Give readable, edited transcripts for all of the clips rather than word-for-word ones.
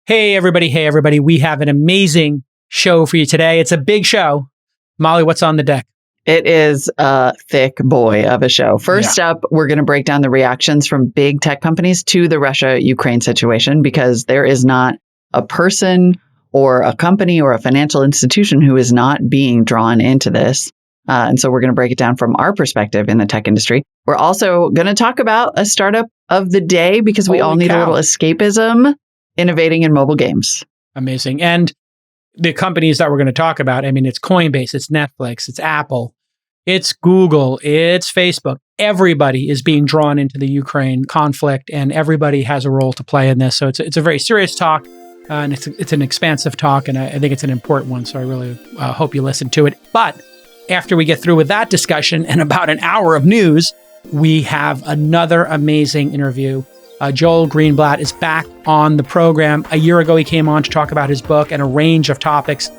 Hey, everybody. Hey, everybody. We have an amazing show for you today. It's a big show. Molly, what's on the deck? It is a thick boy of a show. First up, we're going to break down the reactions from big tech companies to the Russia-Ukraine situation, because there is not a person or a company or a financial institution who is not being drawn into this. And so we're going to break it down from our perspective in the tech industry. We're also going to talk about a startup of the day, because we all need a little escapism. Innovating in mobile games. Amazing. And the companies that we're going to talk about, I mean, it's Coinbase, it's Netflix, it's Apple, it's Google, it's Facebook. Everybody is being drawn into the Ukraine conflict, and everybody has a role to play in this. So it's a very serious talk, and it's an expansive talk, and I think it's an important one. So I really hope you listen to it. But after we get through with that discussion and about an hour of news, we have another amazing interview. Joel Greenblatt is back on the program. A year ago, he came on to talk about his book and a range of topics.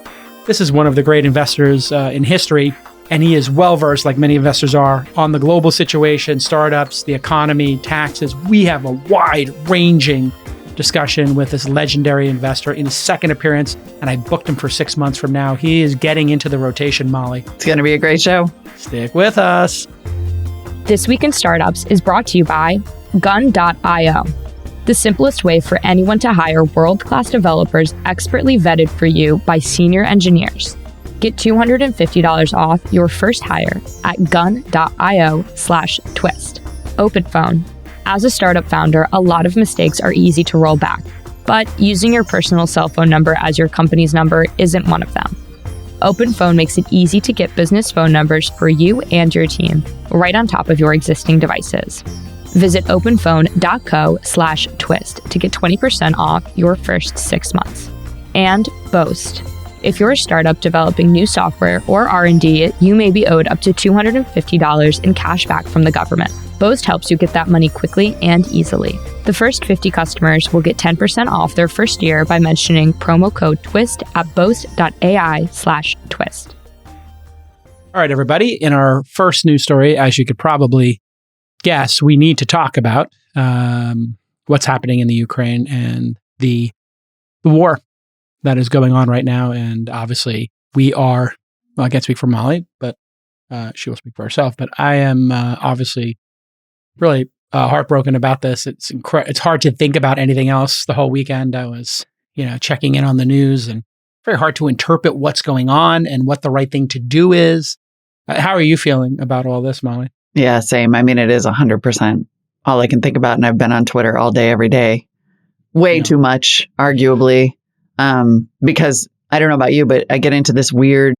This is one of the great investors in history, and he is well-versed, like many investors are, on the global situation, startups, the economy, taxes. We have a wide-ranging discussion with this legendary investor in his second appearance, and I booked him for 6 months from now. He is getting into the rotation, Molly. It's going to be a great show. Stick with us. This Week in Startups is brought to you by Gun.io, the simplest way for anyone to hire world-class developers expertly vetted for you by senior engineers. Get $250 off your first hire at gun.io/twist. OpenPhone. As a startup founder, a lot of mistakes are easy to roll back, but using your personal cell phone number as your company's number isn't one of them. OpenPhone makes it easy to get business phone numbers for you and your team right on top of your existing devices. Visit openphone.co/twist to get 20% off your first 6 months. And Boast. If you're a startup developing new software or R&D, you may be owed up to $250 in cash back from the government. Boast helps you get that money quickly and easily. The first 50 customers will get 10% off their first year by mentioning promo code TWIST at boast.ai/twist. All right, everybody. In our first news story, as you could probably guess, we need to talk about what's happening in the Ukraine and the war that is going on right now. And obviously, we are, well, I can't speak for Molly, but she will speak for herself. But I am obviously really heartbroken about this. It's hard to think about anything else. The whole weekend, I was, checking in on the news, and very hard to interpret what's going on and what the right thing to do is. How are you feeling about all this, Molly? Yeah, same. I mean, it is 100% all I can think about. And I've been on Twitter all day, every day. Way too much, arguably, because I don't know about you, but I get into this weird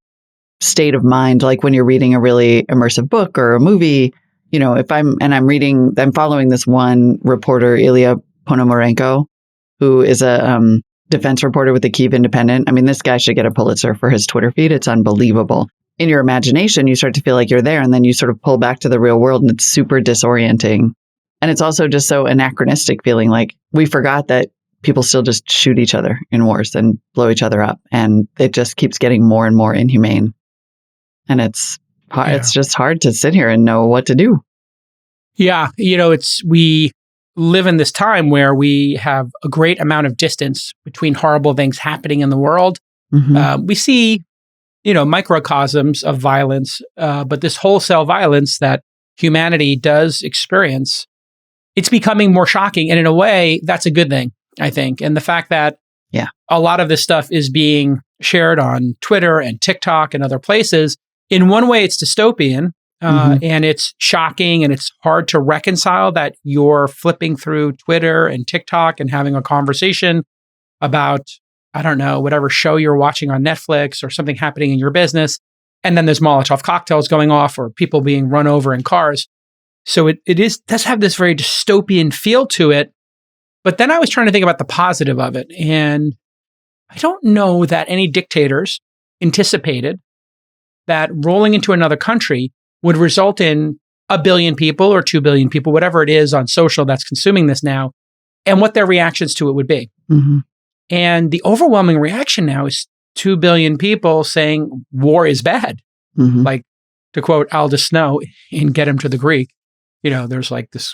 state of mind, like when you're reading a really immersive book or a movie, if I'm following this one reporter, Ilya Ponomarenko, who is a defense reporter with the Kyiv Independent. I mean, this guy should get a Pulitzer for his Twitter feed. It's unbelievable. In your imagination, you start to feel like you're there, and then you sort of pull back to the real world, and it's super disorienting. And it's also just so anachronistic, feeling like we forgot that people still just shoot each other in wars and blow each other up. And it just keeps getting more and more inhumane. And it's just hard to sit here and know what to do. Yeah. We live in this time where we have a great amount of distance between horrible things happening in the world. Mm-hmm. We see microcosms of violence, but this wholesale violence that humanity does experience, it's becoming more shocking. And in a way, that's a good thing, I think. And the fact that a lot of this stuff is being shared on Twitter and TikTok and other places, in one way, it's dystopian, and it's shocking, and it's hard to reconcile that you're flipping through Twitter and TikTok and having a conversation about, I don't know, whatever show you're watching on Netflix or something happening in your business. And then there's Molotov cocktails going off or people being run over in cars. So it does have this very dystopian feel to it. But then I was trying to think about the positive of it. And I don't know that any dictators anticipated that rolling into another country would result in 1 billion people or 2 billion people, whatever it is on social that's consuming this now, and what their reactions to it would be. Mm-hmm. And the overwhelming reaction now is 2 billion people saying war is bad. Mm-hmm. Like, to quote Aldous Snow in Get Him to the Greek, there's like this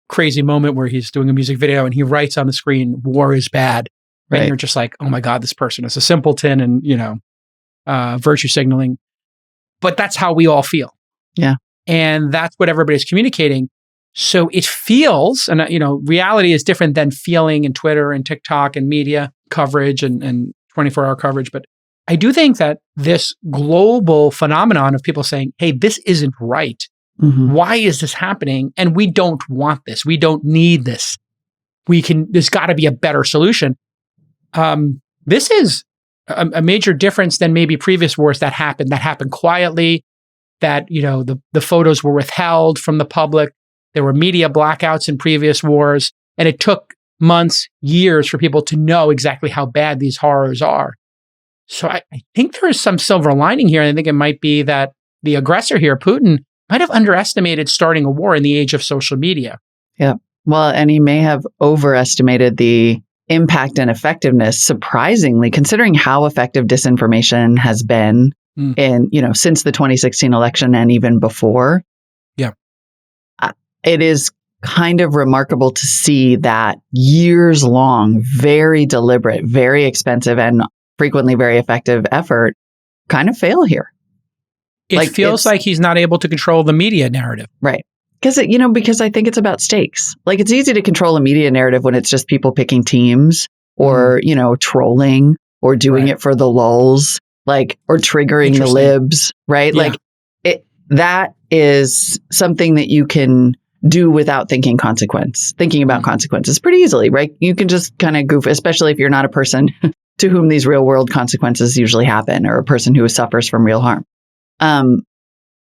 crazy moment where he's doing a music video and he writes on the screen, war is bad. And you're just like, oh my God, this person is a simpleton and, virtue signaling. But that's how we all feel. Yeah. And that's what everybody's communicating. So it feels, and reality is different than feeling in Twitter and TikTok and media coverage and 24-hour coverage. But I do think that this global phenomenon of people saying, hey, this isn't right. Mm-hmm. Why is this happening? And we don't want this. We don't need this. There's got to be a better solution. This is a major difference than maybe previous wars that happened quietly, that, the photos were withheld from the public. There were media blackouts in previous wars, and it took months, years for people to know exactly how bad these horrors are. So I think there is some silver lining here. And I think it might be that the aggressor here, Putin, might have underestimated starting a war in the age of social media. Yeah. Well, and he may have overestimated the impact and effectiveness, surprisingly, considering how effective disinformation has been in, since the 2016 election and even before. Yeah. It is kind of remarkable to see that years long, very deliberate, very expensive, and frequently very effective effort kind of fail here. It feels like he's not able to control the media narrative. Right. Because I think it's about stakes. Like, it's easy to control a media narrative when it's just people picking teams or, trolling or doing it for the lulls, or triggering the libs, right? Yeah. That is something that you can do without thinking about consequences pretty easily, right? You can just kind of goof, especially if you're not a person to whom these real world consequences usually happen, or a person who suffers from real harm.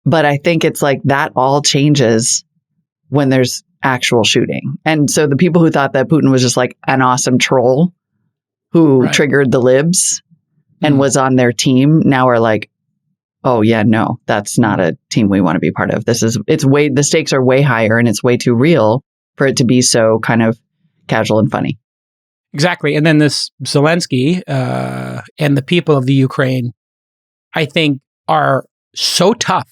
But I think it's like that all changes when there's actual shooting. And so the people who thought that Putin was just like an awesome troll who triggered the libs and was on their team now are like, oh yeah, no, that's not a team we want to be part of. The stakes are way higher, and it's way too real for it to be so kind of casual and funny. Exactly. And then this Zelensky and the people of the Ukraine, I think, are so tough,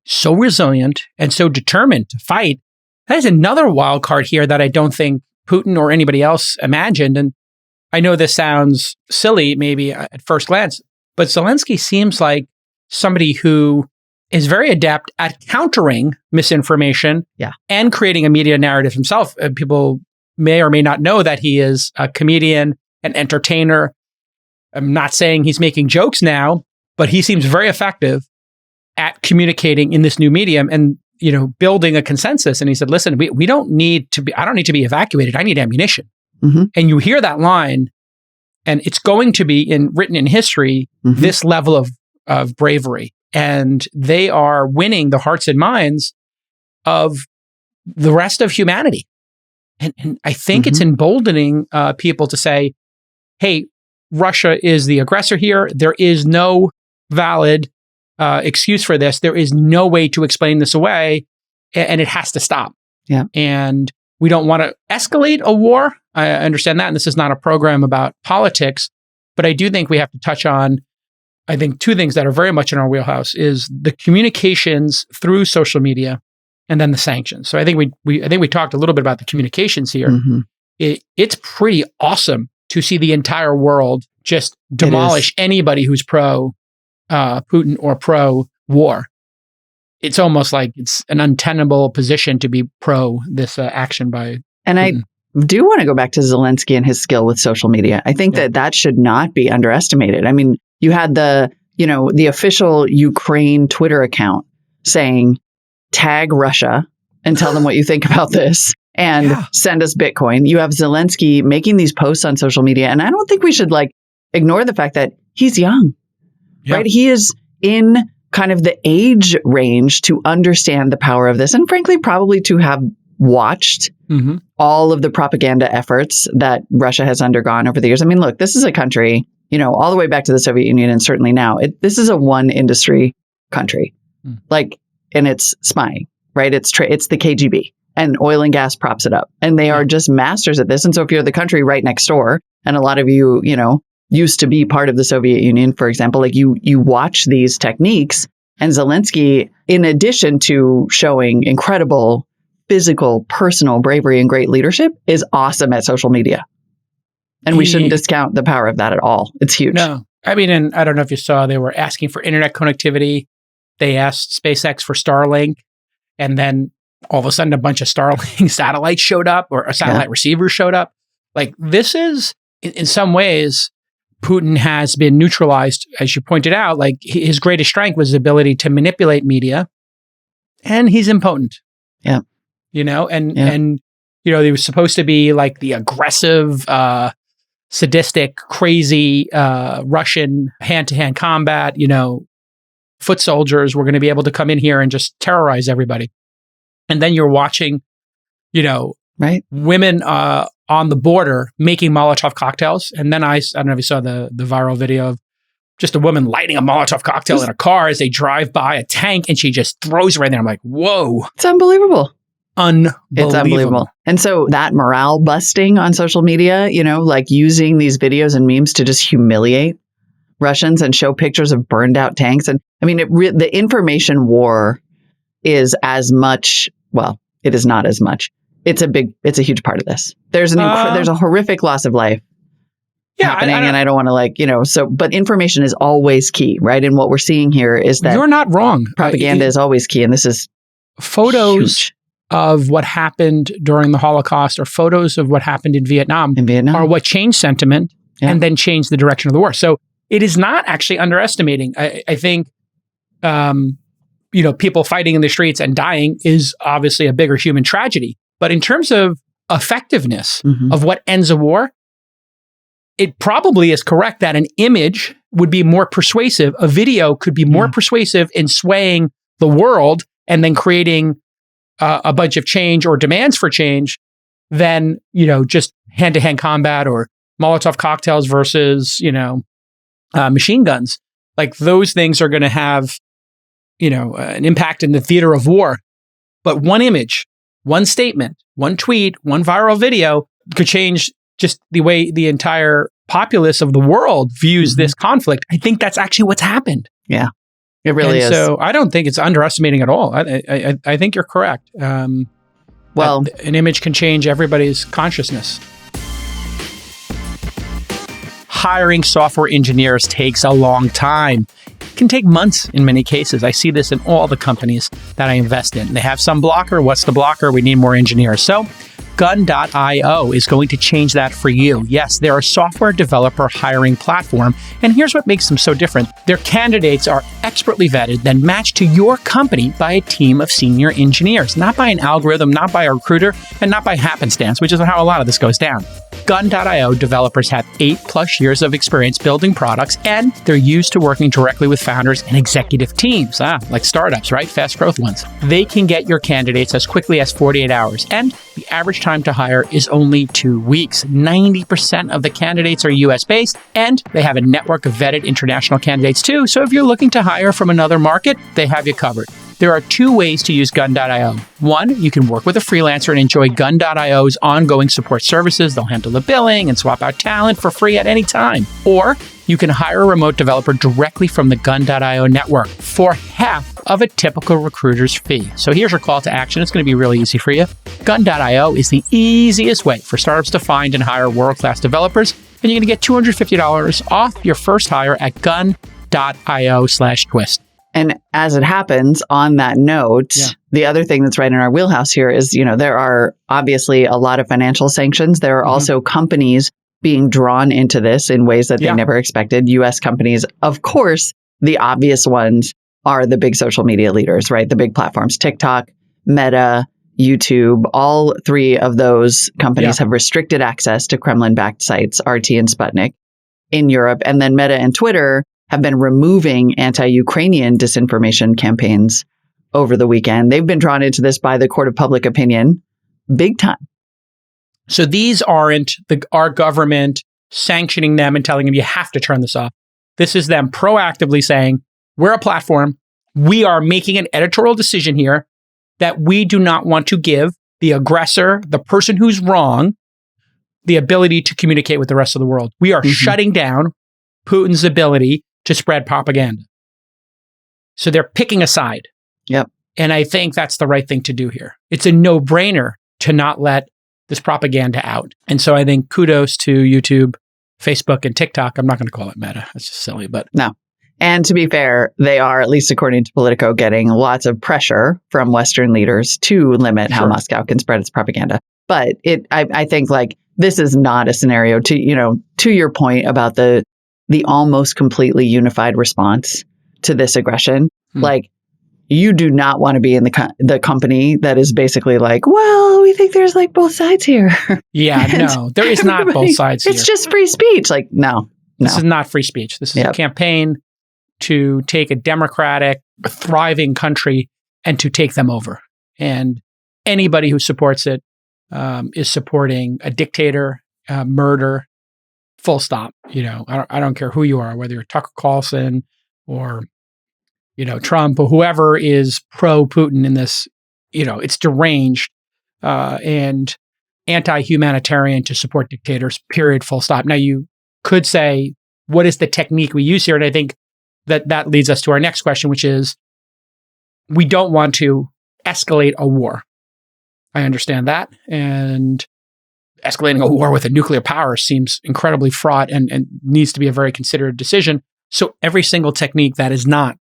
so resilient, and so determined to fight. That is another wild card here that I don't think Putin or anybody else imagined. And I know this sounds silly maybe at first glance, but Zelensky seems like somebody who is very adept at countering misinformation and creating a media narrative himself. People may or may not know that he is a comedian, an entertainer. I'm not saying he's making jokes now, but he seems very effective at communicating in this new medium and, building a consensus. And he said, listen, I don't need to be evacuated. I need ammunition. Mm-hmm. And you hear that line, and it's going to be written in history, this level of bravery. And they are winning the hearts and minds of the rest of humanity. And I think it's emboldening people to say, hey, Russia is the aggressor here. There is no valid excuse for this. There is no way to explain this away, and it has to stop. Yeah. And we don't want to escalate a war. I understand that. And this is not a program about politics, but I do think we have to touch on, I think, two things that are very much in our wheelhouse is the communications through social media and then the sanctions. So I think we talked a little bit about the communications here. It's pretty awesome to see the entire world just demolish anybody who's pro Putin or pro war. It's almost like it's an untenable position to be pro this action by And Putin. I do want to go back to Zelensky and his skill with social media. I think that should not be underestimated. I mean, you had the official Ukraine Twitter account saying, tag Russia and tell them what you think about this and send us Bitcoin. You have Zelensky making these posts on social media. And I don't think we should ignore the fact that he's young, right? He is in kind of the age range to understand the power of this. And frankly, probably to have watched all of the propaganda efforts that Russia has undergone over the years. I mean, look, this is a country, all the way back to the Soviet Union and certainly now, this is a one industry country, and it's spying, right? It's the KGB, and oil and gas props it up, and they are just masters at this. And so if you're the country right next door, and a lot of you, used to be part of the Soviet Union, for example, you watch these techniques, and Zelensky, in addition to showing incredible physical, personal bravery and great leadership, is awesome at social media. And we shouldn't discount the power of that at all. It's huge. No. I mean, and I don't know if you saw, they were asking for internet connectivity. They asked SpaceX for Starlink. And then all of a sudden, a bunch of Starlink satellites showed up, or a satellite receivers showed up. Like, this is, in some ways, Putin has been neutralized, as you pointed out. Like, his greatest strength was his ability to manipulate media, and he's impotent. Yeah. You know, and you know, he was supposed to be like the aggressive, sadistic, crazy Russian hand-to-hand combat, you know, foot soldiers were going to be able to come in here and just terrorize everybody. And then you're watching, you know, women on the border making Molotov cocktails. And then I don't know if you saw the viral video of just a woman lighting a Molotov cocktail in a car as they drive by a tank, and she just throws it right there. I'm like, whoa. It's unbelievable. It's unbelievable. And so that morale busting on social media, you know, like using these videos and memes to just humiliate Russians and show pictures of burned out tanks. And I mean, the information war is as much, well, it is not as much. It's a huge part of this. There's a horrific loss of life happening. And I don't want to, like, you know, but information is always key, right? And what we're seeing here is that you're not wrong. Propaganda is always key. And this is photos huge. Of what happened during the Holocaust, or photos of what happened in Vietnam are what changed sentiment and then changed the direction of the war. So it is not actually underestimating. I think, you know, people fighting in the streets and dying is obviously a bigger human tragedy. But in terms of effectiveness of what ends a war, it probably is correct that an image would be more persuasive. A video could be more persuasive in swaying the world and then creating a bunch of change or demands for change than, you know, just hand-to-hand combat or Molotov cocktails versus, you know, machine guns. Like, those things are going to have, you know, an impact in the theater of war. But one image, one statement, one tweet, one viral video could change just the way the entire populace of the world views this conflict. I think that's actually what's happened. Yeah. It really is. So I don't think it's underestimating at all. I think you're correct. Well, an image can change everybody's consciousness. Hiring software engineers takes a long time. It can take months in many cases. I see this in all the companies that I invest in. They have some blocker. What's the blocker? We need more engineers. So Gun.io is going to change that for you. Yes, they're a software developer hiring platform, and here's what makes them so different. Their candidates are expertly vetted, then matched to your company by a team of senior engineers, not by an algorithm, not by a recruiter, and not by happenstance, which is how a lot of this goes down. Gun.io developers have 8+ years of experience building products, and they're used to working directly with founders and executive teams, like startups, right? Fast growth ones. They can get your candidates as quickly as 48 hours, and the average time to hire is only 2 weeks. 90% of the candidates are US-based, and they have a network of vetted international candidates too, so if you're looking to hire from another market, they have you covered. There are 2 ways to use Gun.io. One, you can work with a freelancer and enjoy Gun.io's ongoing support services. They'll handle the billing and swap out talent for free at any time. Or you can hire a remote developer directly from the Gun.io network for half of a typical recruiter's fee. So here's your call to action. It's going to be really easy for you. Gun.io is the easiest way for startups to find and hire world-class developers. And you're going to get $250 off your first hire at gun.io/twist. And as it happens, on that note, the other thing that's right in our wheelhouse here is, you know, there are obviously a lot of financial sanctions. There are also companies being drawn into this in ways that they never expected. U.S. companies, of course, the obvious ones are the big social media leaders, right? The big platforms, TikTok, Meta, YouTube. All 3 of those companies have restricted access to Kremlin-backed sites, RT and Sputnik, in Europe. And then Meta and Twitter have been removing anti-Ukrainian disinformation campaigns over the weekend. They've been drawn into this by the court of public opinion big time. So these aren't our government sanctioning them and telling them you have to turn this off. This is them proactively saying, we're a platform. We are making an editorial decision here that we do not want to give the aggressor, the person who's wrong, the ability to communicate with the rest of the world. We are shutting down Putin's ability to spread propaganda. So they're picking a side. Yep. And I think that's the right thing to do here. It's a no-brainer to not let this propaganda out. And so I think kudos to YouTube, Facebook, and TikTok. I'm not going to call it Meta. That's just silly, but no. And to be fair, they are, at least according to Politico, getting lots of pressure from Western leaders to limit how Moscow can spread its propaganda. But I think like this is not a scenario to your point about the almost completely unified response to this aggression. Like, you do not want to be in the company that is basically like, well, we think there's like both sides here. Yeah, no, there is not both sides here. It's just free speech. Like, no. This is not free speech. This is a campaign to take a democratic, thriving country and to take them over. And anybody who supports it is supporting a dictator, murder, full stop. I don't care who you are, whether you're Tucker Carlson or Trump or whoever is pro-Putin in this. It's deranged and anti-humanitarian to support dictators, period, full stop. Now, you could say, what is the technique we use here? And I think that leads us to our next question, which is, we don't want to escalate a war. I understand that. And escalating a war with a nuclear power seems incredibly fraught and needs to be a very considered decision. So every single technique that is not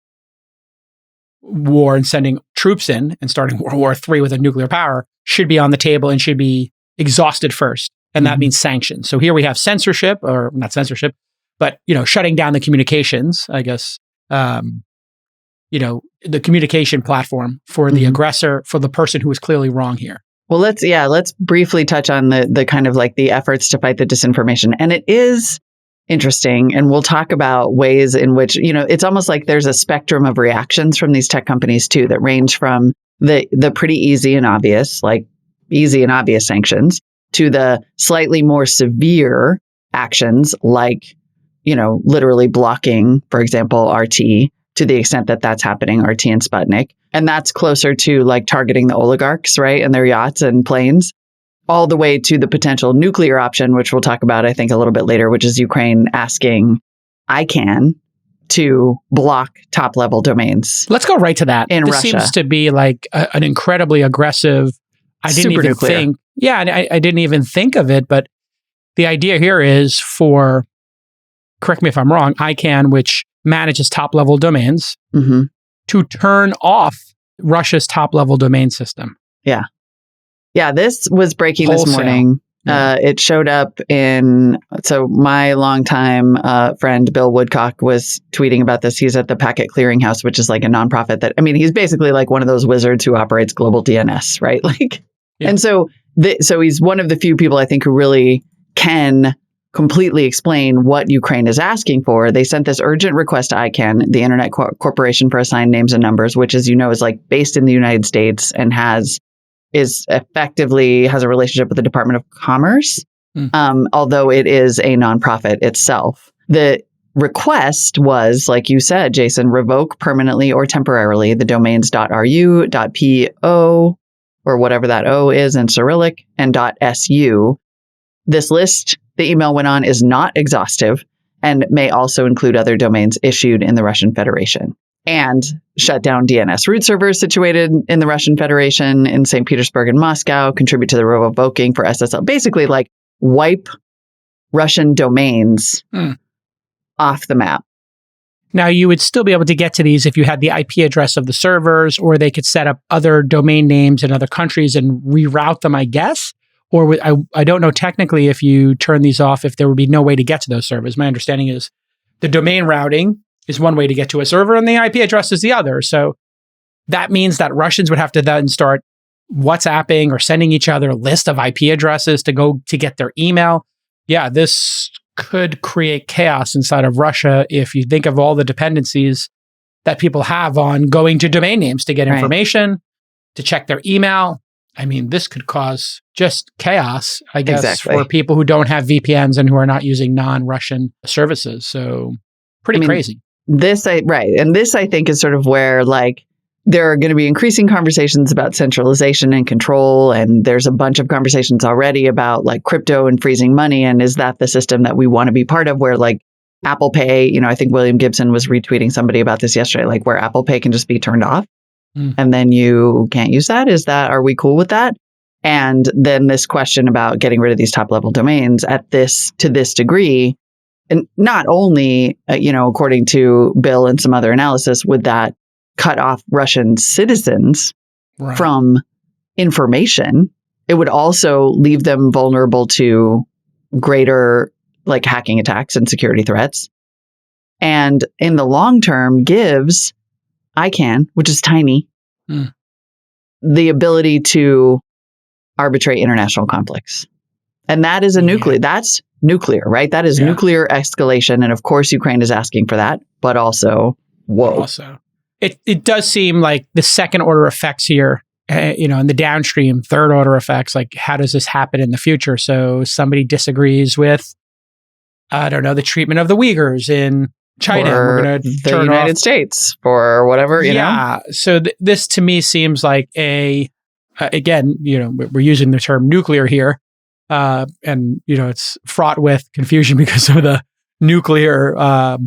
war and sending troops in and starting World War III with a nuclear power should be on the table and should be exhausted first. And that means sanctions. So here we have censorship, or not censorship, but, shutting down the communications, I guess, the communication platform for the aggressor, for the person who is clearly wrong here. Well, let's briefly touch on the kind of like the efforts to fight the disinformation. And it is interesting. And we'll talk about ways in which, it's almost like there's a spectrum of reactions from these tech companies too, that range from the pretty easy and obvious sanctions to the slightly more severe actions like, literally blocking, for example, RT, to the extent that that's happening, RT and Sputnik. And that's closer to like targeting the oligarchs, right? And their yachts and planes, all the way to the potential nuclear option, which we'll talk about, I think, a little bit later, which is Ukraine asking ICANN to block top level domains. Let's go right to that. In this Russia. Seems to be like an incredibly aggressive, I didn't even think of it, but the idea here is for, correct me if I'm wrong, ICANN, which manages top level domains, to turn off Russia's top level domain system. Yeah. Yeah, this was breaking this morning. Yeah. It showed up so my longtime friend, Bill Woodcock, was tweeting about this. He's at the Packet Clearinghouse, which is like a nonprofit he's basically like one of those wizards who operates global DNS, right? And so he's one of the few people I think who really can completely explain what Ukraine is asking for. They sent this urgent request to ICANN, the Internet Corporation for Assigned Names and Numbers, which, as you know, is like based in the United States and has a relationship with the Department of Commerce, although it is a nonprofit itself. The request was, like you said, Jason, revoke permanently or temporarily the domains .ru, .po, or whatever that O is in Cyrillic, and .su. This list, the email went on, is not exhaustive and may also include other domains issued in the Russian Federation. And shut down DNS root servers situated in the Russian Federation in St. Petersburg and Moscow, contribute to the revoking for SSL. Basically, like, wipe Russian domains off the map. Now, you would still be able to get to these if you had the IP address of the servers, or they could set up other domain names in other countries and reroute them, I guess. Or I don't know technically if you turn these off, if there would be no way to get to those servers. My understanding is the domain routing is one way to get to a server and the IP address is the other. So that means that Russians would have to then start WhatsApping or sending each other a list of IP addresses to get their email. Yeah, this could create chaos inside of Russia if you think of all the dependencies that people have on going to domain names to get information, to check their email. I mean, this could cause just chaos, I guess, for people who don't have VPNs and who are not using non-Russian services. So pretty crazy. And this, I think, is sort of where, like, there are going to be increasing conversations about centralization and control. And there's a bunch of conversations already about like crypto and freezing money. And is that the system that we want to be part of, where like Apple Pay, I think William Gibson was retweeting somebody about this yesterday, like where Apple Pay can just be turned off and then you can't use that. Are we cool with that? And then this question about getting rid of these top level domains to this degree, and not only, according to Bill and some other analysis, would that cut off Russian citizens from information, it would also leave them vulnerable to greater hacking attacks and security threats. And in the long term gives ICANN, which is tiny, the ability to arbitrate international conflicts. And that is that's nuclear, right? That is nuclear escalation. And of course, Ukraine is asking for that, but also, it does seem like the second order effects here, and the downstream third order effects, like how does this happen in the future? So somebody disagrees with, I don't know, the treatment of the Uyghurs in China. Or we're going to turn the United States for whatever, you know? So this to me seems like again, we're using the term nuclear here. And, it's fraught with confusion because of the nuclear,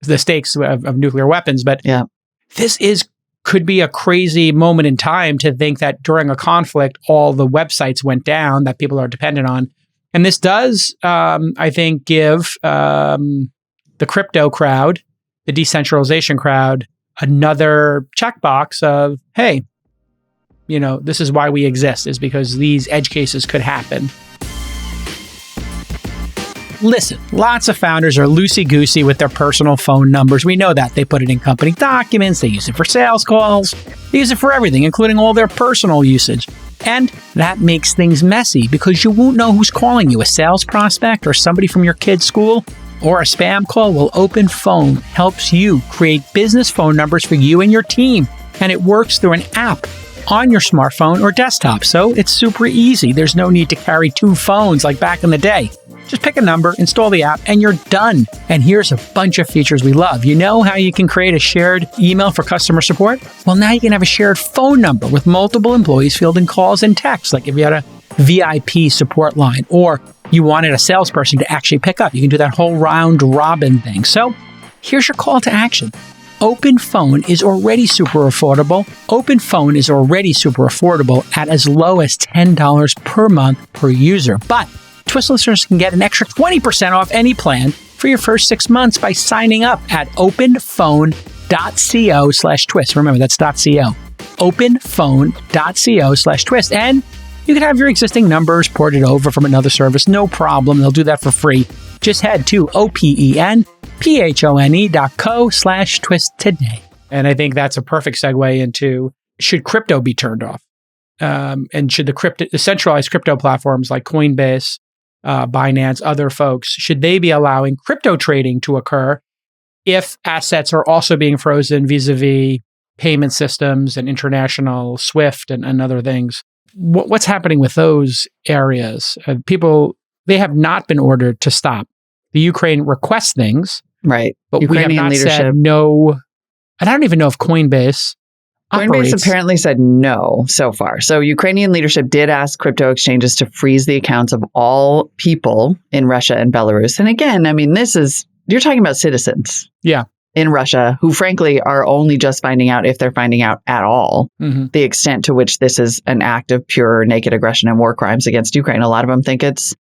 the stakes of nuclear weapons. But this could be a crazy moment in time to think that during a conflict, all the websites went down that people are dependent on. And this does, I think, give the crypto crowd, the decentralization crowd, another checkbox of, hey, this is why we exist, is because these edge cases could happen. Listen, lots of founders are loosey-goosey with their personal phone numbers. We know that. They put it in company documents. They use it for sales calls. They use it for everything, including all their personal usage. And that makes things messy because you won't know who's calling you, a sales prospect or somebody from your kid's school or a spam call. Well, OpenPhone helps you create business phone numbers for you and your team. And it works through an app on your smartphone or desktop. So it's super easy. There's no need to carry two phones like back in the day. Just pick a number, install the app, and you're done. And here's a bunch of features we love. You know how you can create a shared email for customer support? Well, now you can have a shared phone number with multiple employees fielding calls and texts. Like if you had a VIP support line or you wanted a salesperson to actually pick up, you can do that whole round robin thing. So here's your call to action. OpenPhone is already super affordable. OpenPhone is already super affordable at as low as $10 per month per user. But Twist listeners can get an extra 20% off any plan for your first 6 months by signing up at openphone.co/twist. Remember, that's .co. openphone.co/twist. And you can have your existing numbers ported over from another service. No problem. They'll do that for free. Just head to openphone.co/twist today. And I think that's a perfect segue into, should crypto be turned off? And should the centralized crypto platforms like Coinbase, Binance, other folks, should they be allowing crypto trading to occur if assets are also being frozen vis-a-vis payment systems and international SWIFT and other things? What's happening with those areas? People, they have not been ordered to stop. The Ukraine requests things, right? But Ukrainian we have not leadership said no. And I don't even know if Coinbase apparently said no so far. So Ukrainian leadership did ask crypto exchanges to freeze the accounts of all people in Russia and Belarus. And again, I mean, you're talking about citizens in Russia who frankly are only just finding out, if they're finding out at all, the extent to which this is an act of pure naked aggression and war crimes against Ukraine. A lot of them think it's,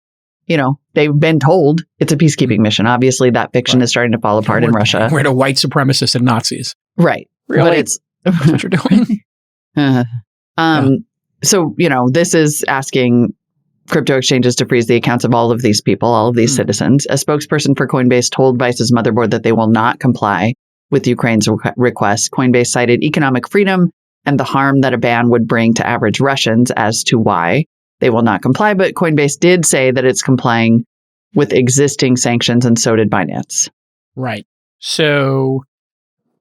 they've been told it's a peacekeeping mission. Obviously, that fiction is starting to fall apart in Russia. We're to white supremacists and Nazis. Right. Really? But it's that's what you're doing. So, this is asking crypto exchanges to freeze the accounts of all of these people, all of these citizens. A spokesperson for Coinbase told Vice's Motherboard that they will not comply with Ukraine's request. Coinbase cited economic freedom and the harm that a ban would bring to average Russians as to why they will not comply. But Coinbase did say that it's complying with existing sanctions, and so did Binance. Right. So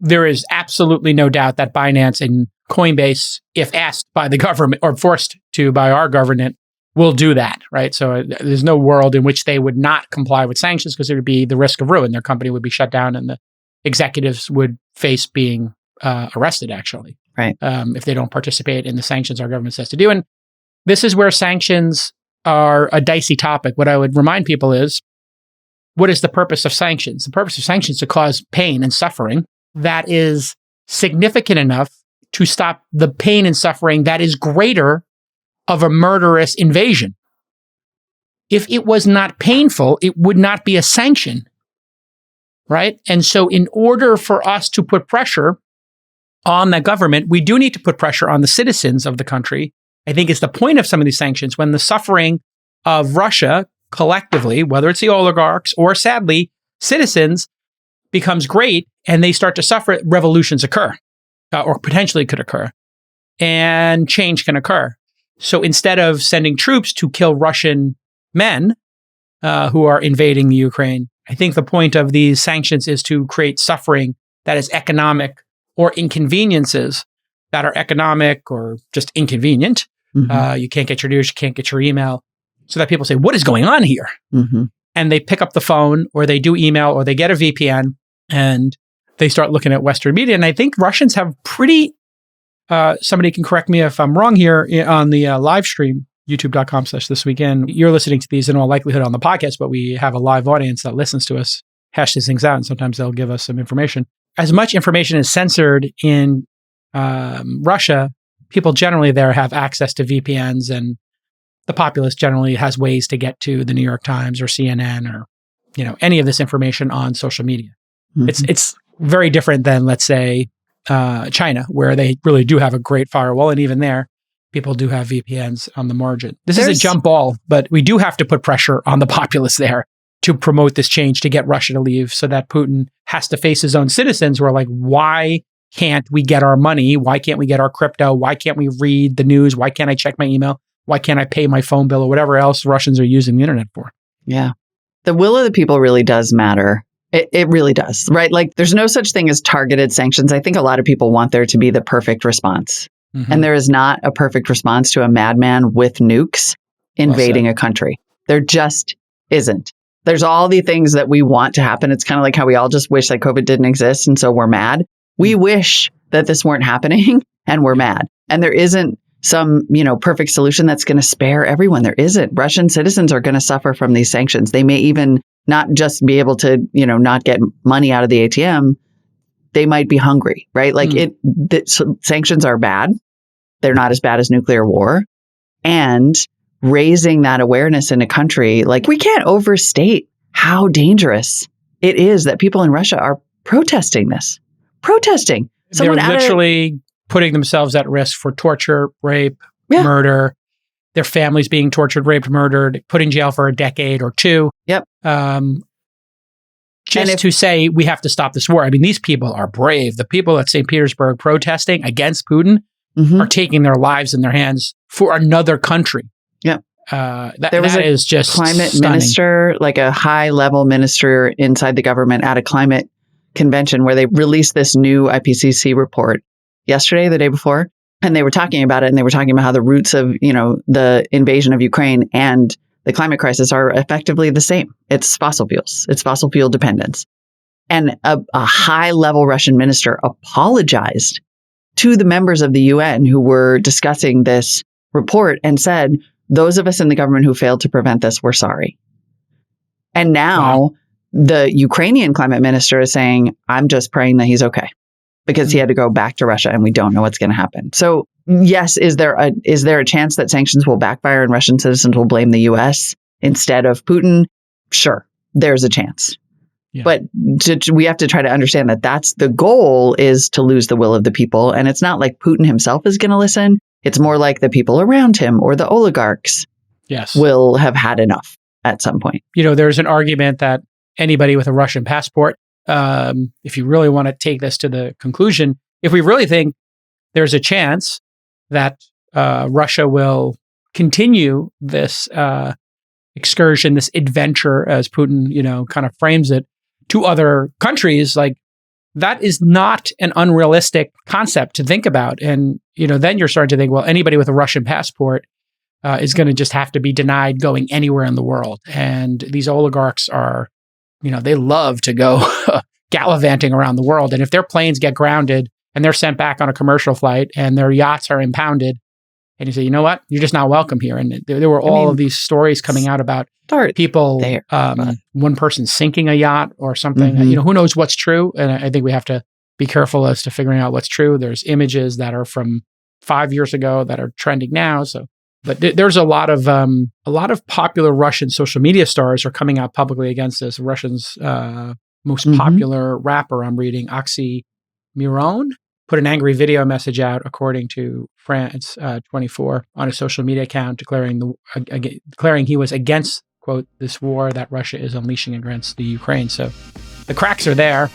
there is absolutely no doubt that Binance and Coinbase, if asked by the government or forced to by our government, will do that, right? So there's no world in which they would not comply with sanctions because there would be the risk of ruin. Their company would be shut down and the executives would face being arrested, actually, right? If they don't participate in the sanctions our government says to do. And this is where sanctions are a dicey topic. What I would remind people is, what is the purpose of sanctions? The purpose of sanctions is to cause pain and suffering that is significant enough to stop the pain and suffering that is greater of a murderous invasion. If it was not painful, it would not be a sanction, right? And so in order for us to put pressure on the government, we do need to put pressure on the citizens of the country. I think it's the point of some of these sanctions when the suffering of Russia collectively, whether it's the oligarchs or sadly, citizens, becomes great and they start to suffer, revolutions occur or potentially could occur and change can occur. So instead of sending troops to kill Russian men who are invading the Ukraine, I think the point of these sanctions is to create suffering that is economic or inconveniences that are economic or just inconvenient. You can't get your news, you can't get your email. So that people say, what is going on here? And they pick up the phone or they do email or they get a VPN and they start looking at Western media. And I think Russians have pretty, somebody can correct me if I'm wrong here on the live stream, youtube.com/thisweekend. You're listening to these in all likelihood on the podcast, but we have a live audience that listens to us, hash these things out, and sometimes they'll give us some information. As much information is censored in Russia, people generally there have access to VPNs, and the populace generally has ways to get to the New York Times or CNN or any of this information on social media. It's very different than, let's say, China, where they really do have a great firewall, and even there, people do have VPNs on the margin. This is a jump ball, but we do have to put pressure on the populace there to promote this change, to get Russia to leave, so that Putin has to face his own citizens who are like, why can't we get our money? Why can't we get our crypto? Why can't we read the news? Why can't I check my email? Why can't I pay my phone bill or whatever else Russians are using the internet for? Yeah. The will of the people really does matter. It really does, right? Like there's no such thing as targeted sanctions. I think a lot of people want there to be the perfect response. And there is not a perfect response to a madman with nukes invading a country. There just isn't. There's all the things that we want to happen. It's kind of like how we all just wish that COVID didn't exist. And so we're mad. We wish that this weren't happening and we're mad. And there isn't some, perfect solution that's going to spare everyone. There isn't. Russian citizens are going to suffer from these sanctions. They may even not just be able to, not get money out of the ATM. They might be hungry, right? Like sanctions are bad. They're not as bad as nuclear war. And raising that awareness in a country, like we can't overstate how dangerous it is that people in Russia are protesting this. They're literally putting themselves at risk for torture, rape, murder, their families being tortured, raped, murdered, put in jail for a decade or two. Just to say we have to stop this war. I mean, these people are brave. The people at St. Petersburg protesting against Putin are taking their lives in their hands for another country. There was a just climate stunning. minister, like a high-level minister inside the government at a climate convention where they released this new IPCC report yesterday, the day before, and they were talking about it, and they were talking about how the roots of, the invasion of Ukraine and the climate crisis are effectively the same. It's fossil fuels. It's fossil fuel dependence. And a high-level Russian minister apologized to the members of the UN who were discussing this report and said, those of us in the government who failed to prevent this, we're sorry. And now the Ukrainian climate minister is saying, I'm just praying that he's okay because he had to go back to Russia and we don't know what's going to happen. So yes, is there a chance that sanctions will backfire and Russian citizens will blame the US instead of Putin? Sure, there's a chance. But we have to try to understand that that's the goal, is to lose the will of the people. And it's not like Putin himself is going to listen. It's more like the people around him or the oligarchs will have had enough at some point. There's an argument that anybody with a Russian passport, if you really want to take this to the conclusion, if we really think there's a chance that Russia will continue this excursion, this adventure, as Putin, kind of frames it, to other countries, like that is not an unrealistic concept to think about. And, then you're starting to think, well, anybody with a Russian passport is going to just have to be denied going anywhere in the world. And these oligarchs are, they love to go gallivanting around the world. And if their planes get grounded and they're sent back on a commercial flight and their yachts are impounded, and you say, you know what, you're just not welcome here. And there were all of these stories coming out about people, one person sinking a yacht or something. Who knows what's true? And I think we have to be careful as to figuring out what's true. There's images that are from 5 years ago that are trending now. So But there's a lot of popular Russian social media stars are coming out publicly against this. Russia's most popular rapper, I'm reading, Oxymiron, put an angry video message out, according to France 24, on his social media account, declaring he was against, quote, this war that Russia is unleashing against the Ukraine. So the cracks are there.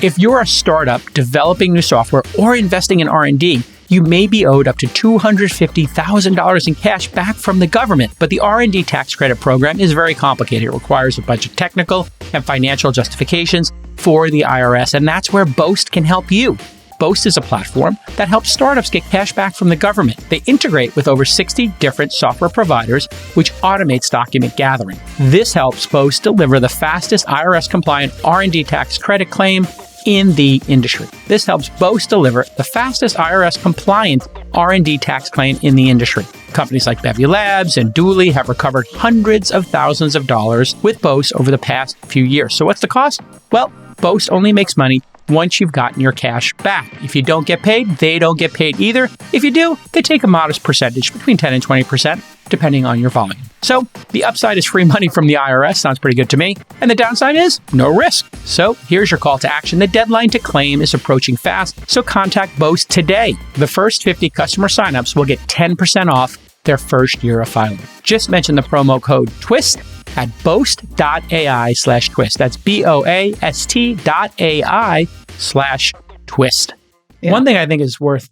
If you're a startup developing new software or investing in R&D, you may be owed up to $250,000 in cash back from the government. But the R&D tax credit program is very complicated. It requires a bunch of technical and financial justifications for the IRS, and that's where Boast can help you. Boast is a platform that helps startups get cash back from the government. They integrate with over 60 different software providers, which automates document gathering. This helps Boast deliver the fastest IRS-compliant R&D tax credit claim in the industry. This helps Boast deliver the fastest IRS-compliant R&D tax claim in the industry. Companies like Bevy Labs and Dooley have recovered hundreds of thousands of dollars with Boast over the past few years. So what's the cost? Well, Boast only makes money once you've gotten your cash back. If you don't get paid, they don't get paid either. If you do, they take a modest percentage, between 10 and 20%, depending on your volume. So the upside is free money from the IRS. Sounds pretty good to me. And the downside is no risk. So here's your call to action. The deadline to claim is approaching fast, so contact Boast today. The first 50 customer signups will get 10% off their first year of filing. Just mention the promo code TWIST at boast.ai/twist. That's boast.ai/twist. Yeah. One thing I think is worth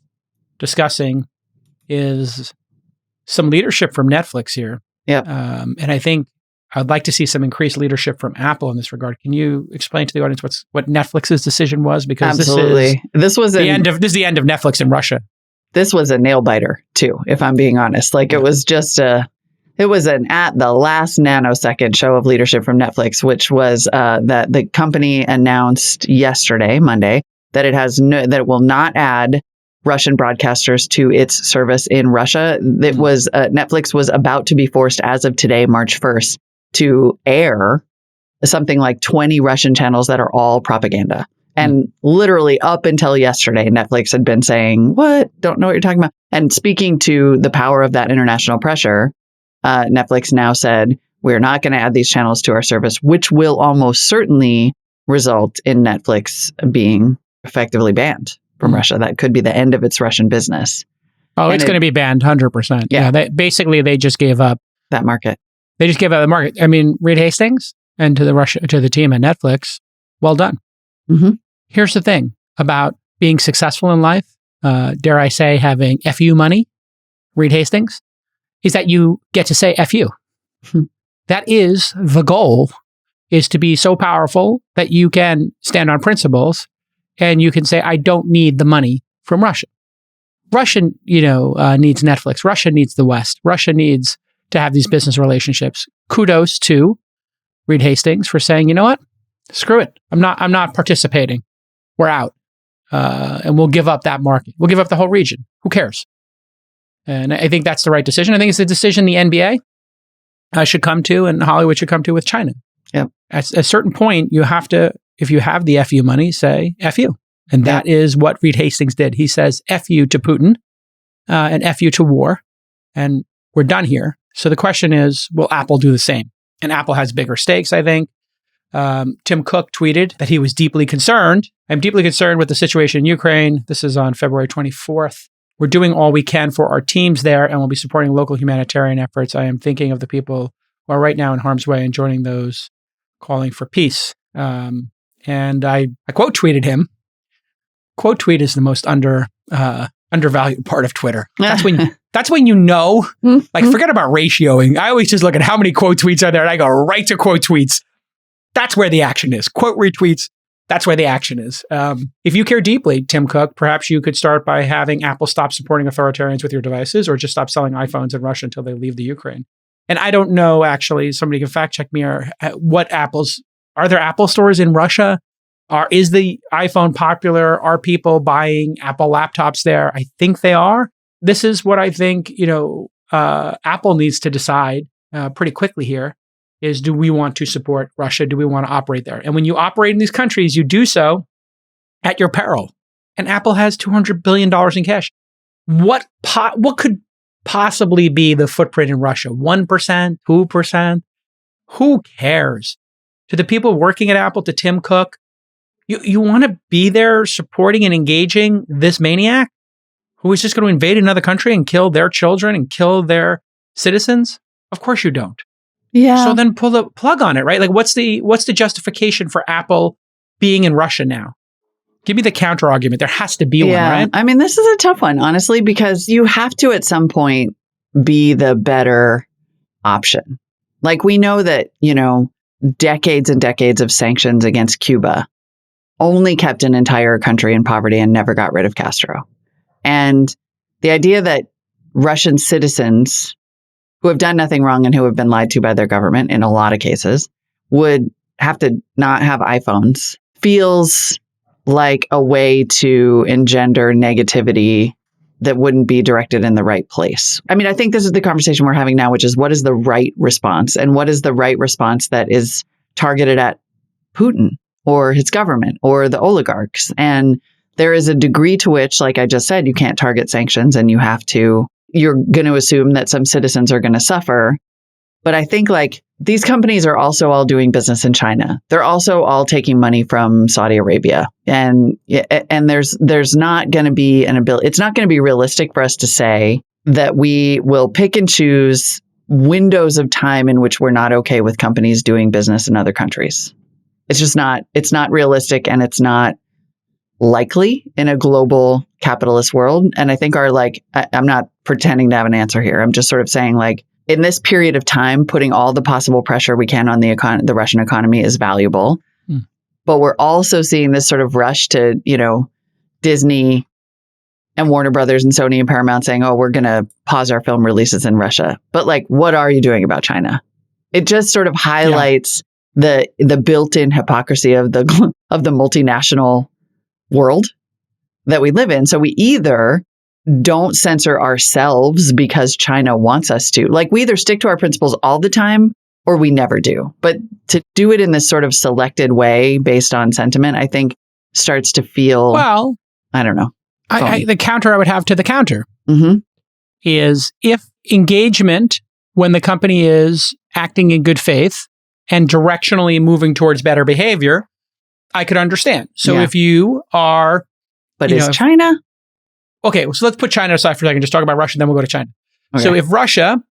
discussing is some leadership from Netflix here. Yep. And I think I'd like to see some increased leadership from Apple in this regard. Can you explain to the audience what Netflix's decision was? Because Absolutely. this is the end of Netflix in Russia. This was a nail biter too, if I'm being honest. Like it was an at the last nanosecond show of leadership from Netflix, which was that the company announced yesterday, Monday, that it will not add Russian broadcasters to its service in Russia. It was Netflix was about to be forced as of today, March 1st, to air something like 20 Russian channels that are all propaganda. And literally up until yesterday, Netflix had been saying, what? Don't know what you're talking about. And speaking to the power of that international pressure, Netflix now said, we're not going to add these channels to our service, which will almost certainly result in Netflix being effectively banned from Russia. That could be the end of its Russian business. Oh, and it's going to be banned 100%. Yeah. They just gave up that market. They just gave up the market. I mean, Reed Hastings and to the team at Netflix, well done. Mm-hmm. Here's the thing about being successful in life, dare I say, having FU money, Reed Hastings, is that you get to say FU. That is the goal, is to be so powerful that you can stand on principles and you can say, I don't need the money from Russia. Russia, needs Netflix. Russia needs the West. Russia needs to have these business relationships. Kudos to Reed Hastings for saying, you know what? Screw it. I'm not participating. We're out. And we'll give up that market. We'll give up the whole region. Who cares? And I think that's the right decision. I think it's the decision the NBA should come to and Hollywood should come to with China. Yep. At a certain point, you have to, if you have the FU money, say FU. And that is what Reed Hastings did. He says FU to Putin and FU to war. And we're done here. So the question is, will Apple do the same? And Apple has bigger stakes, I think. Tim Cook tweeted that he was deeply concerned. I'm deeply concerned with the situation in Ukraine. This is on February 24th. We're doing all we can for our teams there, and we'll be supporting local humanitarian efforts. I am thinking of the people who are right now in harm's way and joining those calling for peace. And I quote tweeted him. Quote tweet is the most undervalued part of Twitter. That's when you know, like, forget about ratioing. I always just look at how many quote tweets are there, and I go right to quote tweets. That's where the action is. Quote retweets. That's where the action is. If you care deeply, Tim Cook, perhaps you could start by having Apple stop supporting authoritarians with your devices, or just stop selling iPhones in Russia until they leave the Ukraine. And I don't know, actually, somebody can fact check me, are there Apple stores in Russia? Is the iPhone popular? Are people buying Apple laptops there? I think they are. This is what I think, Apple needs to decide pretty quickly here. Is, do we want to support Russia? Do we want to operate there? And when you operate in these countries, you do so at your peril. And Apple has $200 billion in cash. what could possibly be the footprint in Russia? 1%, 2%? Who cares? To the people working at Apple, to Tim Cook, you want to be there supporting and engaging this maniac who is just going to invade another country and kill their children and kill their citizens? Of course you don't. Yeah. So then pull the plug on it, right? Like what's the justification for Apple being in Russia now? Give me the counter argument. There has to be one, right? I mean, this is a tough one, honestly, because you have to at some point be the better option. Like we know that, decades and decades of sanctions against Cuba only kept an entire country in poverty and never got rid of Castro. And the idea that Russian citizens who have done nothing wrong and who have been lied to by their government in a lot of cases would have to not have iPhones feels like a way to engender negativity that wouldn't be directed in the right place. I mean, I think this is the conversation we're having now, which is what is the right response, and what is the right response that is targeted at Putin or his government or the oligarchs. And there is a degree to which, like I just said, you can't target sanctions and you're going to assume that some citizens are going to suffer. But I think like these companies are also all doing business in China. They're also all taking money from Saudi Arabia. And there's not going to be an ability. It's not going to be realistic for us to say that we will pick and choose windows of time in which we're not okay with companies doing business in other countries. It's not realistic, and it's not likely in a global capitalist world. And I think I'm not pretending to have an answer here. I'm just sort of saying like, in this period of time, putting all the possible pressure we can on the Russian economy is valuable. But we're also seeing this sort of rush to, Disney and Warner Brothers and Sony and Paramount saying, oh, we're going to pause our film releases in Russia. But like, what are you doing about China? It just sort of highlights the built-in hypocrisy of the multinational world that we live in. So we either don't censor ourselves because China wants us to. Like we either stick to our principles all the time or we never do. But to do it in this sort of selected way based on sentiment, I think starts to feel, well, I don't know. The counter I would have to the counter is if engagement, when the company is acting in good faith and directionally moving towards better behavior, I could understand. So if you are... But is China... Okay, so let's put China aside for a second. Just talk about Russia, then we'll go to China. Okay. So if Russia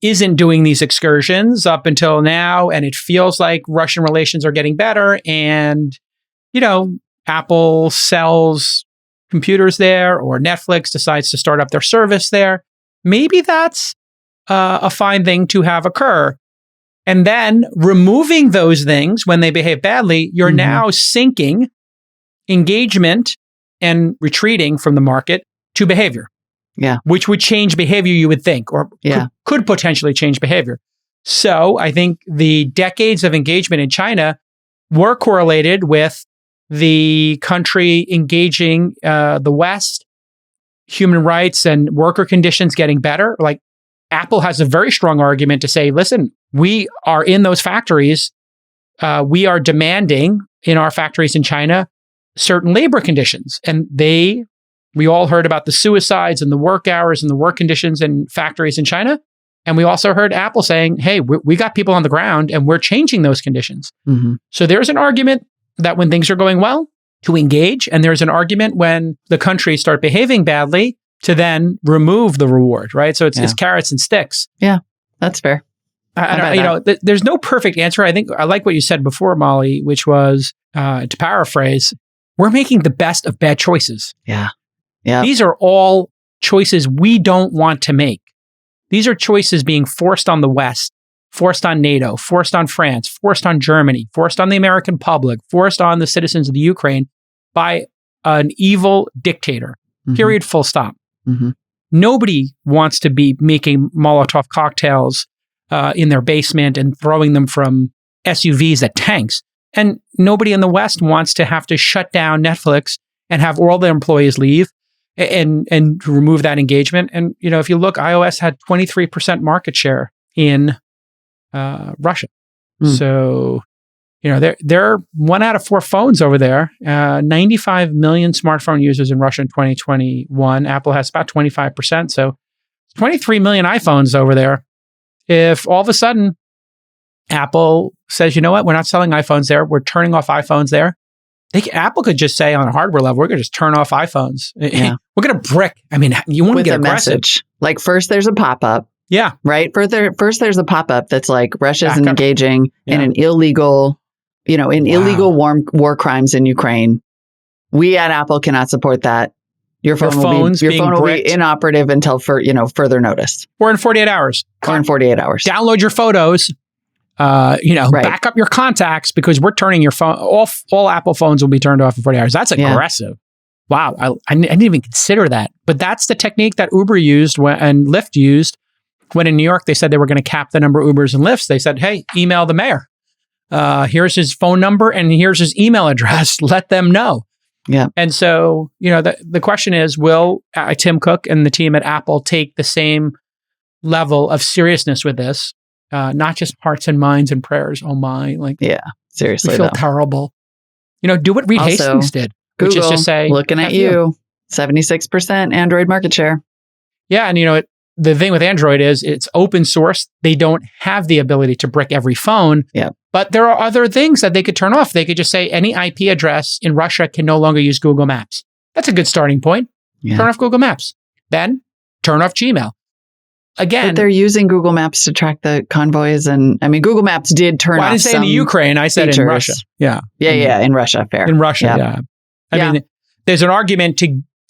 isn't doing these excursions up until now, and it feels like Russian relations are getting better, and, Apple sells computers there, or Netflix decides to start up their service there, maybe that's a fine thing to have occur. And then removing those things when they behave badly, you're now sinking engagement and retreating from the market to behavior. Yeah. Which would change behavior, you would think, or could potentially change behavior. So I think the decades of engagement in China were correlated with the country engaging the West, human rights and worker conditions getting better. Like Apple has a very strong argument to say, listen, we are in those factories. We are demanding in our factories in China certain labor conditions. And we all heard about the suicides and the work hours and the work conditions in factories in China. And we also heard Apple saying, hey, we got people on the ground and we're changing those conditions. So there's an argument that when things are going well, to engage. And there's an argument when the countries start behaving badly to then remove the reward, right? So it's carrots and sticks. Yeah, that's fair. There's no perfect answer. I think I like what you said before, Molly, which was, to paraphrase, we're making the best of bad choices. Yeah. These are all choices we don't want to make. These are choices being forced on the West, forced on NATO, forced on France, forced on Germany, forced on the American public, forced on the citizens of the Ukraine by an evil dictator. Period, full stop. Nobody wants to be making Molotov cocktails in their basement and throwing them from SUVs at tanks. And nobody in the West wants to have to shut down Netflix and have all their employees leave and remove that engagement. And, if you look, iOS had 23% market share in Russia. So they're 1 out of 4 phones over there. 95 million smartphone users in Russia in 2021. Apple has about 25%. So 23 million iPhones over there. If all of a sudden Apple says, you know what, we're not selling iPhones there, we're turning off iPhones there. Apple could just say on a hardware level, we're going to just turn off iPhones. Yeah. We're going to brick. I mean, you want to get aggressive. Message. Like first there's a pop-up. Yeah. Right? First there's a pop-up that's like Russia's engaging in an illegal, illegal war crimes in Ukraine. We at Apple cannot support that. Your phone will be inoperative until further notice. Or in 48 hours. Download your photos. Back up your contacts because we're turning your phone off. All Apple phones will be turned off in 40 hours. That's aggressive. Wow. I didn't even consider that. But that's the technique that Uber used and Lyft used when in New York, they said they were going to cap the number of Ubers and Lyfts. They said, hey, email the mayor. Here's his phone number and here's his email address. Let them know. Yeah. And so, the question is, will Tim Cook and the team at Apple take the same level of seriousness with this? Not just hearts and minds and prayers. Oh my, seriously, we feel terrible. Do what Reed Hastings did, Google, which is just say, looking at you, 76% Android market share. Yeah, and the thing with Android is it's open source. They don't have the ability to brick every phone. Yeah, but there are other things that they could turn off. They could just say any IP address in Russia can no longer use Google Maps. That's a good starting point. Yeah. Turn off Google Maps. Then turn off Gmail. Again, but they're using Google Maps to track the convoys, and Google Maps did turn off. I didn't say in the Ukraine. I said in Russia. Yeah, in Russia. Fair. In Russia, yeah. I mean, there's an argument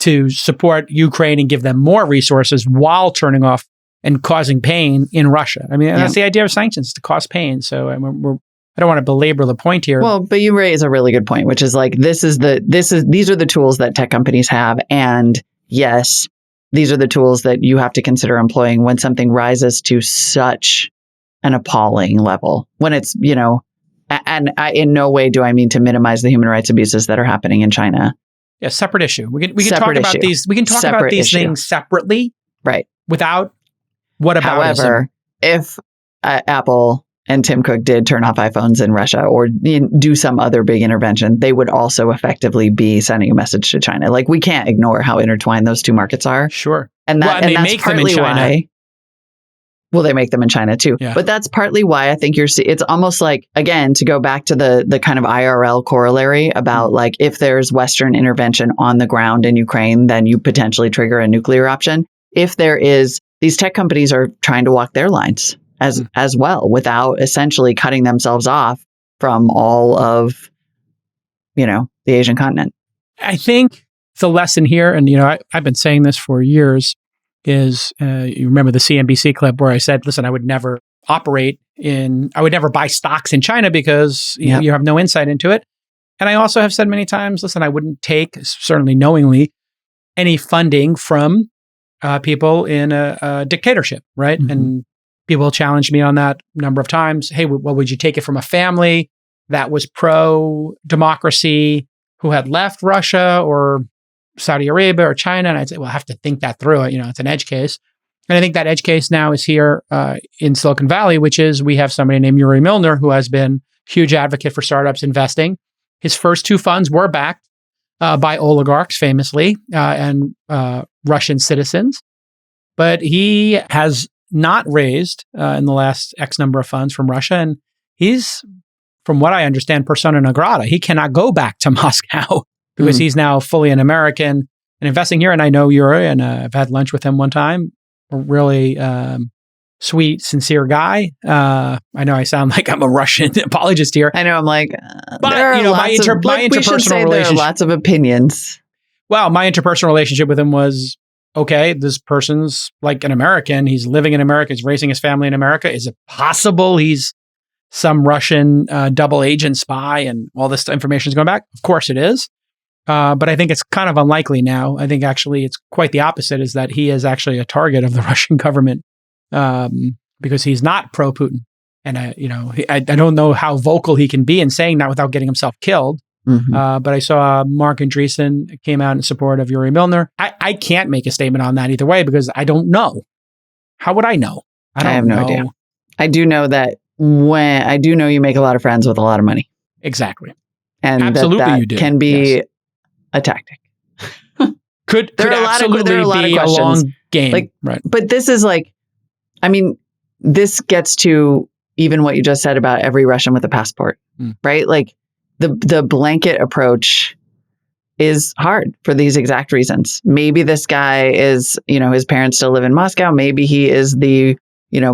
to support Ukraine and give them more resources while turning off and causing pain in Russia. I mean, that's the idea of sanctions, to cause pain. So I don't want to belabor the point here. Well, but you raise a really good point, which is like these are the tools that tech companies have, and yes. These are the tools that you have to consider employing when something rises to such an appalling level. When it's, and in no way do I mean to minimize the human rights abuses that are happening in China. Yeah, separate issue. We can talk about these. We can talk about these things separately, right? Without what about? However, if Apple and Tim Cook did turn off iPhones in Russia or do some other big intervention, they would also effectively be sending a message to China. Like, we can't ignore how intertwined those two markets are. Sure. And that's partly why. Well, they make them in China too. Yeah. But that's partly why I think it's almost like, again, to go back to the kind of IRL corollary about like, if there's Western intervention on the ground in Ukraine, then you potentially trigger a nuclear option. If there is, these tech companies are trying to walk their lines as well, without essentially cutting themselves off from all of, the Asian continent. I think the lesson here, and I've been saying this for years, is you remember the CNBC clip where I said, listen, I would never buy stocks in China because you have no insight into it. And I also have said many times, listen, I wouldn't take, certainly knowingly, any funding from people in a dictatorship, right? Mm-hmm. And people challenged me on that a number of times. Hey, well, would you take it from a family that was pro-democracy who had left Russia or Saudi Arabia or China? And I'd say, well, I have to think that through. It's an edge case. And I think that edge case now is here in Silicon Valley, which is we have somebody named Yuri Milner who has been a huge advocate for startups investing. His first 2 funds were backed by oligarchs, famously, and Russian citizens. But he has not raised in the last X number of funds from Russia. And he's, from what I understand, persona non grata. He cannot go back to Moscow because he's now fully an American and investing here. And I know Yuri, and I've had lunch with him one time. A really sweet, sincere guy. I know I sound like I'm a Russian apologist here. I know, I'm like, but my interpersonal relationship. There are lots of opinions. Well, my interpersonal relationship with him was, okay, this person's like an American. He's living in America. He's raising his family in America. Is it possible he's some Russian double agent spy and all this information is going back? Of course it is. But I think it's kind of unlikely now. I think actually it's quite the opposite, is that he is actually a target of the Russian government because he's not pro-Putin. And I don't know how vocal he can be in saying that without getting himself killed. Mm-hmm. But I saw Mark Andreessen came out in support of Yuri Milner. I can't make a statement on that either way because I don't know. How would I know? I have no idea. I do know that you make a lot of friends with a lot of money. Exactly. And absolutely that you do. can be a tactic. Could absolutely be a long game. Like, right. But this is like, I mean, this gets to even what you just said about every Russian with a passport, right? Like the blanket approach is hard for these exact reasons. Maybe this guy is, his parents still live in Moscow. Maybe he is the,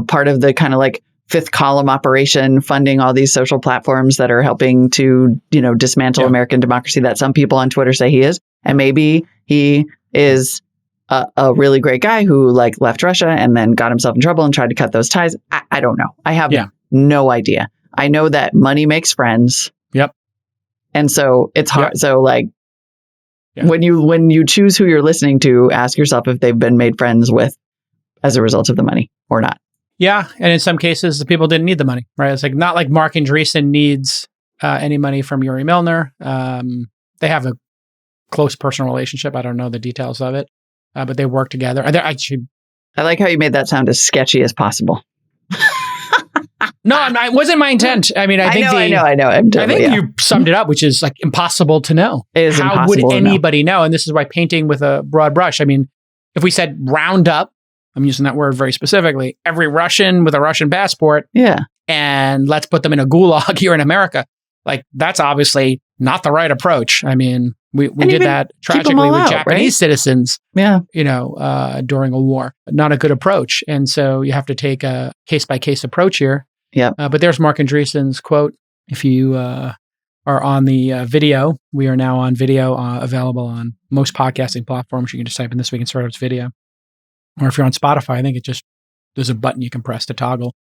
part of the kind of like fifth column operation funding all these social platforms that are helping to, dismantle American democracy that some people on Twitter say he is. And maybe he is a really great guy who like left Russia and then got himself in trouble and tried to cut those ties. I don't know. I have no idea. I know that money makes friends. Yep. And so it's hard. Yep. So like when you choose who you're listening to, ask yourself if they've been made friends with as a result of the money or not. Yeah. And in some cases, the people didn't need the money, right? It's like not like Mark Andreessen needs any money from Yuri Milner. They have a close personal relationship. I don't know the details of it, but they work together. I like how you made that sound as sketchy as possible. No, it wasn't my intent. I mean, I think you summed it up, which is like impossible to know. It is How would anybody know? And this is why painting with a broad brush. I mean, if we said round up, I'm using that word very specifically, every Russian with a Russian passport, and let's put them in a gulag here in America, like that's obviously not the right approach. I mean, we did that tragically with Japanese citizens, during a war. Not a good approach. And so you have to take a case-by-case approach here. Yeah. But there's Mark Andreessen's quote. If you are on the video, we are now on video, available on most podcasting platforms. You can just type in This Week in Startups video. Or if you're on Spotify, I think there's a button you can press to toggle.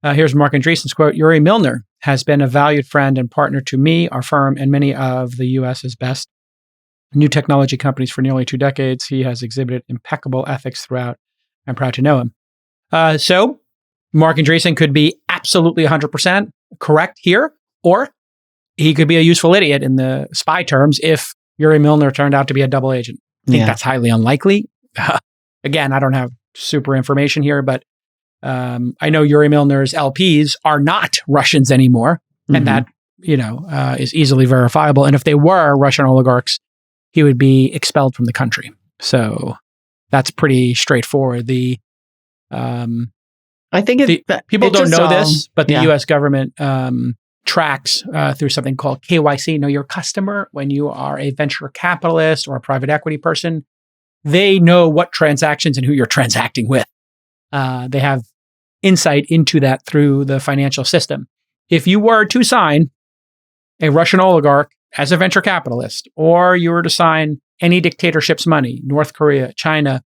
Here's Mark Andreessen's quote. Yuri Milner has been a valued friend and partner to me, our firm, and many of the U.S.'s best new technology companies for nearly 2 decades. He has exhibited impeccable ethics throughout. I'm proud to know him. So Mark Andreessen could be absolutely 100% correct here, or he could be a useful idiot in the spy terms if Yuri Milner turned out to be a double agent. I think that's highly unlikely. Again, I don't have super information here, but I know Yuri Milner's LPs are not Russians anymore, and that is easily verifiable. And if they were Russian oligarchs, he would be expelled from the country. So that's pretty straightforward. I think people don't know this, but the U.S. government tracks through something called KYC, Know Your Customer. When you are a venture capitalist or a private equity person, they know what transactions and who you're transacting with. They have insight into that through the financial system. If you were to sign a Russian oligarch as a venture capitalist, or you were to sign any dictatorship's money, North Korea, China,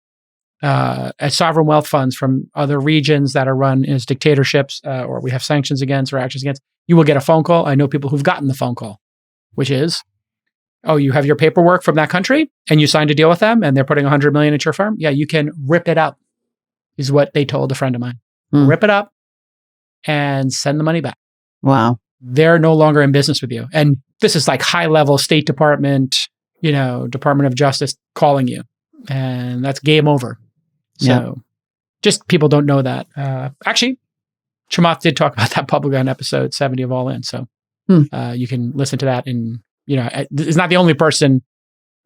as sovereign wealth funds from other regions that are run as dictatorships, or we have sanctions against or actions against, you will get a phone call. I know people who've gotten the phone call, which is, oh, you have your paperwork from that country and you signed a deal with them and they're putting $100 million into your firm. Yeah, you can rip it up, is what they told a friend of mine. Rip it up and send the money back. Wow. They're no longer in business with you. And this is like high level State Department, Department of Justice calling you. And that's game over. So just people don't know that. Actually, Chamath did talk about that publicly on episode 70 of All In. So you can listen to that. And, it's not the only person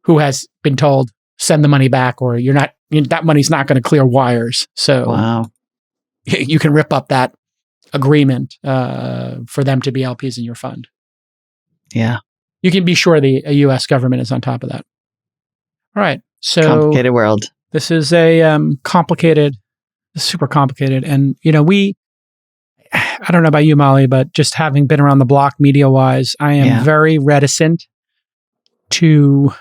who has been told, send the money back, or that money's not going to clear wires. So you can rip up that agreement for them to be LPs in your fund. Yeah. You can be sure the U.S. government is on top of that. All right. So complicated world. This is a super complicated. And, I don't know about you, Molly, but just having been around the block media-wise, I am very reticent to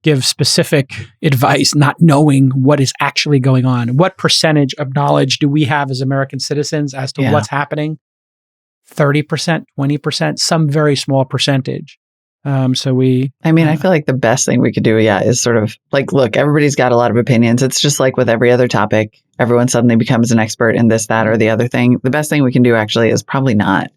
give specific advice, not knowing what is actually going on. What percentage of knowledge do we have as American citizens as to what's happening? 30%, 20%, some very small percentage. I feel like the best thing we could do, is sort of like, look, everybody's got a lot of opinions. It's just like with every other topic, everyone suddenly becomes an expert in this, that, or the other thing. The best thing we can do actually is probably not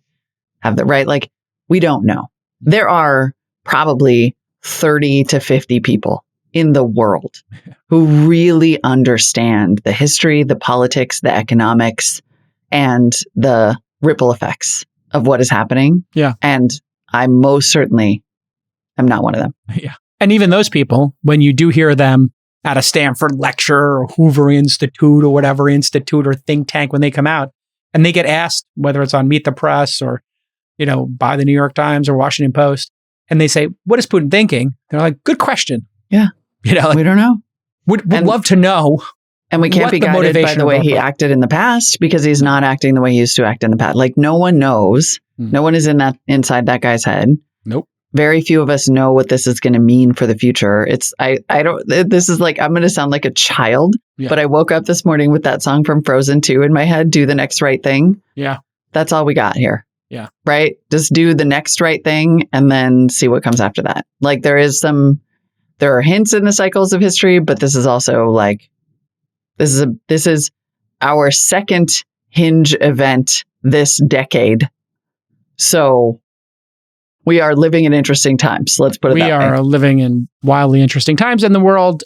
have the right. Like, we don't know. There are probably 30 to 50 people in the world who really understand the history, the politics, the economics, and the ripple effects of what is happening. Yeah. And I most certainly am not one of them. Yeah. And even those people, when you do hear them at a Stanford lecture or Hoover Institute or whatever institute or think tank, when they come out and they get asked, whether it's on Meet the Press or, by the New York Times or Washington Post, and they say, what is Putin thinking? They're like, good question. Yeah. We don't know. Would love to know. And we can't be guided by the way he acted in the past, because he's not acting the way he used to act in the past. Like, no one knows. No one is inside that guy's head. Nope. Very few of us know what this is going to mean for the future. This is like, I'm going to sound like a child, but I woke up this morning with that song from Frozen 2 in my head, Do the Next Right Thing. Yeah. That's all we got here. Yeah. Right? Just do the next right thing and then see what comes after that. Like, there are hints in the cycles of history, but this is also like, this is our second hinge event this decade. So we are living in interesting times. Let's put it that way. We are living in wildly interesting times, and the world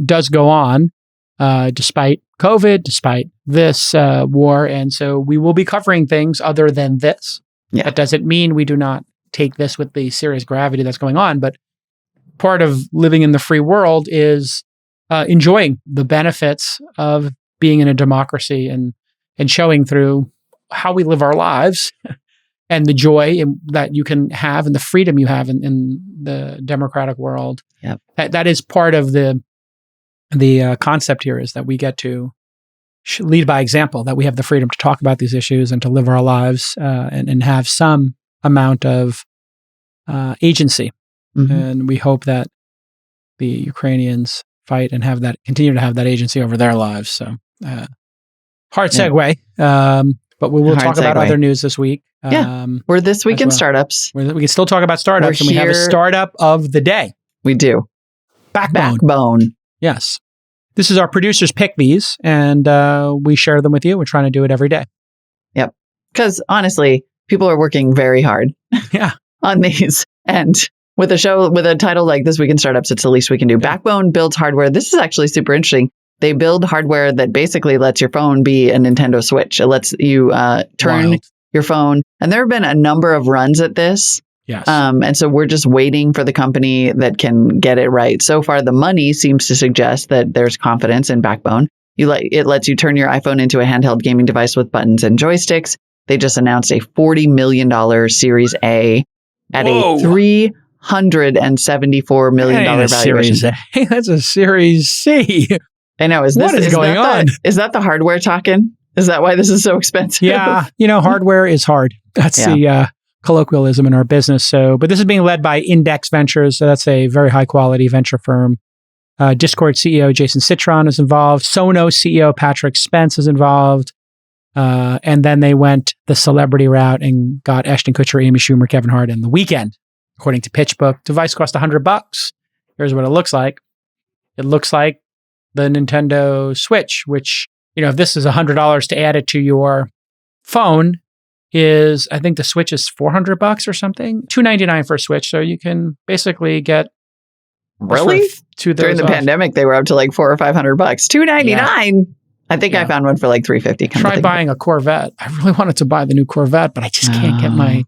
does go on despite COVID, despite this war. And so we will be covering things other than this. Yeah. That doesn't mean we do not take this with the serious gravity that's going on, but part of living in the free world is enjoying the benefits of being in a democracy and showing through how we live our lives and the joy that you can have and the freedom you have in the democratic world. Yep. That is part of the concept here, is that we get to lead by example, that we have the freedom to talk about these issues and to live our lives and have some amount of agency. Mm-hmm. And we hope that the Ukrainians fight and continue to have that agency over their lives. So hard segue, but we will talk about other news this week. We're this week in startups. We can still talk about startups, and we have a startup of the day. We do. Backbone. Yes. This is our producers pick these, and we share them with you. We're trying to do it every day. Yep. Because honestly, people are working very hard on these. And with a title like This Week in Startups, it's the least we can do. Yeah. Backbone builds hardware. This is actually super interesting. They build hardware that basically lets your phone be a Nintendo Switch. It lets you turn your phone. And there have been a number of runs at this. Yes. And so we're just waiting for the company that can get it right. So far, the money seems to suggest that there's confidence in Backbone. It lets you turn your iPhone into a handheld gaming device with buttons and joysticks. They just announced a $40 million Series A at a $374 million valuation. Series A. That's a Series C. I know. What is going on? Is that the hardware talking? Is that why this is so expensive? Yeah. Hardware is hard. That's the colloquialism in our business. But this is being led by Index Ventures. So that's a very high quality venture firm. Discord CEO Jason Citron is involved. Sonos CEO Patrick Spence is involved. And then they went the celebrity route and got Ashton Kutcher, Amy Schumer, Kevin Hart, and The Weeknd. According to PitchBook, device cost $100. Here's what it looks like. It looks like the Nintendo Switch, which, if this is $100 to add it to your phone, I think the Switch is $400 or something. $299 for a Switch, so you can basically get really during the pandemic they were up to like $400 or $500. $299. Yeah. I think I found one for like $350. Try buying a Corvette. I really wanted to buy the new Corvette, but I just can't get my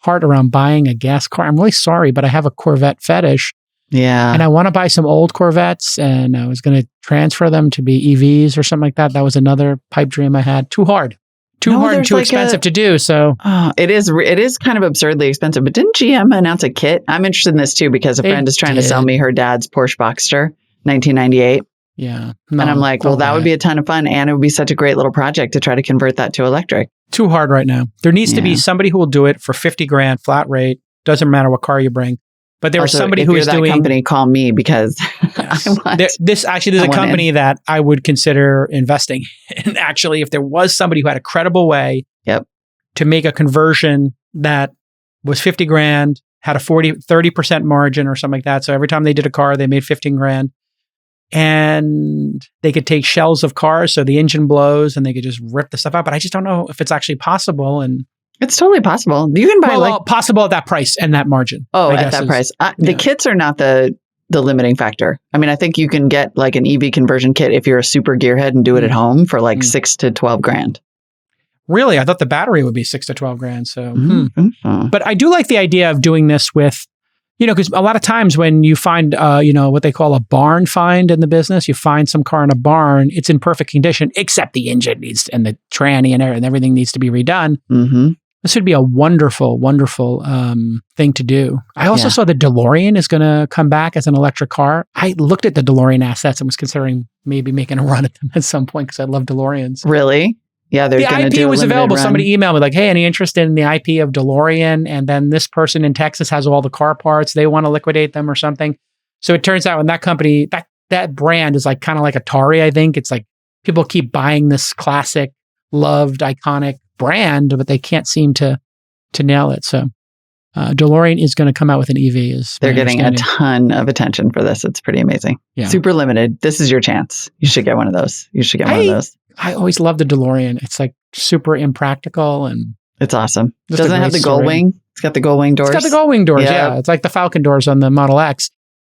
heart around buying a gas car. I'm really sorry, but I have a Corvette fetish. Yeah. And I want to buy some old Corvettes, and I was going to transfer them to be EVs or something like that. That was another pipe dream I had. Too hard and too expensive to do. So it is kind of absurdly expensive. But didn't GM announce a kit? I'm interested in this too, because a friend is trying to sell me her dad's Porsche Boxster, 1998. Yeah. No, and I'm like, well, that would be a ton of fun. And it would be such a great little project to try to convert that to electric. Too hard right now. There needs to be somebody who will do it for $50,000 flat rate. Doesn't matter what car you bring. But there was somebody who was doing. Company, call me, because there's a company that I would consider investing in. Actually, if there was somebody who had a credible way to make a conversion that was $50,000, had a 30% margin or something like that. So every time they did a car, they made $15,000. And they could take shells of cars, so the engine blows, and they could just rip the stuff out. But I just don't know if it's actually possible. And it's totally possible. You can buy possible at that price and that margin. Oh, at that price. The kits are not the limiting factor. I mean, I think you can get like an EV conversion kit if you're a super gearhead and do it at home for like $6,000 to $12,000. Really? I thought the battery would be 6 to 12 grand. So, Mm-hmm. But I do like the idea of doing this with, because a lot of times when you find, what they call a barn find in the business, you find some car in a barn, it's in perfect condition, except the engine needs, and the tranny and everything needs to be redone. Mm-hmm. This would be a wonderful, wonderful thing to do. I also saw the DeLorean is going to come back as an electric car. I looked at the DeLorean assets and was considering maybe making a run at them at some point because I love DeLoreans. Really? Yeah, they're going to do the IP was available. run. Somebody emailed me like, hey, any interest in the IP of DeLorean? And then this person in Texas has all the car parts. They want to liquidate them or something. So it turns out when that company, that brand is like kind of like Atari, I think. It's like people keep buying this classic, loved, iconic brand, but they can't seem to nail it. So DeLorean is going to come out with an EV. They're getting a ton of attention for this. It's pretty amazing. Yeah. Super limited. This is your chance. You should get one of those. I always loved the DeLorean. It's like super impractical and it's awesome. Doesn't it have the gull wing? It's got the gull wing doors. It's got the gull wing doors. Yeah. It's like the Falcon doors on the Model X.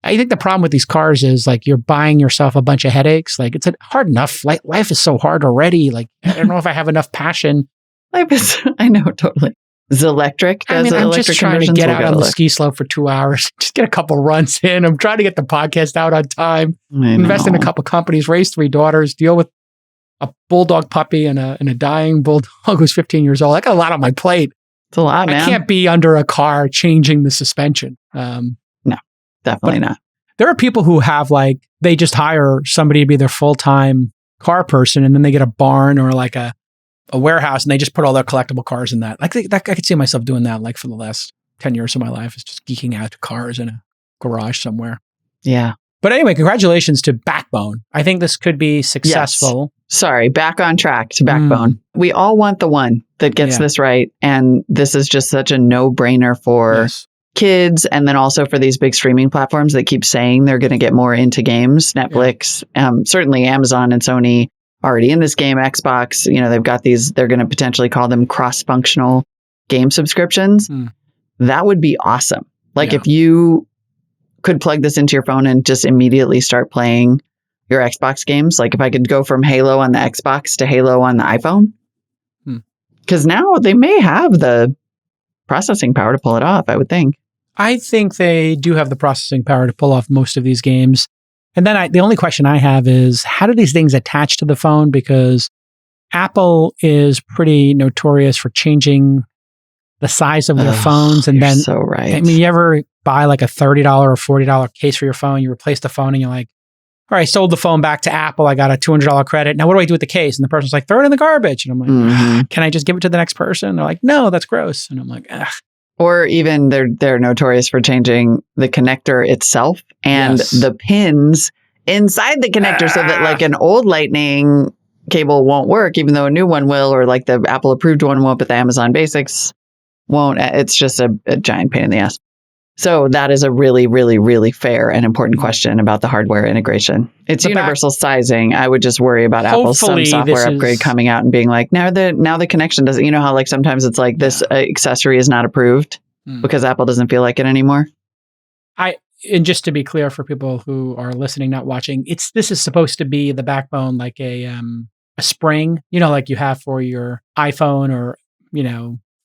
I think the problem with these cars is like you're buying yourself a bunch of headaches. Like it's hard enough. Life is so hard already. Like I don't know if I have enough passion. Life is, I know, totally. Zelectric does I'm just trying to get out on the ski slope for 2 hours, just get a couple runs in. I'm trying to get the podcast out on time, invest in a couple companies, raise 3 daughters, deal with a bulldog puppy and a dying bulldog who's 15 years old. I got a lot on my plate. It's a lot, man. I can't be under a car changing the suspension. No, definitely not. There are people who have they just hire somebody to be their full-time car person and then they get a barn or like a warehouse and they just put all their collectible cars in that. I could see myself doing that for the last 10 years of my life is just geeking out to cars in a garage somewhere. Yeah. But anyway, congratulations to Backbone. I think this could be successful. Yes. Sorry, back on track to Backbone. We all want the one that gets this right. And this is just such a no-brainer for kids. And then also for these big streaming platforms that keep saying they're going to get more into games. Netflix, certainly Amazon and Sony already in this game. Xbox, they've got these, they're going to potentially call them cross-functional game subscriptions. That would be awesome. If you could plug this into your phone and just immediately start playing your Xbox games. Like if I could go from Halo on the Xbox to Halo on the iPhone. Because now they may have the processing power to pull it off, I would think. I think they do have the processing power to pull off most of these games. And then the only question I have is, how do these things attach to the phone? Because Apple is pretty notorious for changing the size of their phones. And then, so right. I mean, you ever buy like a $30 or $40 case for your phone, you replace the phone and you're like, all right, I sold the phone back to Apple. I got a $200 credit. Now what do I do with the case? And the person's like, throw it in the garbage. And I'm like, can I just give it to the next person? And they're like, no, that's gross. And I'm like, ugh. Or even they're notorious for changing the connector itself and the pins inside the connector so that like an old Lightning cable won't work, even though a new one will, or like the Apple approved one won't, but the Amazon Basics won't. It's just a giant pain in the ass. So that is a really, really, really fair and important question about the hardware integration. It's universal sizing. I would just worry about Apple's some software upgrade coming out and being like, now the connection doesn't, how like sometimes it's like this accessory is not approved because Apple doesn't feel like it anymore. And just to be clear for people who are listening, not watching, this is supposed to be the backbone, like a spring, like you have for your iPhone or,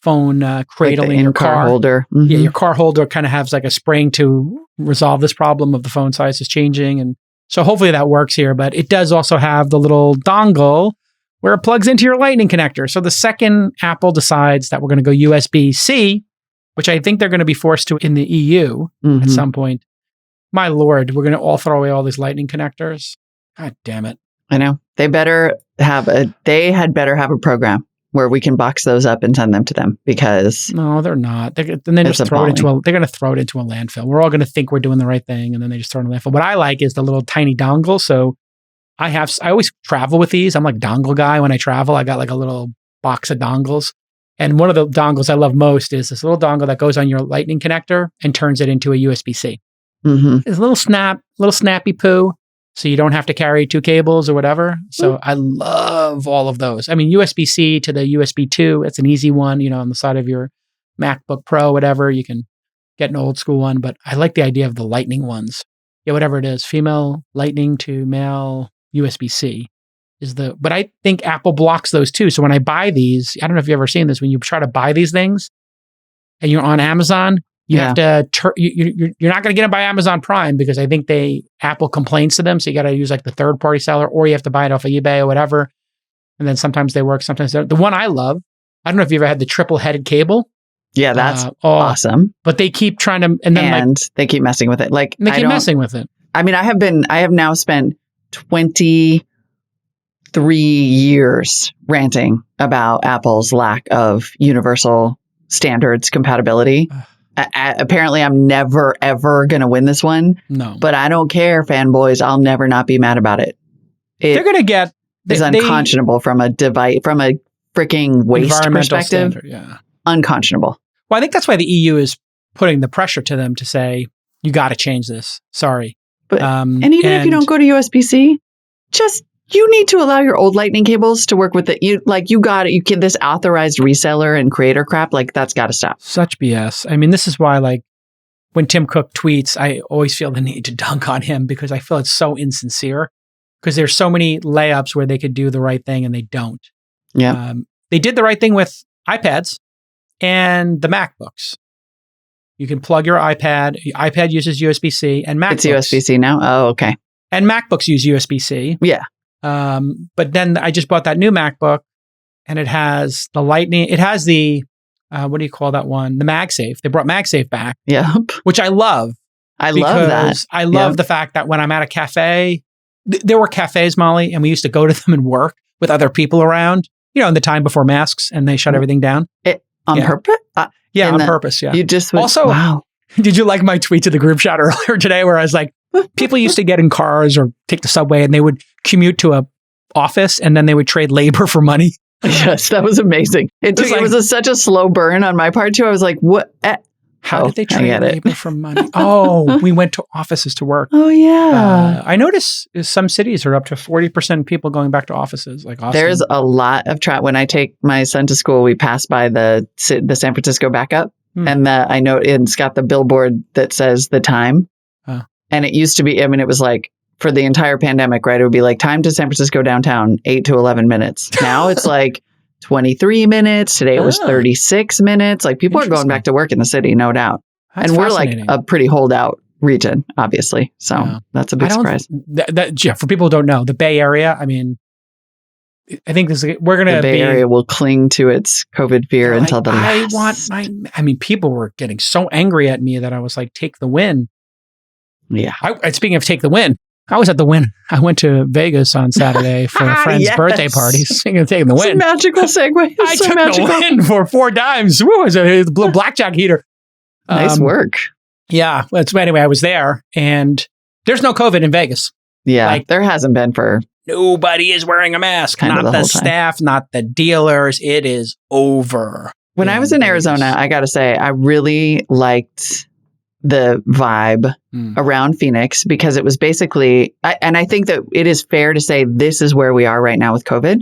phone cradle like in your car holder. Yeah, your car holder kind of has like a spring to resolve this problem of the phone size is changing. And so hopefully that works here, but it does also have the little dongle where it plugs into your Lightning connector. So the second Apple decides that we're going to go USB-C, which I think they're going to be forced to in the EU at some point. My Lord, we're going to all throw away all these Lightning connectors. God damn it. I know. They had better have a program where we can box those up and send them to them because no, they're not. Then they just throw it into they're going to throw it into a landfill. We're all going to think we're doing the right thing, and then they just throw it in a landfill. What I like is the little tiny dongle. So I always travel with these. I'm like dongle guy when I travel. I got like a little box of dongles, and one of the dongles I love most is this little dongle that goes on your Lightning connector and turns it into a USB-C. It's a little snappy poo. So you don't have to carry 2 cables or whatever. So I love all of those. I mean, USB-C to the USB 2, it's an easy one, on the side of your MacBook Pro, whatever. You can get an old school one, but I like the idea of the Lightning ones. Yeah, whatever it is, female Lightning to male USB-C. but I think Apple blocks those too. So when I buy these, I don't know if you've ever seen this, when you try to buy these things and you're on Amazon, you have to, you're not going to get them by Amazon Prime because I think Apple complains to them. So you got to use like the third party seller, or you have to buy it off of eBay or whatever. And then sometimes they work, sometimes they don't. The one I love, I don't know if you ever had the triple headed cable. Yeah, that's awesome. But they keep trying to, and they keep messing with it. Like they keep messing with it. I mean, I have now spent 23 years ranting about Apple's lack of universal standards compatibility. Apparently, I'm never, ever going to win this one. No. But I don't care, fanboys. I'll never not be mad about it. They're going to get... It's unconscionable from a freaking waste perspective. Standard, yeah. Unconscionable. Well, I think that's why the EU is putting the pressure to them to say, you got to change this. Sorry. But, and even if you don't go to USB-C, you need to allow your old lightning cables to work with it. You get this authorized reseller and creator crap. Like, that's got to stop. Such BS. I mean, this is why, like, when Tim Cook tweets, I always feel the need to dunk on him because I feel it's so insincere because there's so many layups where they could do the right thing and they don't. Yeah. They did the right thing with iPads and the MacBooks. You can plug your iPad. iPad uses USB-C and MacBooks. It's USB-C now? Oh, okay. And MacBooks use USB-C. Yeah. But then I just bought that new MacBook and it has the Lightning. It has the, what do you call that one? The MagSafe. They brought MagSafe back. Yep. Which I love. I love that. I love the fact that when I'm at a cafe, there were cafes, Molly, and we used to go to them and work with other people around, in the time before masks and they shut everything down. On purpose? Yeah, on purpose. Yeah. You just would, also, wow. Did you like my tweet to the group chat earlier today where I was like, people used to get in cars or take the subway and they would commute to a office and then they would trade labor for money. Yes, that was amazing. It was such a slow burn on my part too. I was like, what? How did they trade labor for money? Oh, we went to offices to work. Oh, yeah. I notice some cities are up to 40% people going back to offices. Like Austin. There's a lot of traffic. When I take my son to school, we pass by the San Francisco backup. And I know it's got the billboard that says the time. And it used to be, it was like for the entire pandemic, right? It would be like time to San Francisco downtown, 8 to 11 minutes. Now it's like 23 minutes. Today it was 36 minutes. Like people are going back to work in the city, no doubt. That's and we're like a pretty holdout region, obviously. So that's a big surprise. For people who don't know, the Bay Area, I mean, I think we're going to the Bay Area will cling to its COVID fear until the last. People were getting so angry at me that I was like, take the win. Yeah. Speaking of take the win, I was at the win. I went to Vegas on Saturday for a friend's birthday party. Speaking of taking the win. It's a magical segue. I took the win for 4 dimes. Woo, it was a blue blackjack heater. Nice work. Yeah. Anyway, I was there and there's no COVID in Vegas. Yeah. There hasn't been for... Nobody is wearing a mask. Not the staff, not the dealers. It is over. When I was in Arizona, I got to say, I really liked the vibe around Phoenix because it was basically, and I think that it is fair to say this is where we are right now with COVID.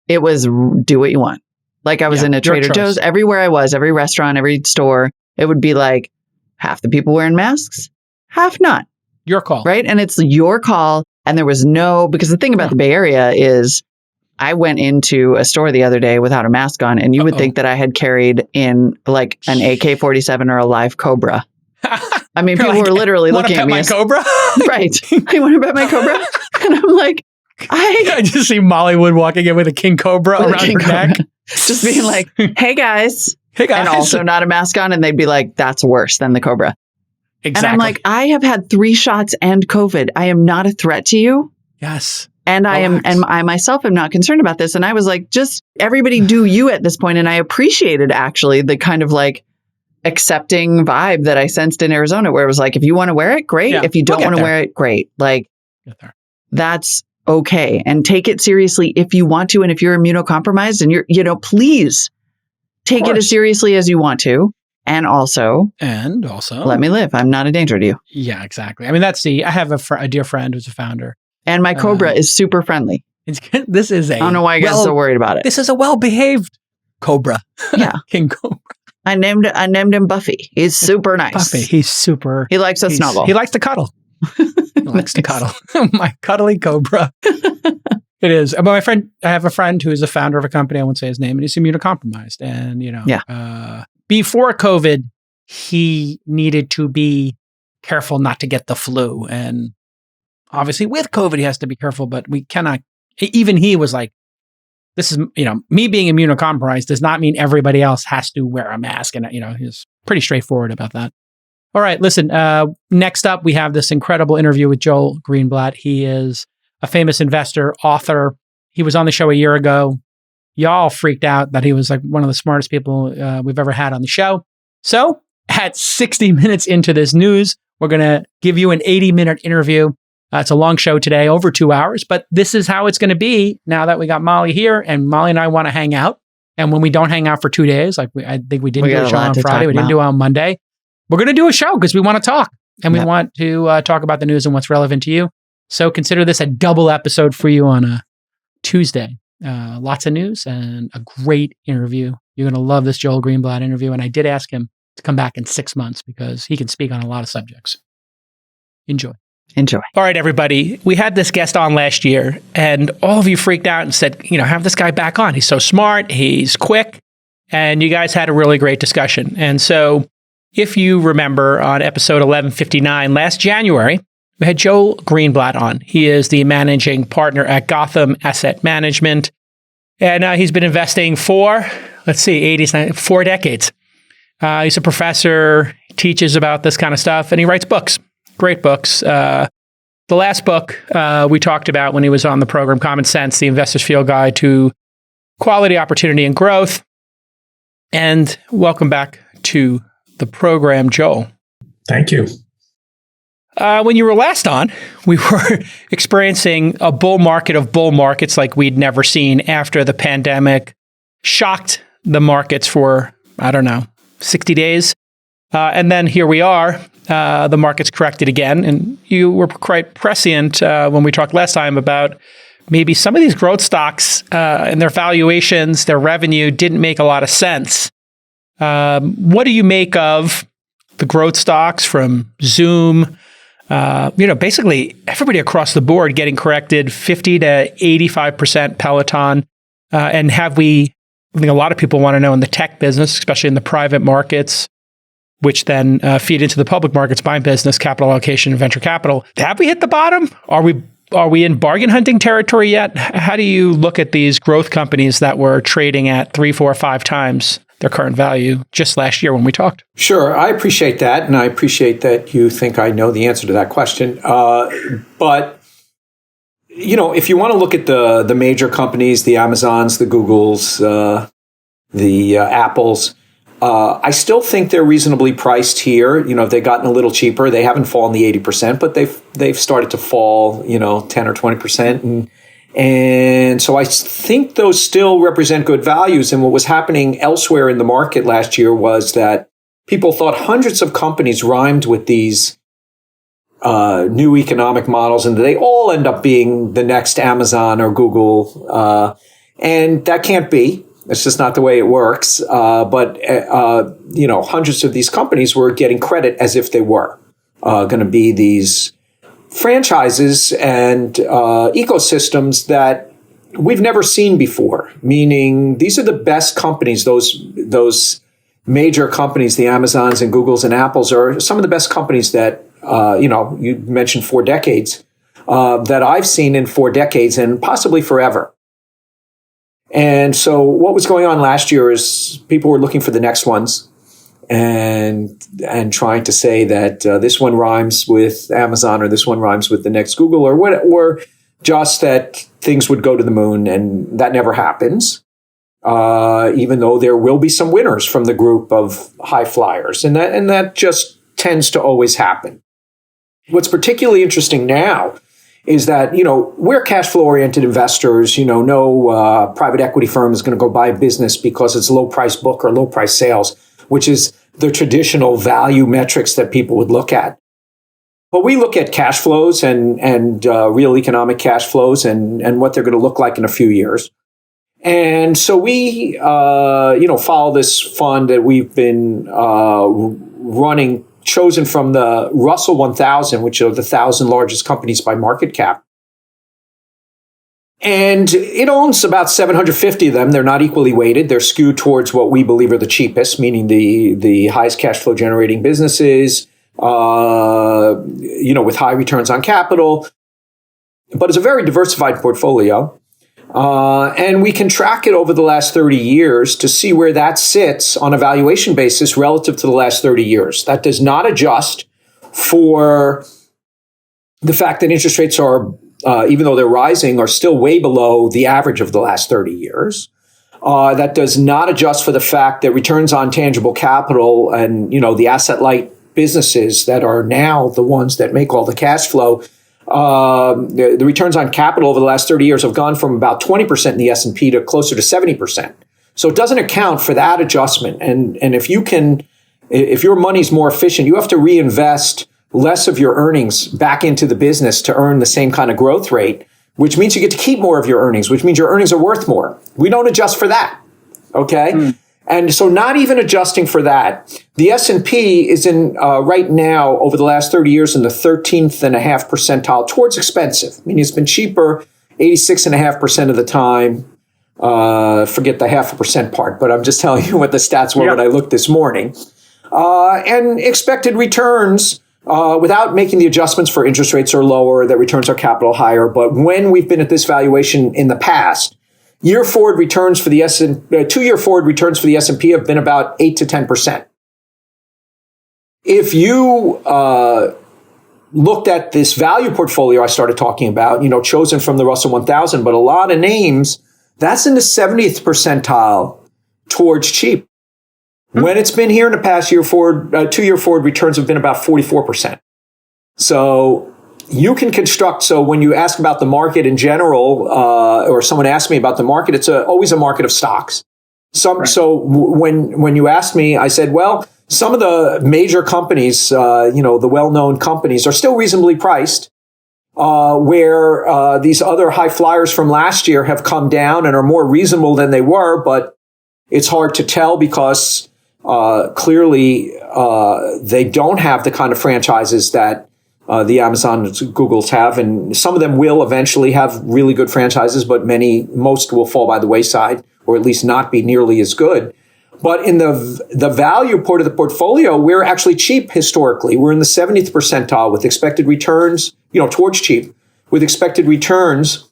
It was do what you want. Like I was in a Trader Joe's, everywhere I was, every restaurant, every store, it would be like half the people wearing masks, half not. Your call. Right? And it's your call. And there was because the thing about the Bay Area is I went into a store the other day without a mask on and you would think that I had carried in like an AK-47 or a live Cobra. I mean, people were literally looking at me. My Cobra? Right. You want to bet my Cobra? And I'm like, I just see Molly Wood walking in with a king cobra around her neck. Just being like, hey guys. And also not a mask on. And they'd be like, that's worse than the Cobra. Exactly. And I'm like, I have had 3 shots and COVID. I am not a threat to you. Yes. And I myself am not concerned about this. And I was like, just everybody do you at this point. And I appreciated actually the kind of like accepting vibe that I sensed in Arizona where it was like, if you want to wear it, great. If you don't want to wear it, great. Like that's okay. And take it seriously if you want to. And if you're immunocompromised and you're, please take it as seriously as you want to. And also, let me live. I'm not a danger to you. Yeah, exactly. I mean, I have a dear friend who's a founder. And my Cobra is super friendly. I don't know why you guys are so worried about it. This is a well-behaved Cobra. Yeah. King Cobra. I named him Buffy. He's super nice. Buffy. He's super. He likes to snuggle. He likes to cuddle. He likes to cuddle. My cuddly Cobra. It is. But I have a friend who is the founder of a company. I won't say his name, and he's immunocompromised. And, before COVID, he needed to be careful not to get the flu. And obviously with COVID, he has to be careful, but we cannot, even he was like, this is, me being immunocompromised does not mean everybody else has to wear a mask. And, he's pretty straightforward about that. All right, listen, next up, we have this incredible interview with Joel Greenblatt. He is a famous investor, author. He was on the show a year ago. Y'all freaked out that he was like one of the smartest people we've ever had on the show. So at 60 minutes into this news, we're going to give you an 80-minute interview. It's a long show today, over 2 hours, but this is how it's going to be now that we got Molly here, and Molly and I want to hang out. And when we don't hang out for 2 days, like I think we didn't do a show on Friday, we didn't do it on Monday, we're going to do a show because we want to talk, and we want to talk about the news and what's relevant to you. So consider this a double episode for you on a Tuesday. Lots of news and a great interview. You're going to love this Joel Greenblatt interview. And I did ask him to come back in 6 months because he can speak on a lot of subjects. Enjoy. All right, everybody. We had this guest on last year, and all of you freaked out and said, have this guy back on. He's so smart. He's quick. And you guys had a really great discussion. And so if you remember on episode 1159 last January, we had Joel Greenblatt on. He is the managing partner at Gotham Asset Management. And he's been investing for, 4 decades. He's a professor, teaches about this kind of stuff, and he writes books. Great books. The last book we talked about when he was on the program, Common Sense, The Investor's Field Guide to Quality, Opportunity, and Growth. And welcome back to the program, Joel. Thank you. When you were last on, we were experiencing a bull market of bull markets like we'd never seen after the pandemic shocked the markets for, 60 days. And then here we are. The market's corrected again. And you were quite prescient when we talked last time about maybe some of these growth stocks and their valuations, their revenue didn't make a lot of sense. What do you make of the growth stocks from Zoom? Basically everybody across the board getting corrected 50 to 85%, Peloton. And I think a lot of people want to know in the tech business, especially in the private markets, which then feed into the public markets, buying business, capital allocation, and venture capital. Have we hit the bottom? Are we in bargain hunting territory yet? How do you look at these growth companies that were trading at 3, 4, 5 times their current value just last year when we talked? Sure. I appreciate that. And I appreciate that you think I know the answer to that question. But, if you want to look at the major companies, the Amazons, the Googles, the Apples, I still think they're reasonably priced here. They've gotten a little cheaper. They haven't fallen the 80%, but they've started to fall, 10 or 20%. And so I think those still represent good values. And what was happening elsewhere in the market last year was that people thought hundreds of companies rhymed with these new economic models, and they all end up being the next Amazon or Google. And that can't be. It's just not the way it works. But hundreds of these companies were getting credit as if they were going to be these franchises and ecosystems that we've never seen before. Meaning these are the best companies. Those major companies, the Amazons and Googles and Apples, are some of the best companies that you mentioned 4 decades that I've seen in 4 decades and possibly forever. And so what was going on last year is people were looking for the next ones and trying to say that this one rhymes with Amazon or this one rhymes with the next Google or just that things would go to the moon, and that never happens. Even though there will be some winners from the group of high flyers, and that just tends to always happen. What's particularly interesting now is that, we're cash flow oriented investors. No private equity firm is going to go buy a business because it's low price book or low price sales, which is the traditional value metrics that people would look at. But we look at cash flows and real economic cash flows and what they're going to look like in a few years. And so we, follow this fund that we've been running, chosen from the Russell 1000, which are the 1,000 largest companies by market cap. And it owns about 750 of them. They're not equally weighted. They're skewed towards what we believe are the cheapest, meaning the highest cash flow generating businesses, with high returns on capital. But it's a very diversified portfolio. And we can track it over the last 30 years to see where that sits on a valuation basis relative to the last 30 years. That does not adjust for the fact that interest rates are, even though they're rising, are still way below the average of the last 30 years. That does not adjust for the fact that returns on tangible capital and, the asset-light businesses that are now the ones that make all the cash flow, the returns on capital over the last 30 years have gone from about 20% in the S&P to closer to 70%. So it doesn't account for that adjustment. And if your money's more efficient, you have to reinvest less of your earnings back into the business to earn the same kind of growth rate, which means you get to keep more of your earnings, which means your earnings are worth more. We don't adjust for that. Okay. And so not even adjusting for that, the S&P is in right now over the last 30 years in the 13.5 percentile towards expensive. I mean, it's been cheaper 86.5% of the time. Forget the 0.5% part, but I'm just telling you what the stats were when I looked this morning. And expected returns, without making the adjustments for interest rates are lower, that returns our capital higher. But when we've been at this valuation in the past, 2-year forward returns for the S&P have been about 8 to 10%. If you looked at this value portfolio I started talking about, chosen from the Russell 1000, but a lot of names, that's in the 70th percentile towards cheap. When it's been here in the past year forward, 2-year forward returns have been about 44%. So you can construct. So when you ask about the market in general, or someone asked me about the market, it's always a market of stocks. So when you asked me, I said, well, some of the major companies, the well-known companies are still reasonably priced, where these other high flyers from last year have come down and are more reasonable than they were, but it's hard to tell because clearly, they don't have the kind of franchises that the Amazons, Googles have, and some of them will eventually have really good franchises, but most will fall by the wayside, or at least not be nearly as good. But in the value part of the portfolio, we're actually cheap historically. We're in the 70th percentile with expected returns, towards cheap, with expected returns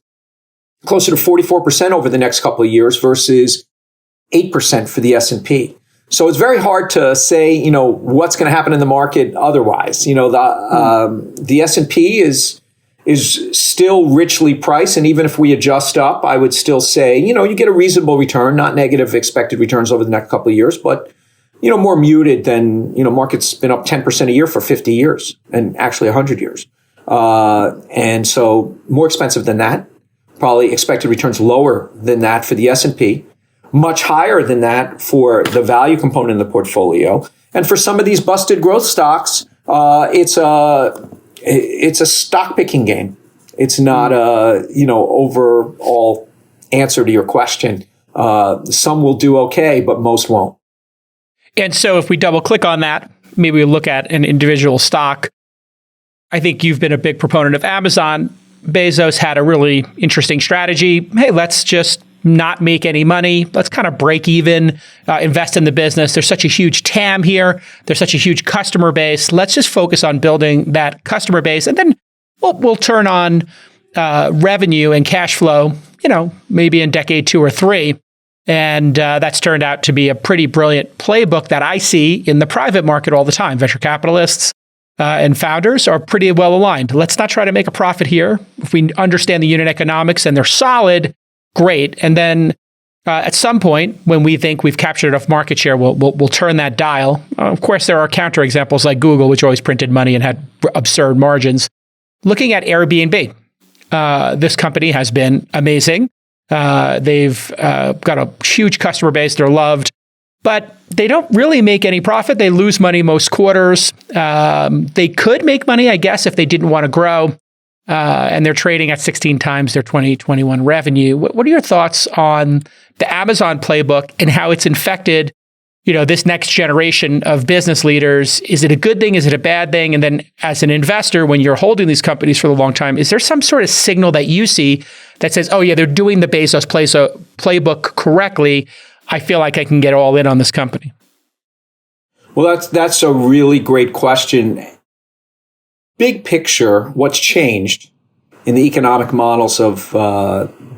closer to 44% over the next couple of years versus 8% for the S&P. So it's very hard to say, what's going to happen in the market otherwise. The S&P is still richly priced. And even if we adjust up, I would still say, you get a reasonable return, not negative expected returns over the next couple of years, but, more muted than, market's been up 10% a year for 50 years and actually 100 years. And so more expensive than that, probably expected returns lower than that for the S&P. Much higher than that for the value component of the portfolio. And for some of these busted growth stocks, it's a stock picking game. It's not a, overall answer to your question. Some will do okay, but most won't. And so if we double click on that, maybe we look at an individual stock. I think you've been a big proponent of Amazon. Bezos had a really interesting strategy. Hey, let's just not make any money. Let's kind of break even, invest in the business. There's such a huge TAM here. There's such a huge customer base. Let's just focus on building that customer base. And then we'll turn on revenue and cash flow, maybe in decade 2 or 3. And that's turned out to be a pretty brilliant playbook that I see in the private market all the time. Venture capitalists and founders are pretty well aligned. Let's not try to make a profit here. If we understand the unit economics and they're solid, great. And then at some point, when we think we've captured enough market share, we'll turn that dial. Of course, there are counterexamples like Google, which always printed money and had absurd margins. Looking at Airbnb, this company has been amazing. They've got a huge customer base. They're loved, but they don't really make any profit. They lose money most quarters. They could make money, I guess, if they didn't want to grow. And they're trading at 16 times their 2021 revenue. What are your thoughts on the Amazon playbook and how it's infected this next generation of business leaders, is it a good thing? Is it a bad thing? And then as an investor, when you're holding these companies for a long time, is there some sort of signal that you see that says, oh yeah, they're doing the Bezos playbook correctly. I feel like I can get all in on this company? Well, that's a really great question. Big picture, what's changed in the economic models of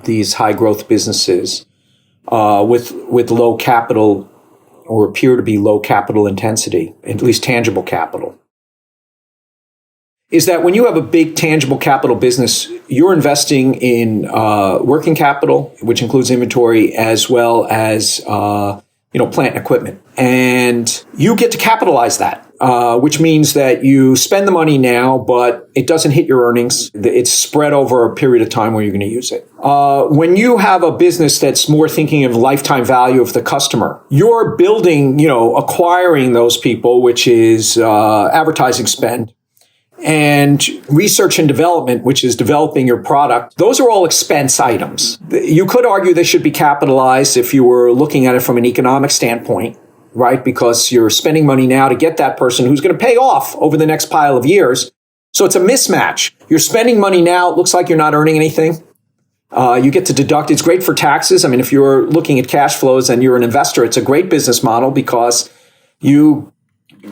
these high growth businesses with low capital, or appear to be low capital intensity, at least tangible capital, is that when you have a big tangible capital business, you're investing in working capital, which includes inventory, as well as plant and equipment. And you get to capitalize that, which means that you spend the money now, but it doesn't hit your earnings. It's spread over a period of time where you're going to use it. When you have a business that's more thinking of lifetime value of the customer, you're building, acquiring those people, which is advertising spend, and research and development, which is developing your product. Those are all expense items. You could argue they should be capitalized if you were looking at it from an economic standpoint, right? Because you're spending money now to get that person who's going to pay off over the next pile of years. So it's a mismatch. You're spending money now. It looks like you're not earning anything. You get to deduct. It's great for taxes. I mean, if you're looking at cash flows and you're an investor, it's a great business model because you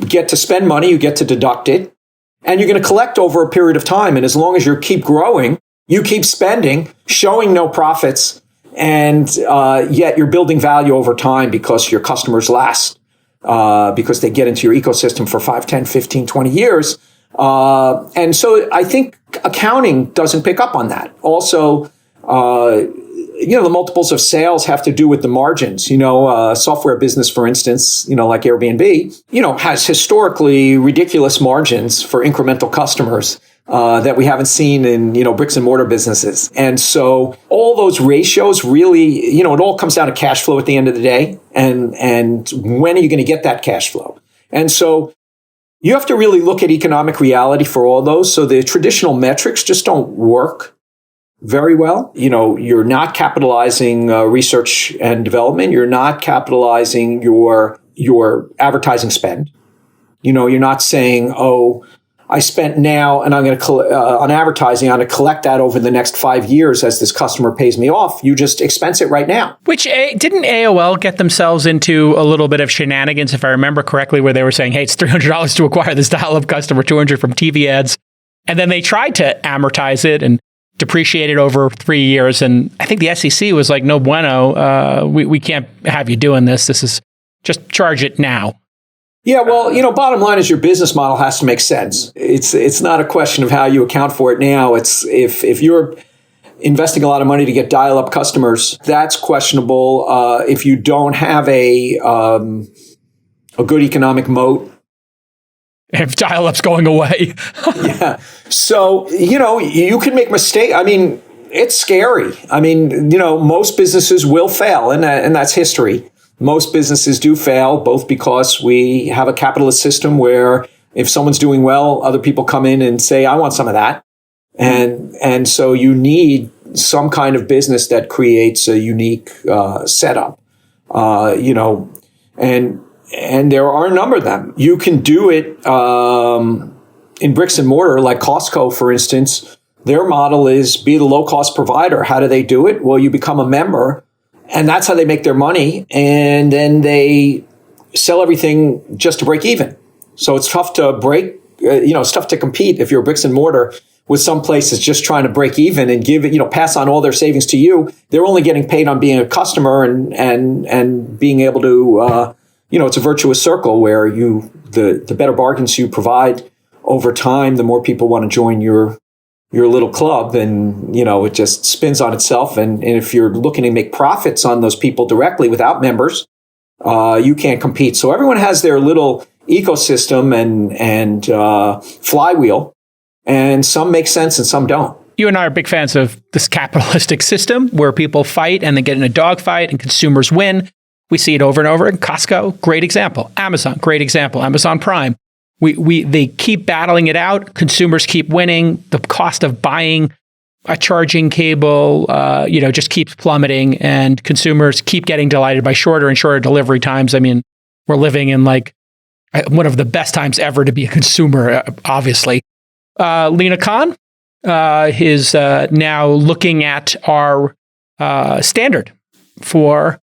get to spend money, you get to deduct it, and you're going to collect over a period of time. And as long as you keep growing, you keep spending, showing no profits, and yet you're building value over time because your customers last, because they get into your ecosystem for 5, 10, 15, 20 years. And so I think accounting doesn't pick up on that. Also, the multiples of sales have to do with the margins. Software business, for instance, like Airbnb, has historically ridiculous margins for incremental customers that we haven't seen in, bricks and mortar businesses. And so all those ratios really, it all comes down to cash flow at the end of the day. And when are you going to get that cash flow? And so you have to really look at economic reality for all those. So the traditional metrics just don't work very well. You're not capitalizing research and development. You're not capitalizing your advertising spend. You're not saying, oh, I spent now and I'm going to on advertising, I'm going to collect that over the next 5 years as this customer pays me off. You just expense it right now. Which didn't AOL get themselves into a little bit of shenanigans, if I remember correctly, where they were saying, hey, it's $300 to acquire this dial-up customer, $200 from TV ads. And then they tried to amortize it and depreciate it over 3 years. And I think the SEC was like, no bueno, we can't have you doing this. This is just charge it now. Yeah, well, bottom line is your business model has to make sense. It's not a question of how you account for it now. It's if you're investing a lot of money to get dial-up customers, that's questionable. If you don't have a good economic moat, if dial-up's going away. Yeah. So, you can make mistakes. I mean, it's scary. I mean, most businesses will fail, and that's history. Most businesses do fail, both because we have a capitalist system where if someone's doing well, other people come in and say, I want some of that. And so you need some kind of business that creates a unique setup, and there are a number of them. You can do it in bricks and mortar, like Costco, for instance. Their model is be the low-cost provider. How do they do it? Well, you become a member, and that's how they make their money. And then they sell everything just to break even. So it's tough to it's tough to compete if you're bricks and mortar with some place that's just trying to break even and give it, pass on all their savings to you. They're only getting paid on being a customer and being able to, it's a virtuous circle where the better bargains you provide over time, the more people want to join your little club, and it just spins on itself. And if you're looking to make profits on those people directly without members, you can't compete. So everyone has their little ecosystem and flywheel, and some make sense and some don't. You and I are big fans of this capitalistic system where people fight and they get in a dogfight and consumers win. We see it over and over. Costco, great example. Amazon, great example. Amazon Prime. They keep battling it out. Consumers keep winning. The cost of buying a charging cable, just keeps plummeting, and consumers keep getting delighted by shorter and shorter delivery times. I mean, we're living in like one of the best times ever to be a consumer, obviously. Lina Khan is now looking at our standard for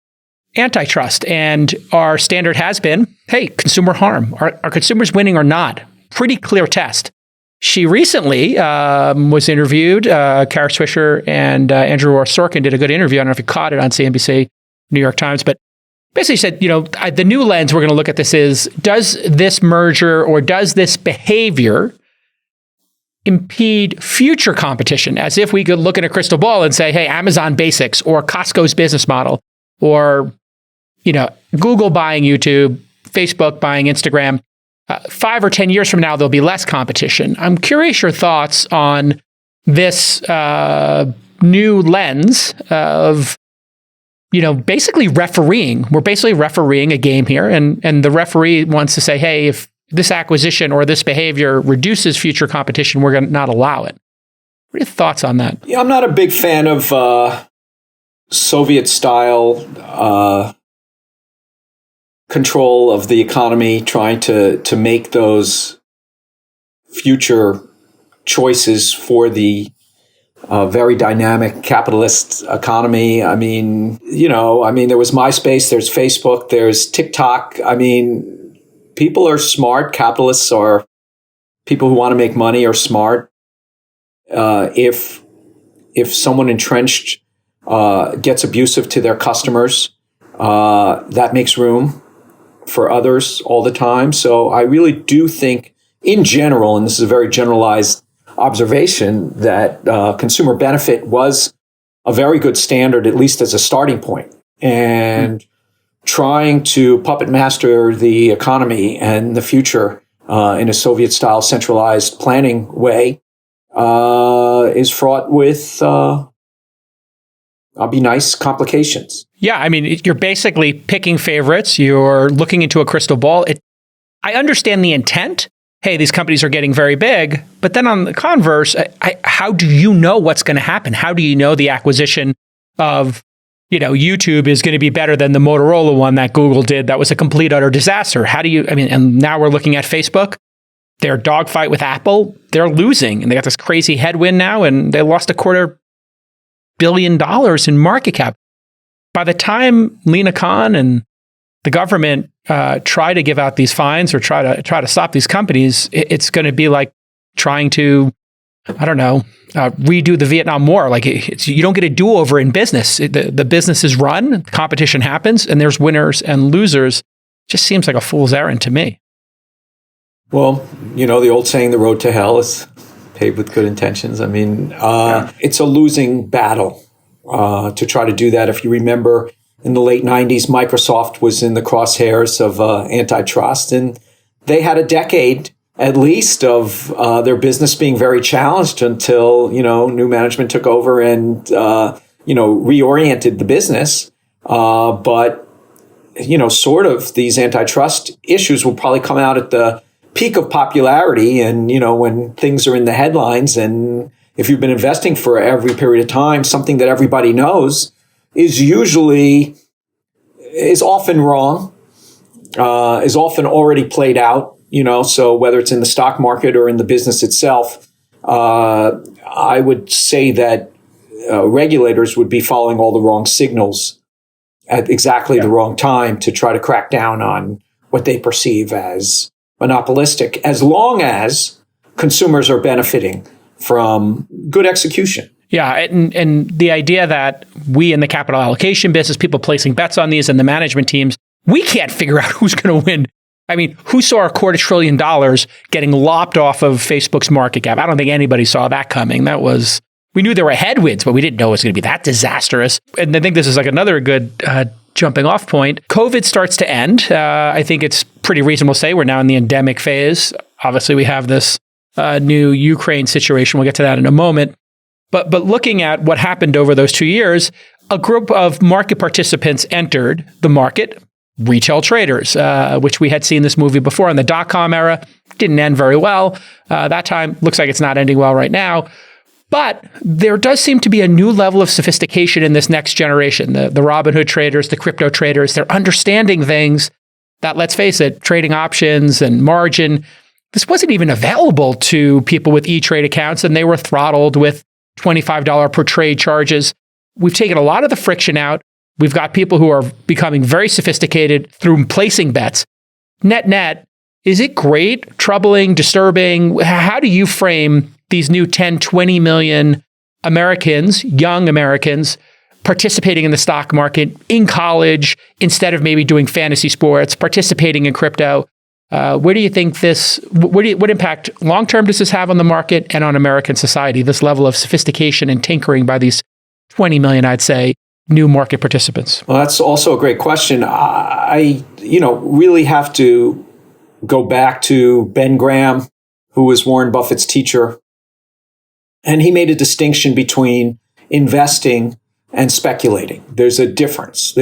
antitrust. And our standard has been, hey, consumer harm. Are consumers winning or not? Pretty clear test. She recently was interviewed. Kara Swisher and Andrew Ross Sorkin did a good interview. I don't know if you caught it on CNBC, New York Times, but basically said, the new lens we're going to look at this is, does this merger or does this behavior impede future competition? As if we could look at a crystal ball and say, hey, Amazon Basics or Costco's business model or, Google buying YouTube, Facebook buying Instagram. 5 or 10 years from now, there'll be less competition. I'm curious your thoughts on this new lens of, basically refereeing. We're basically refereeing a game here, and the referee wants to say, hey, if this acquisition or this behavior reduces future competition, we're going to not allow it. What are your thoughts on that? Yeah, I'm not a big fan of Soviet-style control of the economy, trying to make those future choices for the very dynamic capitalist economy. There was MySpace, there's Facebook, there's TikTok. People are smart. Capitalists are people who want to make money are smart. If someone entrenched gets abusive to their customers, that makes room for others all the time. So I really do think, in general, and this is a very generalized observation, that consumer benefit was a very good standard, at least as a starting point. And trying to puppet master the economy and the future in a Soviet-style centralized planning way is fraught with, I'll be nice, complications. Yeah, you're basically picking favorites. You're looking into a crystal ball. I understand the intent. Hey, these companies are getting very big. But then on the converse, how do you know what's going to happen? How do you know the acquisition of, YouTube is going to be better than the Motorola one that Google did? That was a complete, utter disaster. How do you, and now we're looking at Facebook. Their dogfight with Apple, they're losing. And they got this crazy headwind now, and they lost $250 million in market cap. By the time Lina Khan and the government try to give out these fines or try to stop these companies, it's going to be like trying to, redo the Vietnam War. Like you don't get a do-over in business. The business is run, competition happens, and there's winners and losers. Just seems like a fool's errand to me. Well, the old saying, the road to hell is paved with good intentions. It's a losing battle to try to do that. If you remember, in the late 90s, Microsoft was in the crosshairs of antitrust, and they had a decade at least of their business being very challenged until, new management took over and, reoriented the business. But sort of these antitrust issues will probably come out at the peak of popularity and, when things are in the headlines. And if you've been investing for every period of time, something that everybody knows is often wrong, is often already played out. So whether it's in the stock market or in the business itself, I would say that regulators would be following all the wrong signals at exactly the wrong time to try to crack down on what they perceive as monopolistic, as long as consumers are benefiting from good execution. Yeah, and the idea that we in the capital allocation business, people placing bets on these and the management teams, we can't figure out who's going to win. Who saw $250 billion getting lopped off of Facebook's market cap? I don't think anybody saw that coming. We knew there were headwinds, but we didn't know it was going to be that disastrous. And I think this is like another good jumping off point. COVID starts to end. I think it's pretty reasonable to say we're now in the endemic phase. Obviously, we have this new Ukraine situation. We'll get to that in a moment. But looking at what happened over those 2 years, a group of market participants entered the market. Retail traders, which we had seen this movie before in the dot-com era, didn't end very well. That time, looks like it's not ending well right now. But there does seem to be a new level of sophistication in this next generation. The Robinhood traders, the crypto traders, they're understanding things that, let's face it, trading options and margin, this wasn't even available to people with E-Trade accounts, and they were throttled with $25 per trade charges. We've taken a lot of the friction out. We've got people who are becoming very sophisticated through placing bets. Net, is it great, troubling, disturbing? How do you frame these new 10, 20 million Americans, young Americans, participating in the stock market in college instead of maybe doing fantasy sports, participating in crypto? Where do you think what impact long-term does this have on the market and on American society, this level of sophistication and tinkering by these 20 million, I'd say, new market participants? Well, that's also a great question. I really have to go back to Ben Graham, who was Warren Buffett's teacher. And he made a distinction between investing and speculating. There's a difference.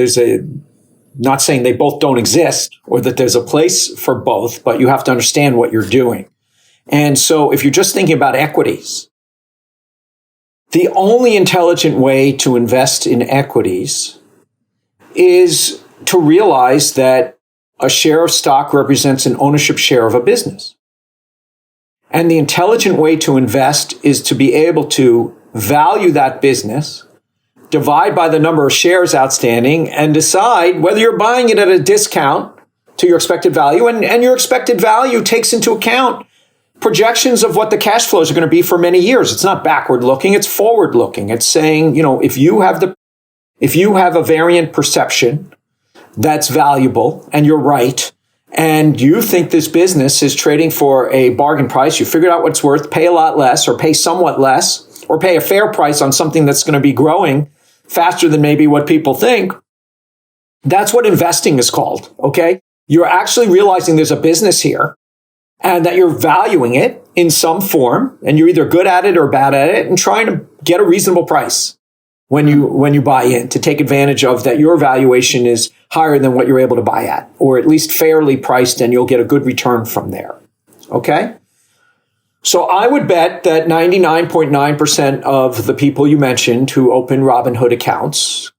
Not saying they both don't exist or that there's a place for both, but you have to understand what you're doing. And so if you're just thinking about equities, the only intelligent way to invest in equities is to realize that a share of stock represents an ownership share of a business. And the intelligent way to invest is to be able to value that business, divide by the number of shares outstanding, and decide whether you're buying it at a discount to your expected value. And your expected value takes into account projections of what the cash flows are going to be for many years. It's not backward looking, it's forward looking. It's saying, if you have a variant perception that's valuable and you're right, and you think this business is trading for a bargain price, you figured out what it's worth, pay a lot less or pay somewhat less or pay a fair price on something that's going to be growing faster than maybe what people think. That's what investing is called, okay? You're actually realizing there's a business here and that you're valuing it in some form, and you're either good at it or bad at it, and trying to get a reasonable price when you buy in, to take advantage of that your valuation is higher than what you're able to buy at, or at least fairly priced, and you'll get a good return from there. Okay? So I would bet that 99.9% of the people you mentioned who open Robinhood accounts,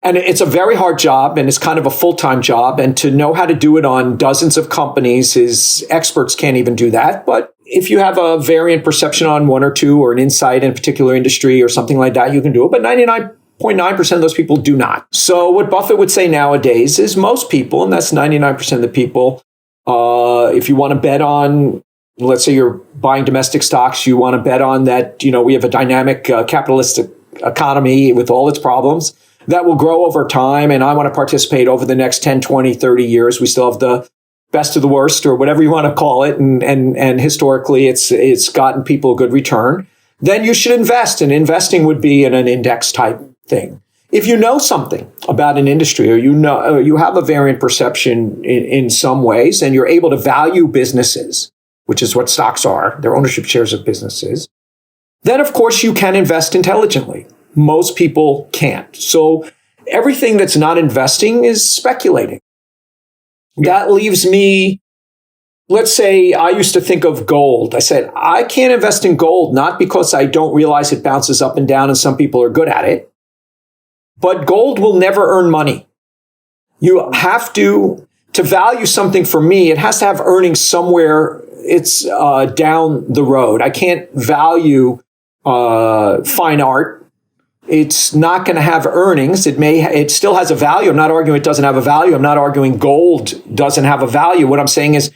and it's a very hard job and it's kind of a full-time job, and to know how to do it on dozens of companies experts can't even do that. But if you have a variant perception on one or two, or an insight in a particular industry or something like that, you can do it. But 99.9% of those people do not. So what Buffett would say nowadays is most people, and that's 99% of the people, if you want to bet on, let's say you're buying domestic stocks, you want to bet on that, we have a dynamic capitalistic economy with all its problems that will grow over time, and I want to participate over the next 10, 20, 30 years. We still have the best of the worst, or whatever you want to call it, and historically it's gotten people a good return. Then you should invest, and investing would be in an index type thing. If you know something about an industry, or you have a variant perception in some ways, and you're able to value businesses, which is what stocks are, they're ownership shares of businesses, then of course you can invest intelligently. Most people can't. So everything that's not investing is speculating. That leaves me, let's say I used to think of gold. I said, I can't invest in gold, not because I don't realize it bounces up and down and some people are good at it, but gold will never earn money. You have to value something for me, it has to have earnings somewhere. It's down the road. I can't value fine art. It's not going to have earnings. It still has a value. I'm not arguing it doesn't have a value. I'm not arguing gold doesn't have a value. What I'm saying is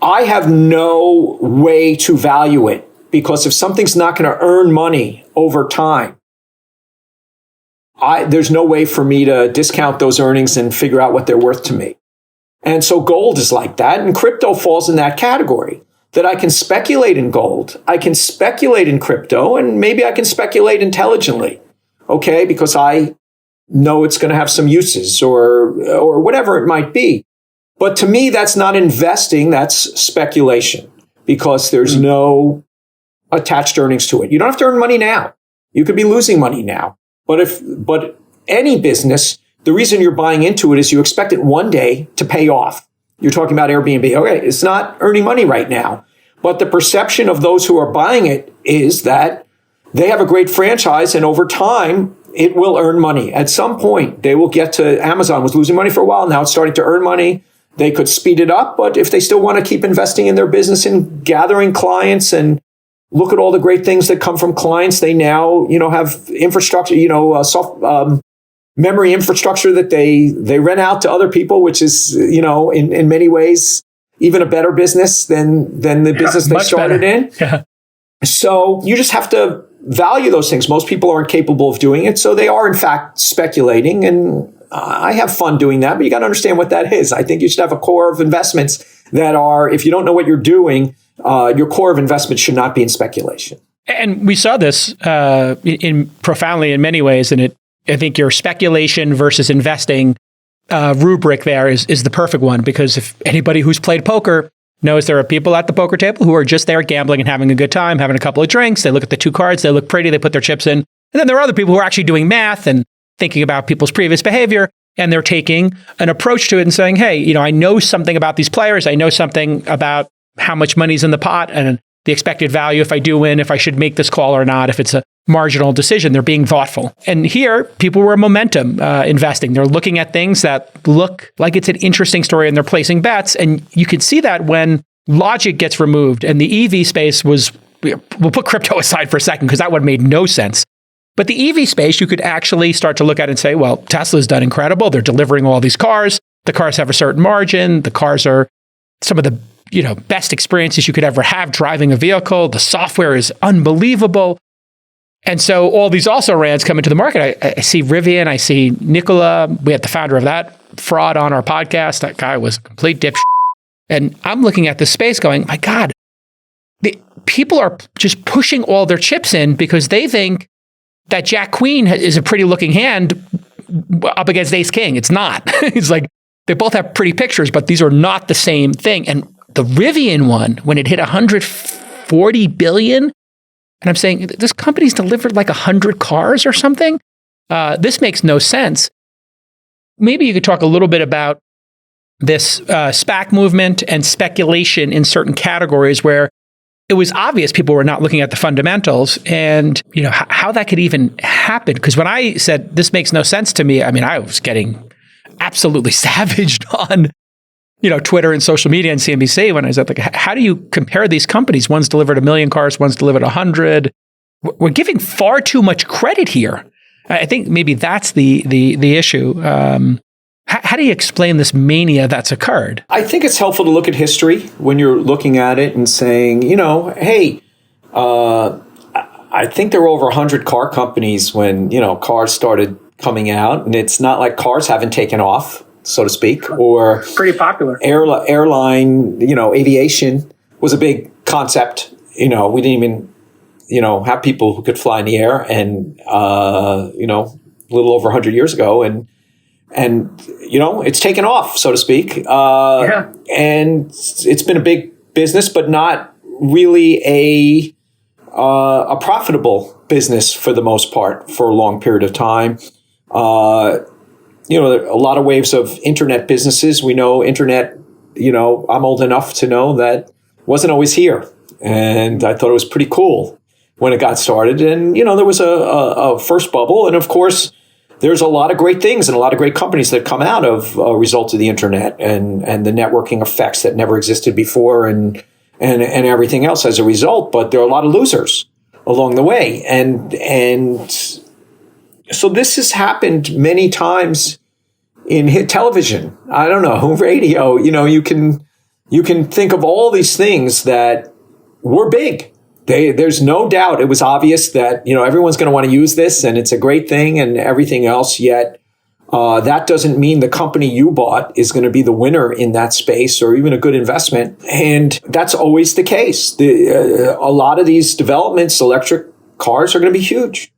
I have no way to value it, because if something's not going to earn money over time, there's no way for me to discount those earnings and figure out what they're worth to me. And so gold is like that, and crypto falls in that category. That I can speculate in gold, I can speculate in crypto, and maybe I can speculate intelligently, okay? Because I know it's going to have some uses or whatever it might be. But to me, that's not investing, that's speculation, because there's no attached earnings to it. You don't have to earn money now. You could be losing money now. But any business, the reason you're buying into it is you expect it one day to pay off. You're talking about Airbnb. Okay, it's not earning money right now. But the perception of those who are buying it is that they have a great franchise, and over time, it will earn money. At some point, they will get to Amazon was losing money for a while. Now it's starting to earn money. They could speed it up, but if they still want to keep investing in their business and gathering clients and look at all the great things that come from clients, they now, have infrastructure, memory infrastructure that they rent out to other people, which is, in many ways, even a better business than the business they started in. Yeah. So you just have to value those things. Most people aren't capable of doing it. So they are, in fact, speculating. And I have fun doing that, but you got to understand what that is. I think you should have a core of investments that are, if you don't know what you're doing, your core of investment should not be in speculation. And we saw this profoundly in many ways. And I think your speculation versus investing rubric there is the perfect one, because if anybody who's played poker knows there are people at the poker table who are just there gambling and having a good time, having a couple of drinks. They look at the two cards, they look pretty, they put their chips in. And then there are other people who are actually doing math and thinking about people's previous behavior, and they're taking an approach to it and saying, hey, I know something about these players. I know something about how much money's in the pot and the expected value if I do win, if I should make this call or not, if it's a marginal decision. They're being thoughtful. And here, people were momentum investing. They're looking at things that look like it's an interesting story, and they're placing bets. And you can see that when logic gets removed, and the EV space was, we'll put crypto aside for a second because that one made no sense. But the EV space, you could actually start to look at and say, well, Tesla's done incredible. They're delivering all these cars. The cars have a certain margin. The cars are some of the best experiences you could ever have driving a vehicle. The software is unbelievable. And so all these also-rans come into the market. I see Rivian, I see Nikola. We had the founder of that fraud on our podcast. That guy was a complete dipshit. And I'm looking at this space going, my God, people are just pushing all their chips in because they think that Jack Queen is a pretty looking hand up against Ace King. It's not. It's like they both have pretty pictures, but these are not the same thing. And the Rivian one, when it hit 140 billion, and I'm saying, this company's delivered like 100 cars or something? This makes no sense. Maybe you could talk a little bit about this SPAC movement and speculation in certain categories where it was obvious people were not looking at the fundamentals, and how that could even happen. Because when I said this makes no sense to me, I was getting absolutely savaged on Twitter and social media and CNBC when I said, like, how do you compare these companies? One's delivered 1 million cars, one's delivered 100. We're giving far too much credit here. I think maybe that's the issue. How do you explain this mania that's occurred? I think it's helpful to look at history when you're looking at it and saying, hey, I think there were over 100 car companies when, cars started coming out, and it's not like cars haven't taken off, so to speak, or pretty popular. Airline, aviation was a big concept. We didn't even, have people who could fly in the air, and, a little over 100 years ago. And it's taken off, so to speak. And it's been a big business, but not really a profitable business for the most part for a long period of time. A lot of waves of internet businesses. We know internet, I'm old enough to know that wasn't always here. And I thought it was pretty cool when it got started. And, there was a first bubble. And of course, there's a lot of great things and a lot of great companies that come out of a result of the internet and the networking effects that never existed before and everything else as a result. But there are a lot of losers along the way. And so this has happened many times in television. I don't know, radio, you can think of all these things that were big. There's no doubt it was obvious that, everyone's going to want to use this and it's a great thing and everything else. Yet that doesn't mean the company you bought is going to be the winner in that space or even a good investment. And that's always the case. A lot of these developments, electric cars are going to be huge.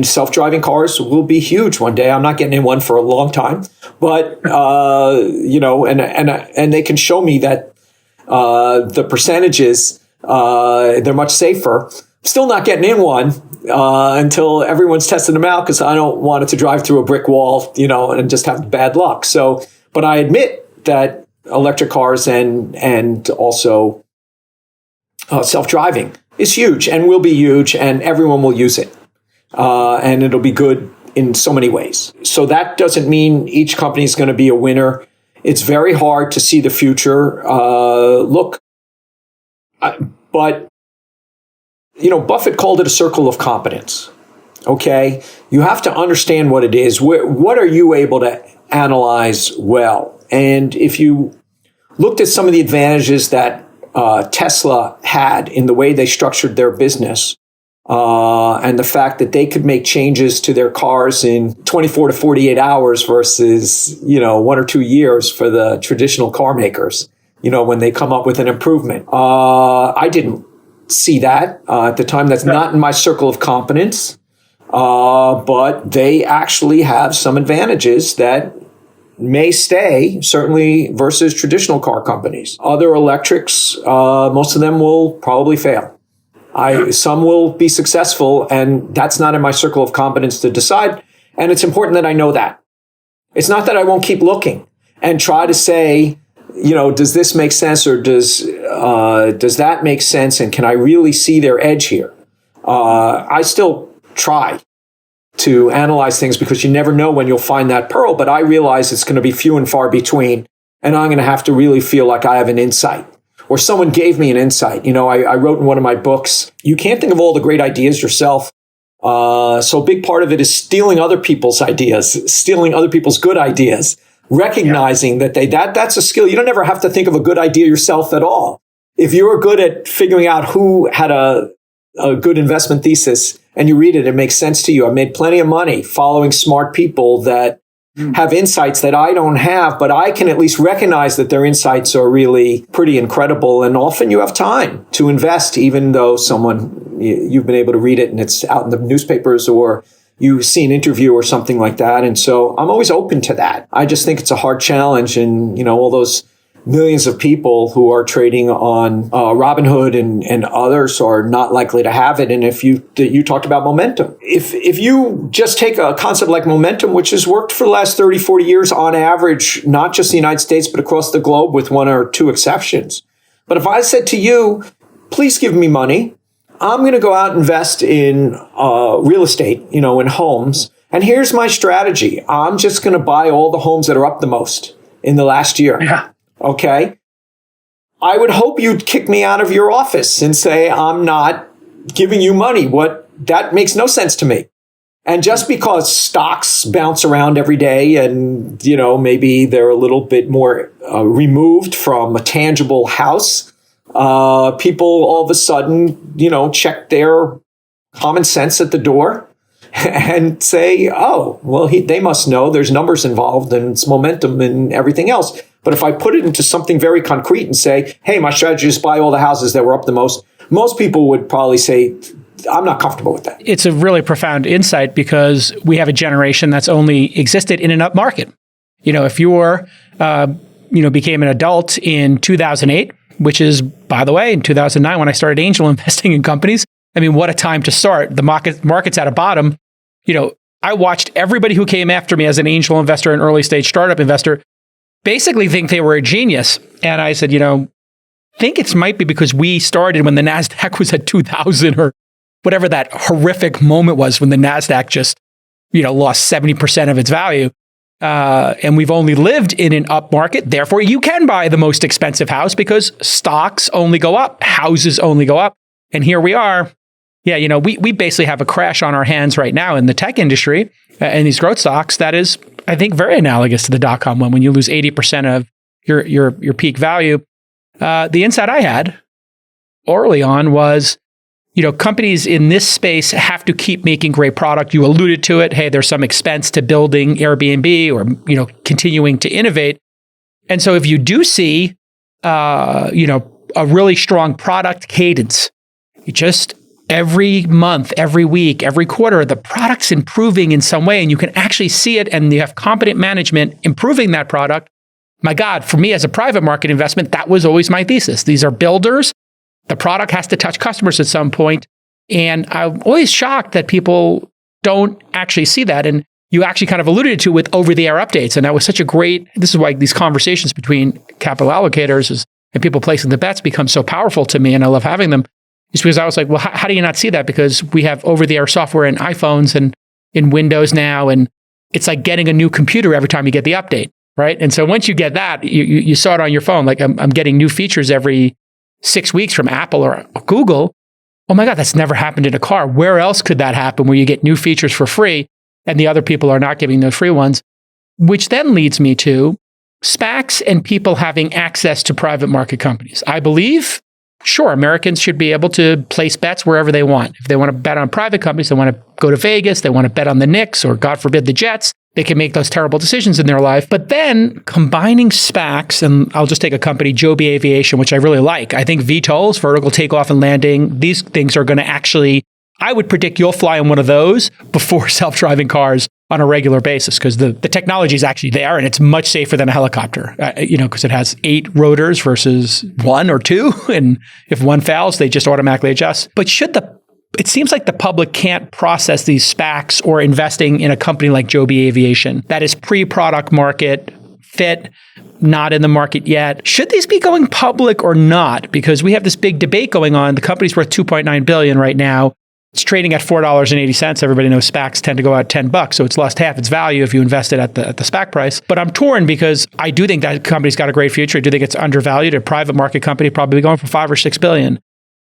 Self-driving cars will be huge one day. I'm not getting in one for a long time, but, and they can show me that the percentages, they're much safer. Still not getting in one until everyone's testing them out because I don't want it to drive through a brick wall, and just have bad luck. So, but I admit that electric cars and also self-driving is huge and will be huge, and everyone will use it. And it'll be good in so many ways. So that doesn't mean each company is going to be a winner It's very hard to see the future. But Buffett called it a circle of competence. Okay, you have to understand what it is. What are you able to analyze well? And if you looked at some of the advantages that Tesla had in the way they structured their business, and the fact that they could make changes to their cars in 24 to 48 hours versus, 1 or 2 years for the traditional car makers, when they come up with an improvement. I didn't see that at the time. That's not in my circle of competence. But they actually have some advantages that may stay, certainly versus traditional car companies. Other electrics, most of them will probably fail. Some will be successful, and that's not in my circle of competence to decide. And it's important that I know that. It's not that I won't keep looking and try to say, does this make sense, or does that make sense? And can I really see their edge here? I still try to analyze things because you never know when you'll find that pearl, but I realize it's going to be few and far between, and I'm going to have to really feel like I have an insight, or someone gave me an insight. I wrote in one of my books, you can't think of all the great ideas yourself. So a big part of it is stealing other people's ideas, stealing other people's good ideas, recognizing that that's a skill. You don't ever have to think of a good idea yourself at all. If you're good at figuring out who had a good investment thesis and you read it, it makes sense to you. I've made plenty of money following smart people that have insights that I don't have, but I can at least recognize that their insights are really pretty incredible. And often you have time to invest, even though you've been able to read it and it's out in the newspapers, or you see an interview or something like that. And so I'm always open to that. I just think it's a hard challenge. And, all those millions of people who are trading on Robinhood and others are not likely to have it. And if you talked about momentum, if you just take a concept like momentum, which has worked for the last 30, 40 years on average, not just the United States, but across the globe with 1 or 2 exceptions. But if I said to you, please give me money, I'm going to go out and invest in real estate, in homes. And here's my strategy. I'm just going to buy all the homes that are up the most in the last year. Yeah. Okay. I would hope you'd kick me out of your office and say, I'm not giving you money. That makes no sense to me. And just because stocks bounce around every day and, maybe they're a little bit more removed from a tangible house, people all of a sudden, check their common sense at the door and say, oh, well, they must know there's numbers involved and it's momentum and everything else. But if I put it into something very concrete and say, hey, my strategy is buy all the houses that were up the most people would probably say, I'm not comfortable with that. It's a really profound insight because we have a generation that's only existed in an up market. If you became an adult in 2008, which is, by the way, in 2009, when I started angel investing in companies, what a time to start. The market's at a bottom. I watched everybody who came after me as an angel investor and early stage startup investor basically think they were a genius. And I said, think it might be because we started when the NASDAQ was at 2000 or whatever that horrific moment was when the NASDAQ just, lost 70% of its value. And we've only lived in an up market. Therefore, you can buy the most expensive house because stocks only go up, houses only go up. And here we are. Yeah, we basically have a crash on our hands right now in the tech industry and these growth stocks that is, I think, very analogous to the dot-com one when you lose 80% of your peak value. The insight I had early on was, companies in this space have to keep making great product. You alluded to it. Hey, there's some expense to building Airbnb or, continuing to innovate. And so if you do see, a really strong product cadence, you just every month, every week, every quarter, the product's improving in some way and you can actually see it and you have competent management improving that product. My God, for me as a private market investment, that was always my thesis. These are builders. The product has to touch customers at some point. And I'm always shocked that people don't actually see that. And you actually kind of alluded to with over-the-air updates. And that was such a great, this is why these conversations between capital allocators and people placing the bets become so powerful to me. And I love having them. It's because I was like, well, how do you not see that? Because we have over-the-air software in iPhones and in Windows now. And it's like getting a new computer every time you get the update. right? And so once you get that, you saw it on your phone. Like I'm getting new features every 6 weeks from Apple or Google. Oh my God, that's never happened in a car. Where else could that happen where you get new features for free and the other people are not giving those free ones? Which then leads me to SPACs and people having access to private market companies. I believe, sure, Americans should be able to place bets wherever they want. If they want to bet on private companies, they want to go to Vegas, they want to bet on the Knicks or, God forbid, the Jets, they can make those terrible decisions in their life. But then combining SPACs, and I'll just take a company, Joby Aviation, which I really like. I think VTOLs, vertical takeoff and landing, these things are going to actually, I would predict you'll fly on one of those before self-driving cars on a regular basis, because the technology is actually there and it's much safer than a helicopter, because it has 8 rotors versus 1 or 2. And if one fails, they just automatically adjust. But it seems like the public can't process these SPACs or investing in a company like Joby Aviation that is pre-product market fit, not in the market yet. Should these be going public or not? Because we have this big debate going on. The company's worth $2.9 billion right now. It's trading at $4.80. Everybody knows SPACs tend to go out $10, so it's lost half its value if you invest it at the SPAC price. But I'm torn because I do think that company's got a great future. I do think it's undervalued. A private market company probably going for $5 or $6 billion.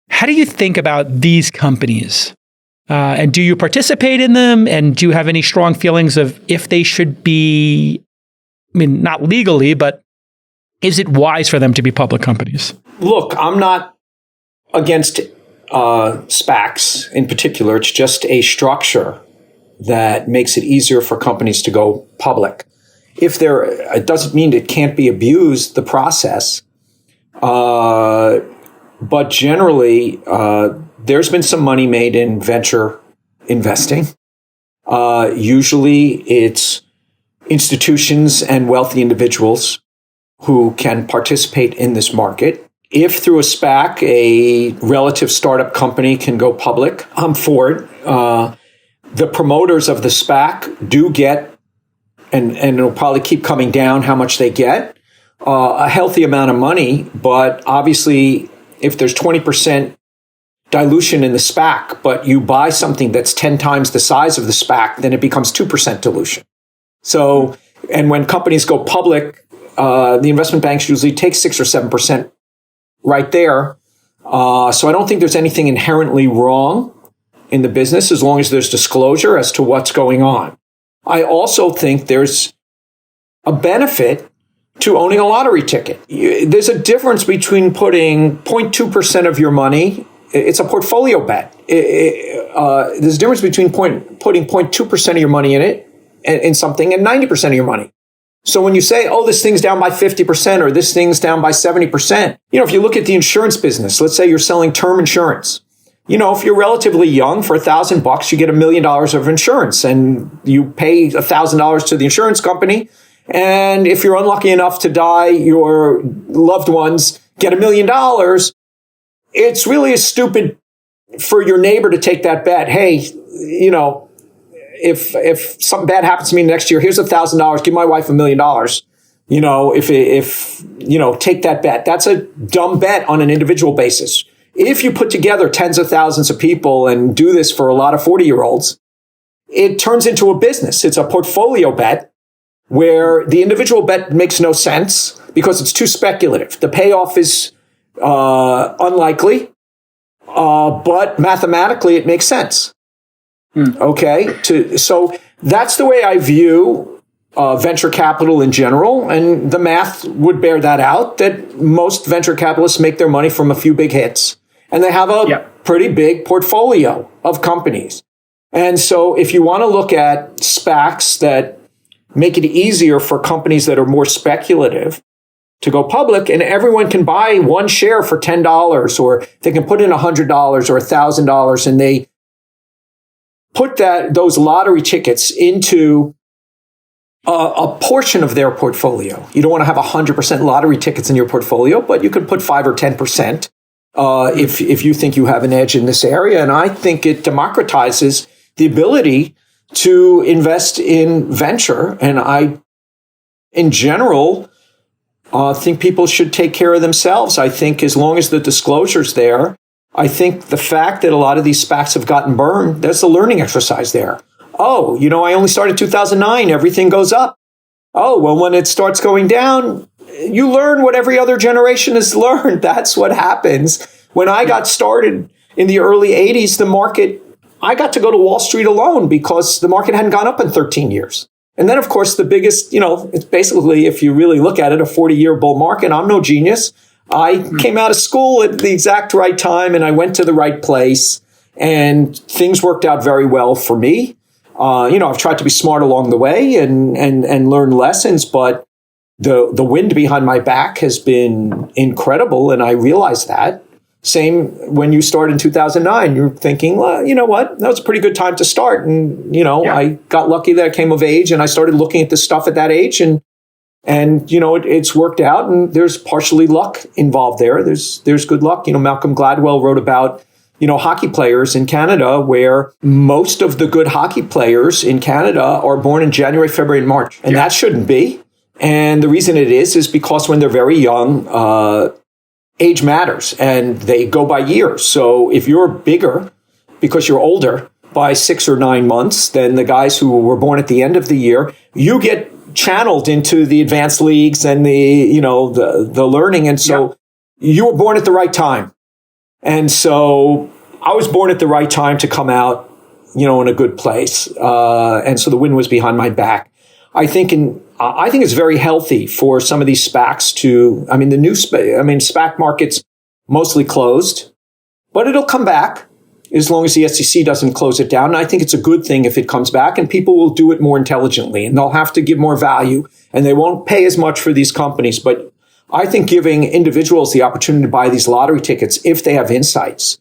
How do you think about these companies? And do you participate in them? And do you have any strong feelings of if they should be, not legally, but is it wise for them to be public companies? Look, I'm not against SPACs in particular. It's just a structure that makes it easier for companies to go public. It doesn't mean it can't be abused, the process. But generally, there's been some money made in venture investing. Usually it's institutions and wealthy individuals who can participate in this market. If through a SPAC, a relative startup company can go public, I'm for it. The promoters of the SPAC do get, and it'll probably keep coming down how much they get, a healthy amount of money, but obviously if there's 20% dilution in the SPAC, but you buy something that's 10 times the size of the SPAC, then it becomes 2% dilution. So, and when companies go public, the investment banks usually take 6 or 7% right there. So I don't think there's anything inherently wrong in the business as long as there's disclosure as to what's going on. I also think there's a benefit to owning a lottery ticket. There's a difference between putting 0.2% of your money. It's a portfolio bet. There's a difference between putting 0.2% of your money in something and 90% of your money. So when you say, oh, this thing's down by 50% or this thing's down by 70%, if you look at the insurance business, let's say you're selling term insurance. If you're relatively young, for $1,000, you get $1 million of insurance and you pay $1,000 to the insurance company. And if you're unlucky enough to die, your loved ones get $1 million. It's really stupid for your neighbor to take that bet. Hey, if something bad happens to me next year, here's $1,000. Give my wife $1 million. Take that bet. That's a dumb bet on an individual basis. If you put together tens of thousands of people and do this for a lot of 40-year-olds, it turns into a business. It's a portfolio bet where the individual bet makes no sense because it's too speculative. The payoff is unlikely, but mathematically it makes sense. Okay, so that's the way I view venture capital in general, and the math would bear that out, that most venture capitalists make their money from a few big hits, and they have a pretty big portfolio of companies. And so if you want to look at SPACs that make it easier for companies that are more speculative to go public, and everyone can buy one share for $10, or they can put in $100 or $1,000, and they put those lottery tickets into a portion of their portfolio. You don't want to have 100% lottery tickets in your portfolio, but you could put 5 or 10% if you think you have an edge in this area. And I think it democratizes the ability to invest in venture. And I, in general, think people should take care of themselves. I think as long as the disclosure's there, I think the fact that a lot of these SPACs have gotten burned, there's a learning exercise there. Oh, I only started 2009. Everything goes up. Oh, well, when it starts going down, you learn what every other generation has learned. That's what happens. When I got started in the early 80s, the market, I got to go to Wall Street alone because the market hadn't gone up in 13 years. And then, of course, the biggest, it's basically, if you really look at it, a 40-year bull market. I'm no genius. I came out of school at the exact right time, and I went to the right place, and things worked out very well for me. I've tried to be smart along the way and learn lessons, but the wind behind my back has been incredible, and I realized that. Same when you start in 2009, you're thinking, well, you know what? That was a pretty good time to start. And, I got lucky that I came of age and I started looking at this stuff at that age and it's worked out, and there's partially luck involved there. There's good luck. Malcolm Gladwell wrote about, hockey players in Canada, where most of the good hockey players in Canada are born in January, February, and March. And that shouldn't be. And the reason it is because when they're very young, age matters, and they go by years. So if you're bigger because you're older by 6 or 9 months than the guys who were born at the end of the year, you get channeled into the advanced leagues and the learning. And so you were born at the right time. And so I was born at the right time to come out, in a good place. And so the wind was behind my back. I think it's very healthy for some of these SPACs SPAC market's mostly closed, but it'll come back as long as the SEC doesn't close it down. And I think it's a good thing if it comes back, and people will do it more intelligently, and they'll have to give more value, and they won't pay as much for these companies. But I think giving individuals the opportunity to buy these lottery tickets, if they have insights,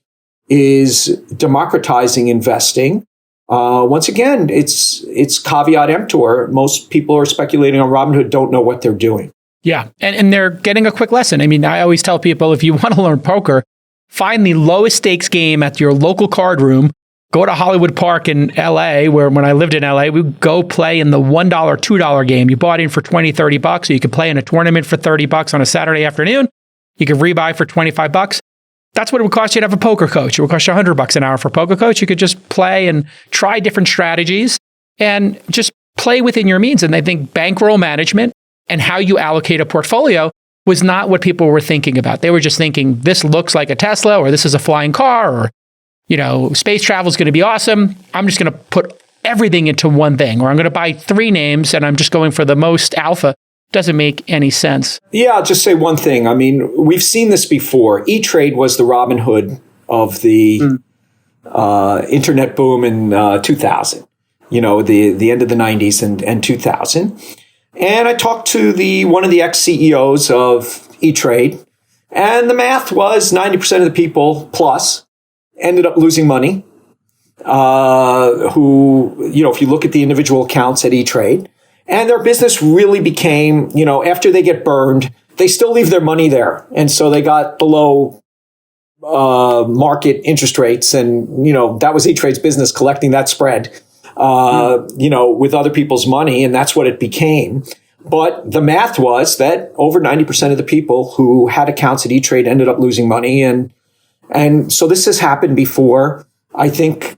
is democratizing investing. Once again, it's caveat emptor. Most people who are speculating on Robinhood don't know what they're doing. Yeah. And they're getting a quick lesson. I mean, I always tell people, if you want to learn poker, find the lowest stakes game at your local card room. Go to Hollywood Park in LA, where when I lived in LA, we would go play in the $1, $2 game. You bought in for $20, $30, so you could play in a tournament for $30 on a Saturday afternoon. You could rebuy for $25. That's what it would cost you to have a poker coach. It would cost you $100 an hour for a poker coach. You could just play and try different strategies and just play within your means. And I think bankroll management and how you allocate a portfolio was not what people were thinking about. They were just thinking, this looks like a Tesla, or this is a flying car, or, space travel is going to be awesome. I'm just going to put everything into one thing, or I'm going to buy 3 names and I'm just going for the most alpha. Doesn't make any sense. Yeah, I'll just say one thing. I mean, we've seen this before. E-Trade was the Robinhood of the internet boom in 2000, the end of the 90s and 2000. And I talked to one of the ex-CEOs of E-Trade, and the math was 90% of the people plus ended up losing money, who, if you look at the individual accounts at E-Trade, and their business really became, after they get burned, they still leave their money there. And so they got below market interest rates. And, that was E-Trade's business, collecting that spread, with other people's money. And that's what it became. But the math was that over 90% of the people who had accounts at E-Trade ended up losing money. And so this has happened before. I think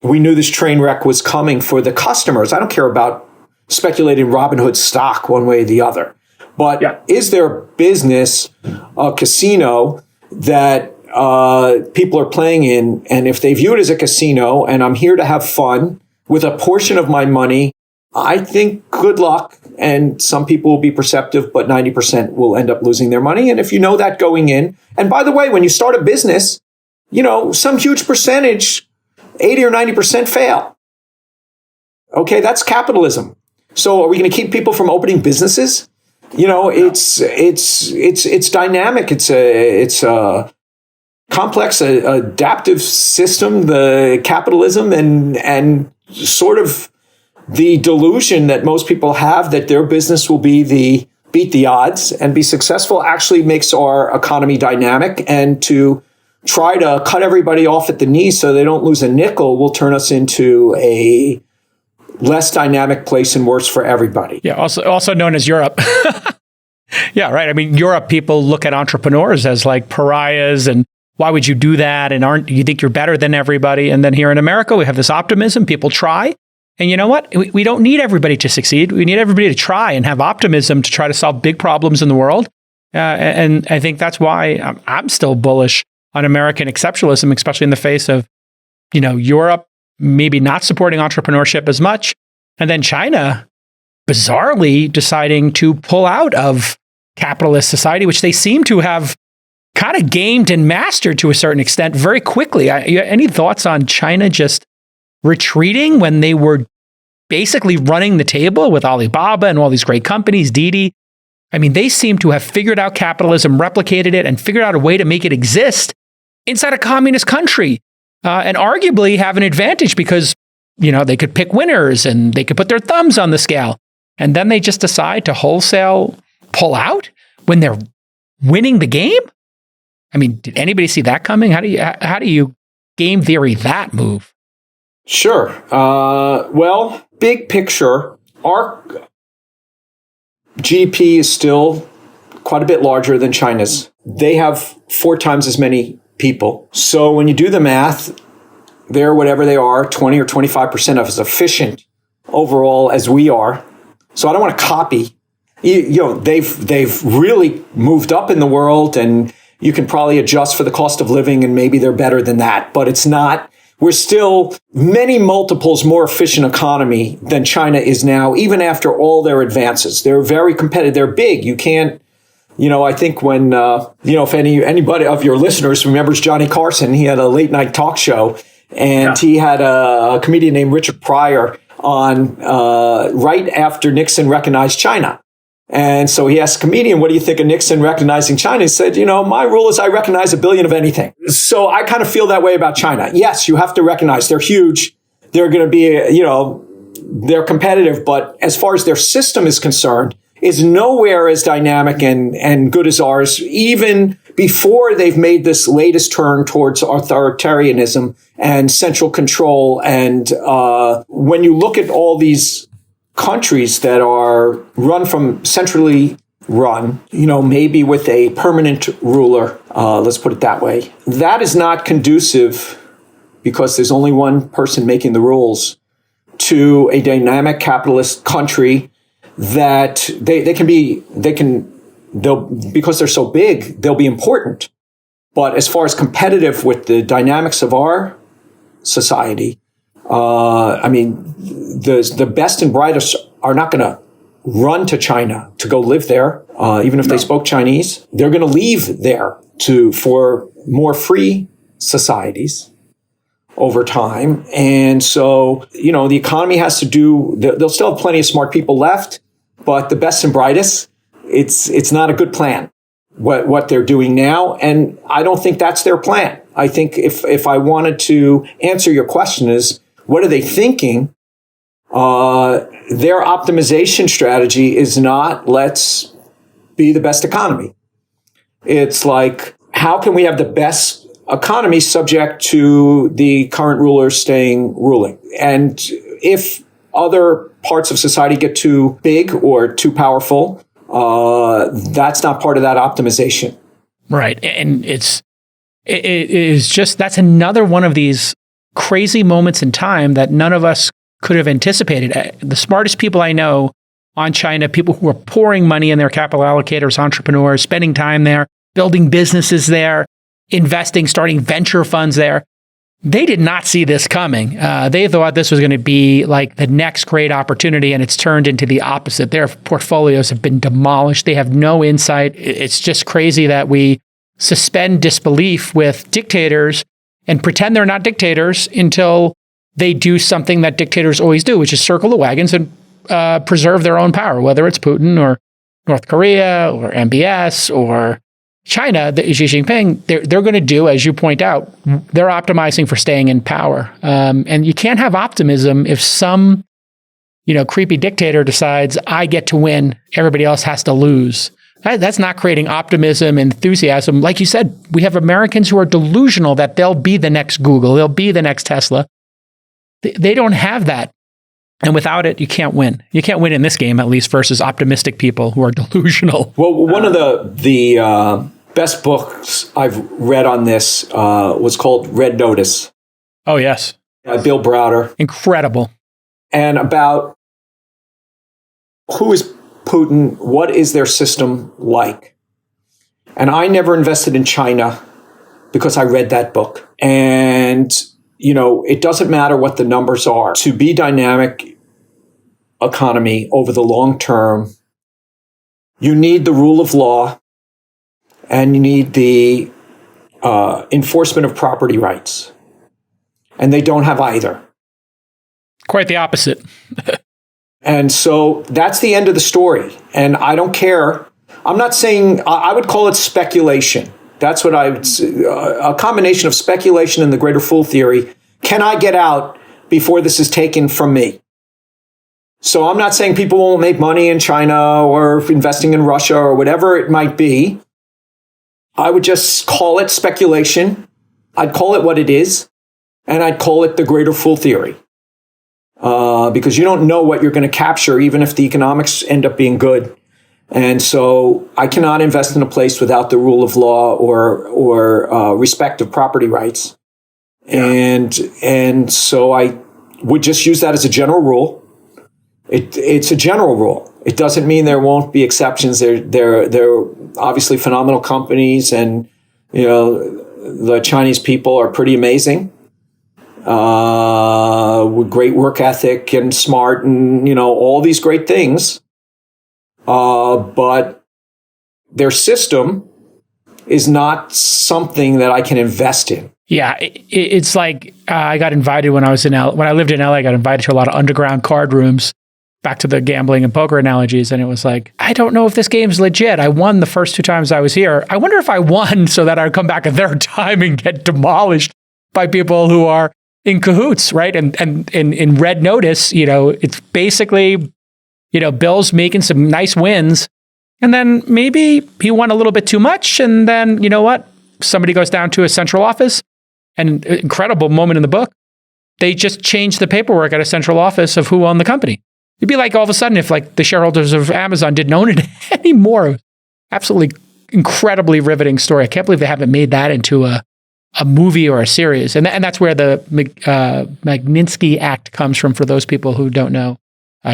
we knew this train wreck was coming for the customers. I don't care about speculating Robinhood stock one way or the other. But is there a business, a casino that people are playing in? And if they view it as a casino and I'm here to have fun with a portion of my money, I think good luck. And some people will be perceptive, but 90% will end up losing their money. And if you know that going in, and by the way, when you start a business, some huge percentage, 80 or 90% fail. Okay, that's capitalism. So are we going to keep people from opening businesses? It's dynamic. It's a complex, adaptive system, the capitalism, and sort of the delusion that most people have that their business will beat the odds and be successful actually makes our economy dynamic. And to try to cut everybody off at the knees so they don't lose a nickel will turn us into a less dynamic place and worse for everybody. Yeah, also known as Europe. Yeah, right. I mean, Europe, people look at entrepreneurs as like pariahs, and why would you do that? And you think you're better than everybody? And then here in America, we have this optimism. People try. And you know what? We don't need everybody to succeed. We need everybody to try and have optimism to try to solve big problems in the world. And I think that's why I'm still bullish on American exceptionalism, especially in the face of, Europe maybe not supporting entrepreneurship as much. And then China bizarrely deciding to pull out of capitalist society, which they seem to have kind of gamed and mastered to a certain extent very quickly. Any thoughts on China just retreating when they were basically running the table with Alibaba and all these great companies, Didi? I mean, they seem to have figured out capitalism, replicated it, and figured out a way to make it exist inside a communist country, and arguably have an advantage because, they could pick winners and they could put their thumbs on the scale. And then they just decide to wholesale pull out when they're winning the game? I mean, did anybody see that coming? How do you game theory that move? Sure. Well, big picture, our GDP is still quite a bit larger than China's. They have 4 times as many people. So when you do the math, they're whatever they are, 20 or 25% of as efficient overall as we are. So I don't want to copy. They've really moved up in the world, and you can probably adjust for the cost of living, and maybe they're better than that. But it's not. We're still many multiples more efficient economy than China is now, even after all their advances. They're very competitive. They're big. You can't, I think when, if anybody of your listeners remembers Johnny Carson, he had a late night talk show, and he had a comedian named Richard Pryor on right after Nixon recognized China. And so he asked the comedian, what do you think of Nixon recognizing China? He said, my rule is I recognize 1 billion of anything. So I kind of feel that way about China. Yes, you have to recognize they're huge. They're going to be, they're competitive. But as far as their system is concerned, is nowhere as dynamic and good as ours, even before they've made this latest turn towards authoritarianism and central control. And when you look at all these countries that are run from centrally run, maybe with a permanent ruler, let's put it that way, that is not conducive, because there's only one person making the rules, to a dynamic capitalist country that they'll because they're so big, they'll be important. But as far as competitive with the dynamics of our society, the best and brightest are not going to run to China to go live there, even if they spoke Chinese. They're going to leave there for more free societies over time. And so, the economy has to they'll still have plenty of smart people left, but the best and brightest, it's not a good plan, what they're doing now. And I don't think that's their plan. I think if I wanted to answer your question is, what are they thinking? Their optimization strategy is not, let's be the best economy. It's like, how can we have the best economy subject to the current rulers ruling? And if other parts of society get too big or too powerful, that's not part of that optimization. Right. And it is just, that's another one of these crazy moments in time that none of us could have anticipated. The smartest people I know on China, people who are pouring money in their capital allocators, entrepreneurs, spending time there, building businesses there, investing, starting venture funds there, they did not see this coming. They thought this was going to be like the next great opportunity, and it's turned into the opposite. Their portfolios have been demolished. They have no insight. It's just crazy that we suspend disbelief with dictators and pretend they're not dictators until they do something that dictators always do, which is circle the wagons and preserve their own power, whether it's Putin or North Korea or MBS or China, Xi Jinping. They're going to do, as you point out, they're optimizing for staying in power. And you can't have optimism if some, creepy dictator decides, I get to win, everybody else has to lose. That's not creating optimism, enthusiasm. Like you said, we have Americans who are delusional that they'll be the next Google, they'll be the next Tesla. They don't have that. And without it, you can't win. You can't win in this game, at least, versus optimistic people who are delusional. Well, one of the best books I've read on this was called Red Notice. Oh, yes. Bill Browder. Incredible. and about who is Putin, what is their system like. And I never invested in China because I read that book. And, it doesn't matter what the numbers are. To be dynamic economy over the long term, you need the rule of law and you need the enforcement of property rights. And they don't have either. Quite the opposite. And so that's the end of the story. And I don't care. I'm not saying, I would call it speculation. That's what I would say, a combination of speculation and the greater fool theory. Can I get out before this is taken from me? So I'm not saying people won't make money in China or investing in Russia or whatever it might be. I would just call it speculation. I'd call it what it is. And I'd call it the greater fool theory. Because you don't know what you're going to capture, even if the economics end up being good. And so I cannot invest in a place without the rule of law or respect of property rights. Yeah. And so I would just use that as a general rule. It's a general rule. It doesn't mean there won't be exceptions. They're obviously phenomenal companies, and the Chinese people are pretty amazing. With great work ethic and smart and, all these great things. But their system is not something that I can invest in. Yeah, it's like I got invited when I lived in LA, I got invited to a lot of underground card rooms, back to the gambling and poker analogies. And it was like, I don't know if this game's legit. I won the first 2 times I was here. I wonder if I won so that I'd come back a third time and get demolished by people who are in cahoots, right? And in Red Notice, it's basically, Bill's making some nice wins. And then maybe he won a little bit too much. And then, you know what? Somebody goes down to a central office, and an incredible moment in the book, they just changed the paperwork at a central office of who owned the company. It'd be like all of a sudden if the shareholders of Amazon didn't own it anymore. Absolutely incredibly riveting story. I can't believe they haven't made that into a movie or a series. And that's where the Magnitsky Act comes from, for those people who don't know,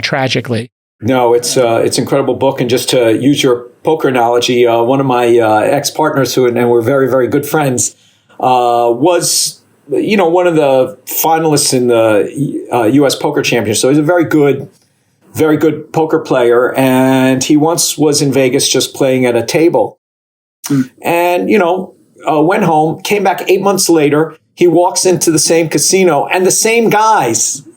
tragically. No, it's an incredible book. And just to use your poker analogy, one of my ex-partners and we're very, very good friends, was, one of the finalists in the U.S. Poker Championship. So he's a very good poker player. And he once was in Vegas just playing at a table. And, went home, came back 8 months later. He walks into the same casino and the same guys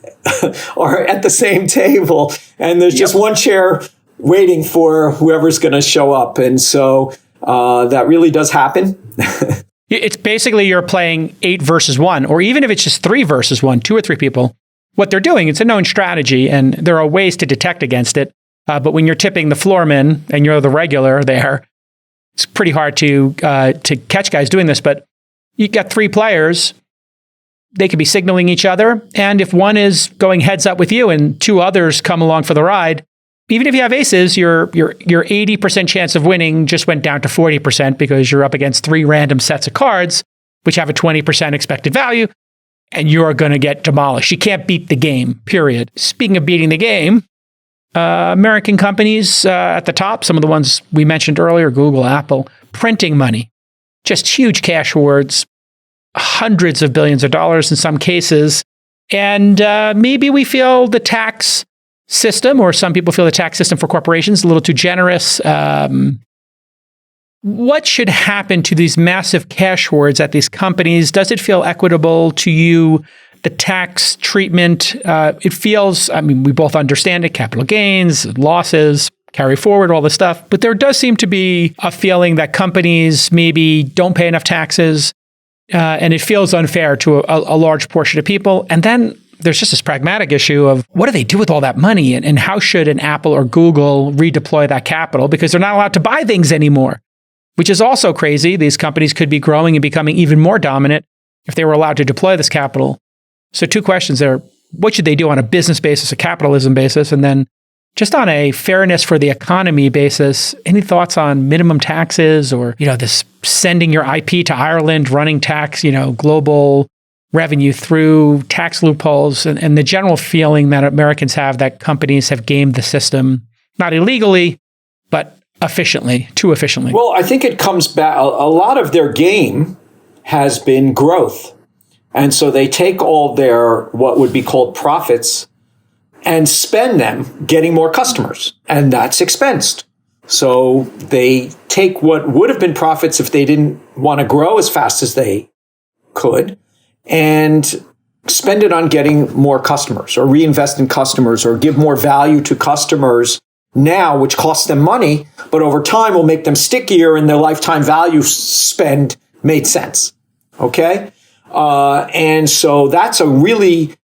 are at the same table. And there's just one chair waiting for whoever's going to show up. And so that really does happen. It's basically you're playing 8 versus 1, or even if it's just 3 versus 1, 2 or 3 people. What they're doing, it's a known strategy, and there are ways to detect against it. But when you're tipping the floorman and you're the regular there, it's pretty hard to catch guys doing this. But you got 3 players. They could be signaling each other. And if one is going heads up with you and 2 others come along for the ride, even if you have aces, your 80% chance of winning just went down to 40% because you're up against 3 random sets of cards, which have a 20% expected value, and you're going to get demolished. You can't beat the game, period. Speaking of beating the game, American companies at the top, some of the ones we mentioned earlier, Google, Apple, printing money, just huge cash rewards, hundreds of billions of dollars in some cases. And maybe we feel the tax system, or some people feel the tax system for corporations, a little too generous. What should happen to these massive cash hoards at these companies? Does it feel equitable to you? The tax treatment, it feels, we both understand it, capital gains, losses, carry forward, all this stuff. But there does seem to be a feeling that companies maybe don't pay enough taxes, and it feels unfair to a large portion of people. And then there's just this pragmatic issue of what do they do with all that money, and how should an Apple or Google redeploy that capital, because they're not allowed to buy things anymore, which is also crazy. These companies could be growing and becoming even more dominant if they were allowed to deploy this capital. So 2 questions there. What should they do on a business basis, a capitalism basis? And then just on a fairness for the economy basis, any thoughts on minimum taxes or, this sending your IP to Ireland, running tax, global revenue through tax loopholes and the general feeling that Americans have that companies have gamed the system, not illegally, but efficiently, too efficiently? Well, I think it comes back, a lot of their game has been growth. And so they take all their, what would be called profits, and spend them getting more customers. And that's expensed. So they take what would have been profits if they didn't want to grow as fast as they could and spend it on getting more customers or reinvest in customers or give more value to customers now, which costs them money, but over time will make them stickier and their lifetime value spend made sense. Okay? And so that's a really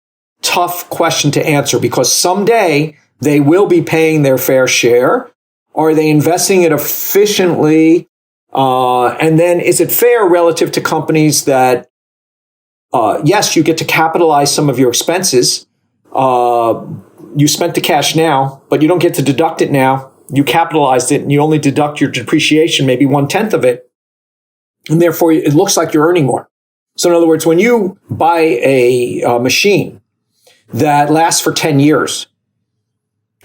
tough question to answer because someday they will be paying their fair share. Are they investing it efficiently? And then is it fair relative to companies that, yes, you get to capitalize some of your expenses. You spent the cash now, but you don't get to deduct it now. You capitalized it and you only deduct your depreciation, maybe 1/10 of it. And therefore it looks like you're earning more. So in other words, when you buy a machine that lasts for 10 years,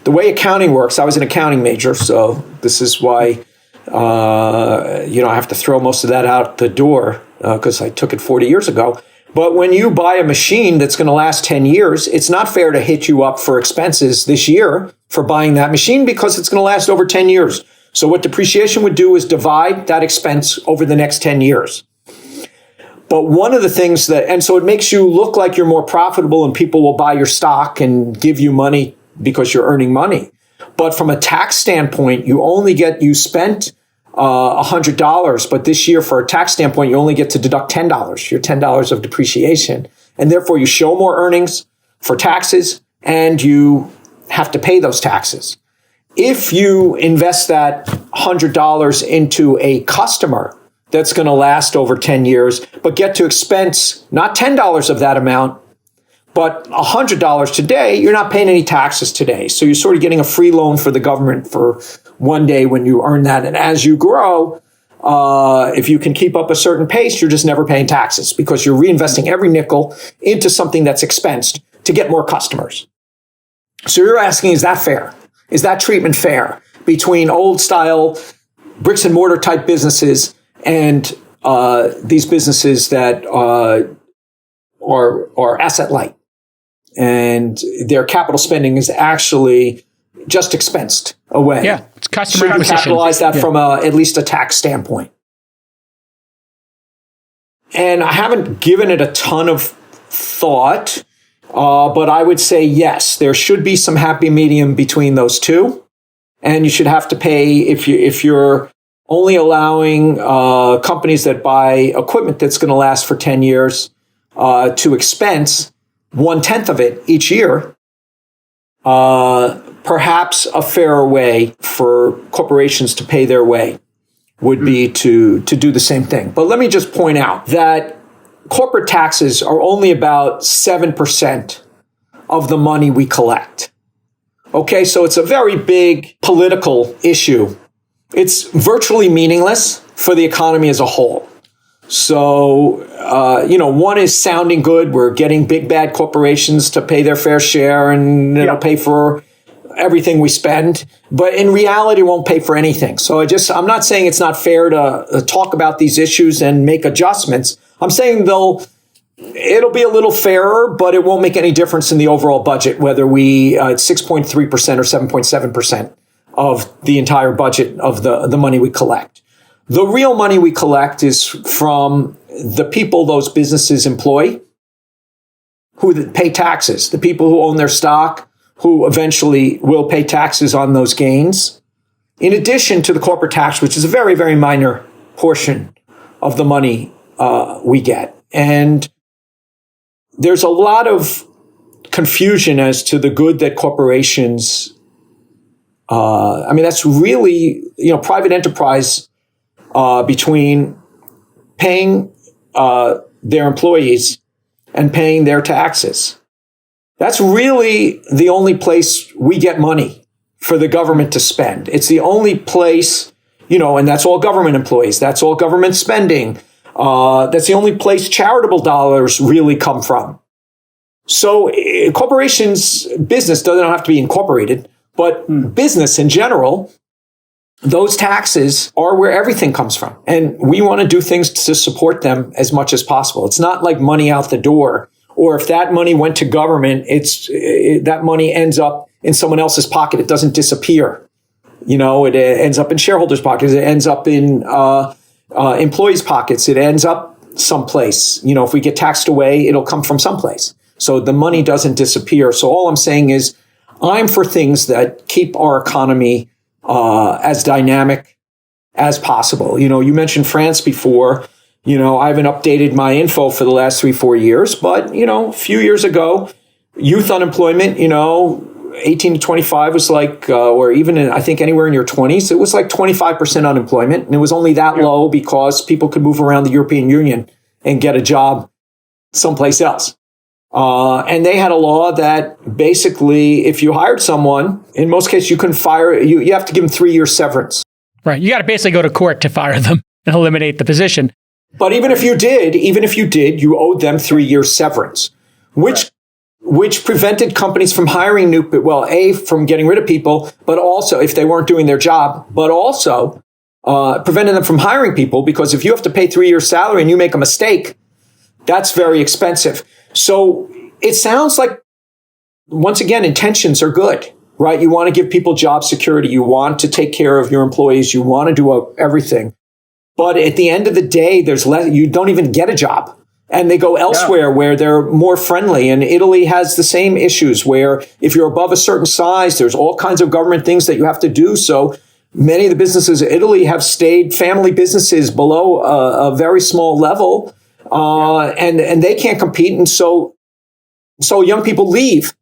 the way accounting works, I was an accounting major, so this is why, I have to throw most of that out the door because I took it 40 years ago. But when you buy a machine that's going to last 10 years, it's not fair to hit you up for expenses this year for buying that machine because it's going to last over 10 years. So what depreciation would do is divide that expense over the next 10 years. But one of the things and so it makes you look like you're more profitable and people will buy your stock and give you money because you're earning money. But from a tax standpoint, you spent $100, but this year for a tax standpoint, you only get to deduct $10, your $10 of depreciation. And therefore you show more earnings for taxes and you have to pay those taxes. If you invest that $100 into a customer that's going to last over 10 years, but get to expense not $10 of that amount, but $100 today, you're not paying any taxes today. So you're sort of getting a free loan for the government for one day when you earn that. And as you grow, if you can keep up a certain pace, you're just never paying taxes because you're reinvesting every nickel into something that's expensed to get more customers. So you're asking, is that fair? Is that treatment fair between old style bricks and mortar type businesses and these businesses that are asset light? And their capital spending is actually just expensed away. Yeah, it's customer acquisition. Should you capitalize that from at least a tax standpoint? And I haven't given it a ton of thought, but I would say yes, there should be some happy medium between those two. And you should have to pay if you're only allowing companies that buy equipment that's going to last for 10 years to expense 1/10 of it each year. Perhaps a fairer way for corporations to pay their way would be to do the same thing. But let me just point out that corporate taxes are only about 7% of the money we collect. Okay, so it's a very big political issue. It's virtually meaningless for the economy as a whole. So, one is sounding good. We're getting big bad corporations to pay their fair share and it'll pay for everything we spend. But in reality, it won't pay for anything. So I'm not saying it's not fair to talk about these issues and make adjustments. I'm saying it'll be a little fairer, but it won't make any difference in the overall budget, whether it's 6.3% or 7.7% of the entire budget of the money we collect. The real money we collect is from the people those businesses employ who pay taxes, the people who own their stock, who eventually will pay taxes on those gains, in addition to the corporate tax, which is a very, very minor portion of the money we get. And there's a lot of confusion as to the good that corporations, that's really, private enterprise between paying their employees and paying their taxes. That's really the only place we get money for the government to spend. It's the only place, and that's all government employees. That's all government spending. That's the only place charitable dollars really come from. So corporations, business doesn't have to be incorporated, but business in general, those taxes are where everything comes from. And we want to do things to support them as much as possible. It's not like money out the door, or if that money went to government, that money ends up in someone else's pocket. It doesn't disappear. It ends up in shareholders' pockets. It ends up in employees' pockets. It ends up someplace. If we get taxed away, it'll come from someplace. So the money doesn't disappear. So all I'm saying is I'm for things that keep our economy as dynamic as possible. You mentioned France before. I haven't updated my info for the last 3-4 years, but, a few years ago, youth unemployment, 18 to 25 was like, or even I think anywhere in your 20s, it was like 25% unemployment. And it was only that low because people could move around the European Union and get a job someplace else. And they had a law that basically, if you hired someone, in most cases, you couldn't fire, you have to give them 3 years severance. Right. You got to basically go to court to fire them and eliminate the position. But even if you did, you owed them 3 years severance, which prevented companies from hiring from getting rid of people, but also if they weren't doing their job, but also prevented them from hiring people, because if you have to pay 3 years salary and you make a mistake, that's very expensive. So it sounds like, once again, intentions are good, right? You want to give people job security. You want to take care of your employees. You want to do everything. But at the end of the day, you don't even get a job. And they go elsewhere where they're more friendly. And Italy has the same issues where if you're above a certain size, there's all kinds of government things that you have to do. So many of the businesses in Italy have stayed family businesses below a very small level. And they can't compete. And so young people leave.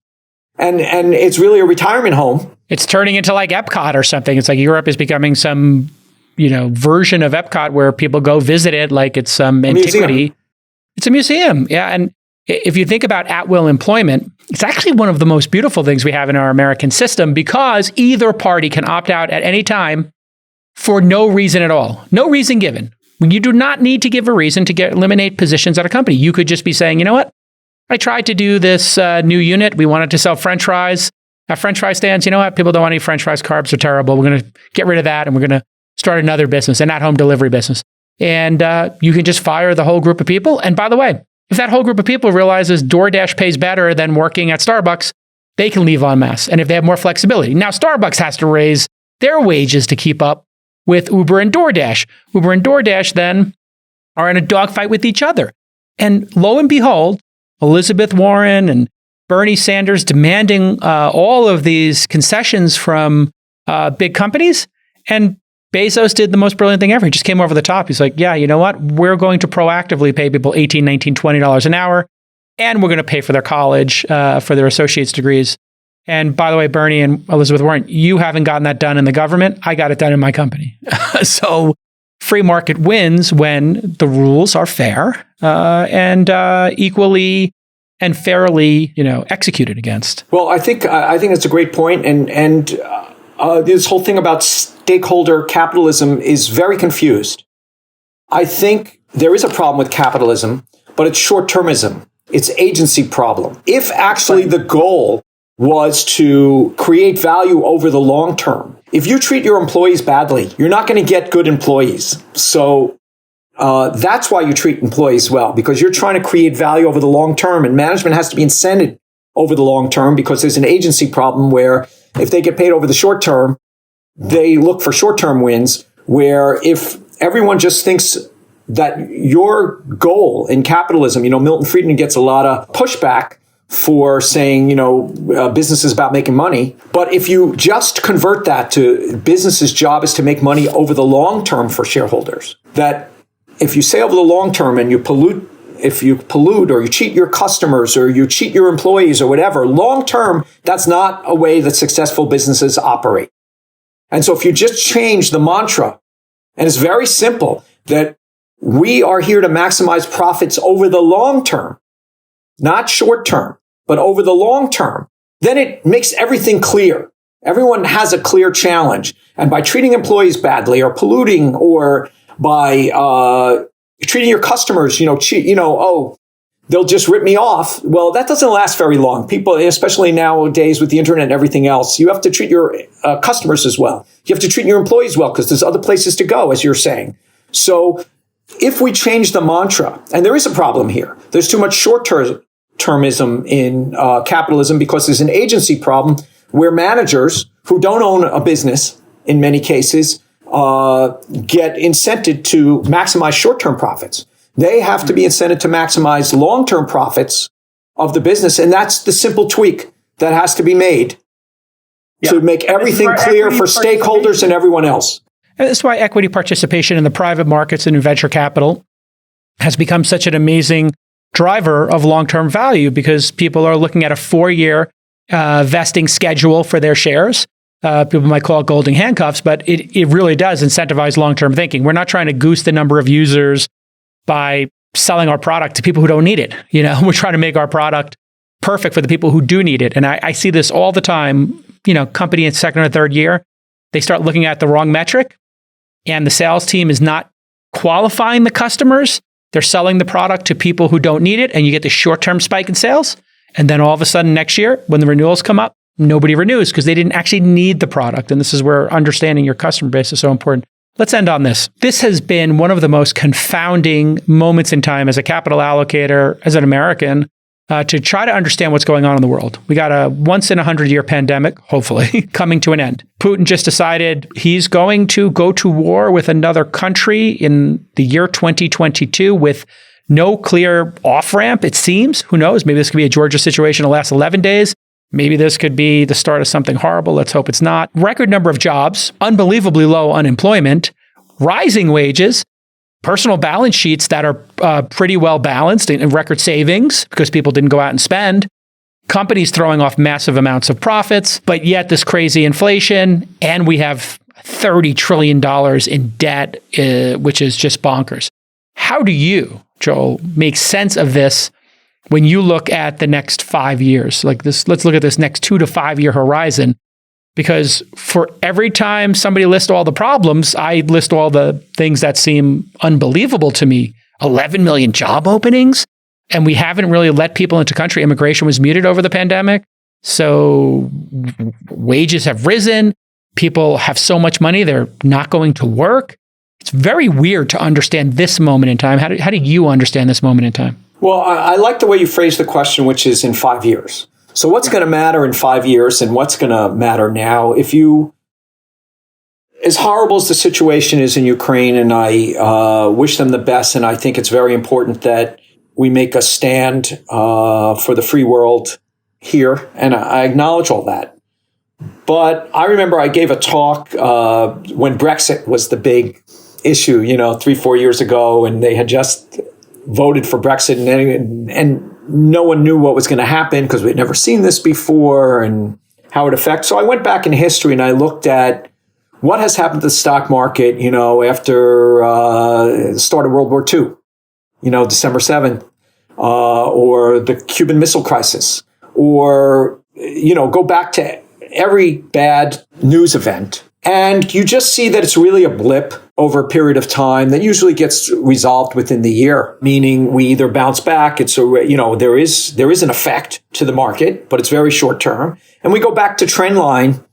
And it's really a retirement home. It's turning into like Epcot or something. It's like Europe is becoming some, version of Epcot where people go visit it like it's some antiquity. Museum. It's a museum. Yeah. And if you think about at-will employment, it's actually one of the most beautiful things we have in our American system, because either party can opt out at any time for no reason at all. No reason given. You do not need to give a reason to eliminate positions at a company. You could just be saying, you know what? I tried to do this new unit. We wanted to sell French fries at French fry stands. You know what? People don't want to eat French fries. Carbs are terrible. We're going to get rid of that, and we're going to start another business, an at-home delivery business. And you can just fire the whole group of people. And by the way, if that whole group of people realizes DoorDash pays better than working at Starbucks, they can leave en masse. And if they have more flexibility. Now, Starbucks has to raise their wages to keep up with Uber and DoorDash. Uber and DoorDash then are in a dogfight with each other. And lo and behold, Elizabeth Warren and Bernie Sanders demanding all of these concessions from big companies. And Bezos did the most brilliant thing ever. He just came over the top. He's like, yeah, you know what? We're going to proactively pay people $18, $19, $20 an hour, and we're going to pay for their college, for their associate's degrees. And by the way, Bernie and Elizabeth Warren, you haven't gotten that done in the government. I got it done in my company. So free market wins when the rules are fair and equally and fairly, executed against. Well, I think that's a great point. And this whole thing about stakeholder capitalism is very confused. I think there is a problem with capitalism, but it's short-termism. It's agency problem. If actually the goal was to create value over the long term, if you treat your employees badly, you're not going to get good employees. So that's why you treat employees well, because you're trying to create value over the long term, and management has to be incented over the long term, because there's an agency problem where if they get paid over the short term, they look for short-term wins, where if everyone just thinks that your goal in capitalism, Milton Friedman gets a lot of pushback for saying, business is about making money. But if you just convert that to business's job is to make money over the long term for shareholders, that if you say over the long term and if you pollute or you cheat your customers or you cheat your employees or whatever, long term, that's not a way that successful businesses operate. And so if you just change the mantra, and it's very simple, that we are here to maximize profits over the long term, not short term, but over the long term, then it makes everything clear. Everyone has a clear challenge. And by treating employees badly or polluting or by treating your customers, they'll just rip me off. Well, that doesn't last very long. People, especially nowadays with the internet and everything else, you have to treat your customers as well. You have to treat your employees well because there's other places to go, as you're saying. So if we change the mantra, and there is a problem here, there's too much short-termism in capitalism because there's an agency problem where managers who don't own a business, in many cases, get incented to maximize short-term profits. They have to be incented to maximize long-term profits of the business. And that's the simple tweak that has to be made to make everything clear for stakeholders and everyone else. And that's why equity participation in the private markets and in venture capital has become such an amazing driver of long-term value, because people are looking at a 4-year vesting schedule for their shares. People might call it golden handcuffs, but it really does incentivize long-term thinking. We're not trying to goose the number of users by selling our product to people who don't need it. We're trying to make our product perfect for the people who do need it. And I see this all the time. Company in second or third year, they start looking at the wrong metric, and the sales team is not qualifying the customers. They're selling the product to people who don't need it, and you get the short-term spike in sales. And then all of a sudden next year, when the renewals come up, nobody renews because they didn't actually need the product. And this is where understanding your customer base is so important. Let's end on this. This has been one of the most confounding moments in time as a capital allocator, as an American, to try to understand what's going on in the world. We got a once-in-a-100-year pandemic, hopefully, coming to an end. Putin just decided he's going to go to war with another country in the year 2022 with no clear off-ramp, it seems. Who knows? Maybe this could be a Georgia situation that lasts 11 days. Maybe this could be the start of something horrible. Let's hope it's not. Record number of jobs, unbelievably low unemployment, rising wages, personal balance sheets that are pretty well balanced, and record savings because people didn't go out and spend, companies throwing off massive amounts of profits, but yet this crazy inflation, and we have $30 trillion in debt, which is just bonkers. How do you, Joel, make sense of this when you look at the next 5 years? Like this, let's look at this next 2 to 5 year horizon. Because for every time somebody lists all the problems, I list all the things that seem unbelievable to me. 11 million job openings, and we haven't really let people into country. Immigration was muted over the pandemic. So wages have risen. People have so much money, they're not going to work. It's very weird to understand this moment in time. How do you understand this moment in time? Well, I like the way you phrased the question, which is in 5 years. So what's going to matter in 5 years and what's going to matter now? As horrible as the situation is in Ukraine, and I wish them the best, and I think it's very important that we make a stand for the free world here, and I acknowledge all that. But I remember I gave a talk when Brexit was the big issue, 3-4 years ago, and they had just voted for Brexit, and no one knew what was going to happen because we'd never seen this before and how it affects. So I went back in history and I looked at what has happened to the stock market, after the start of World War II, December 7th, or the Cuban Missile Crisis, or, go back to every bad news event. And you just see that it's really a blip over a period of time that usually gets resolved within the year, meaning we either bounce back. There is an effect to the market, but it's very short term. And we go back to trend line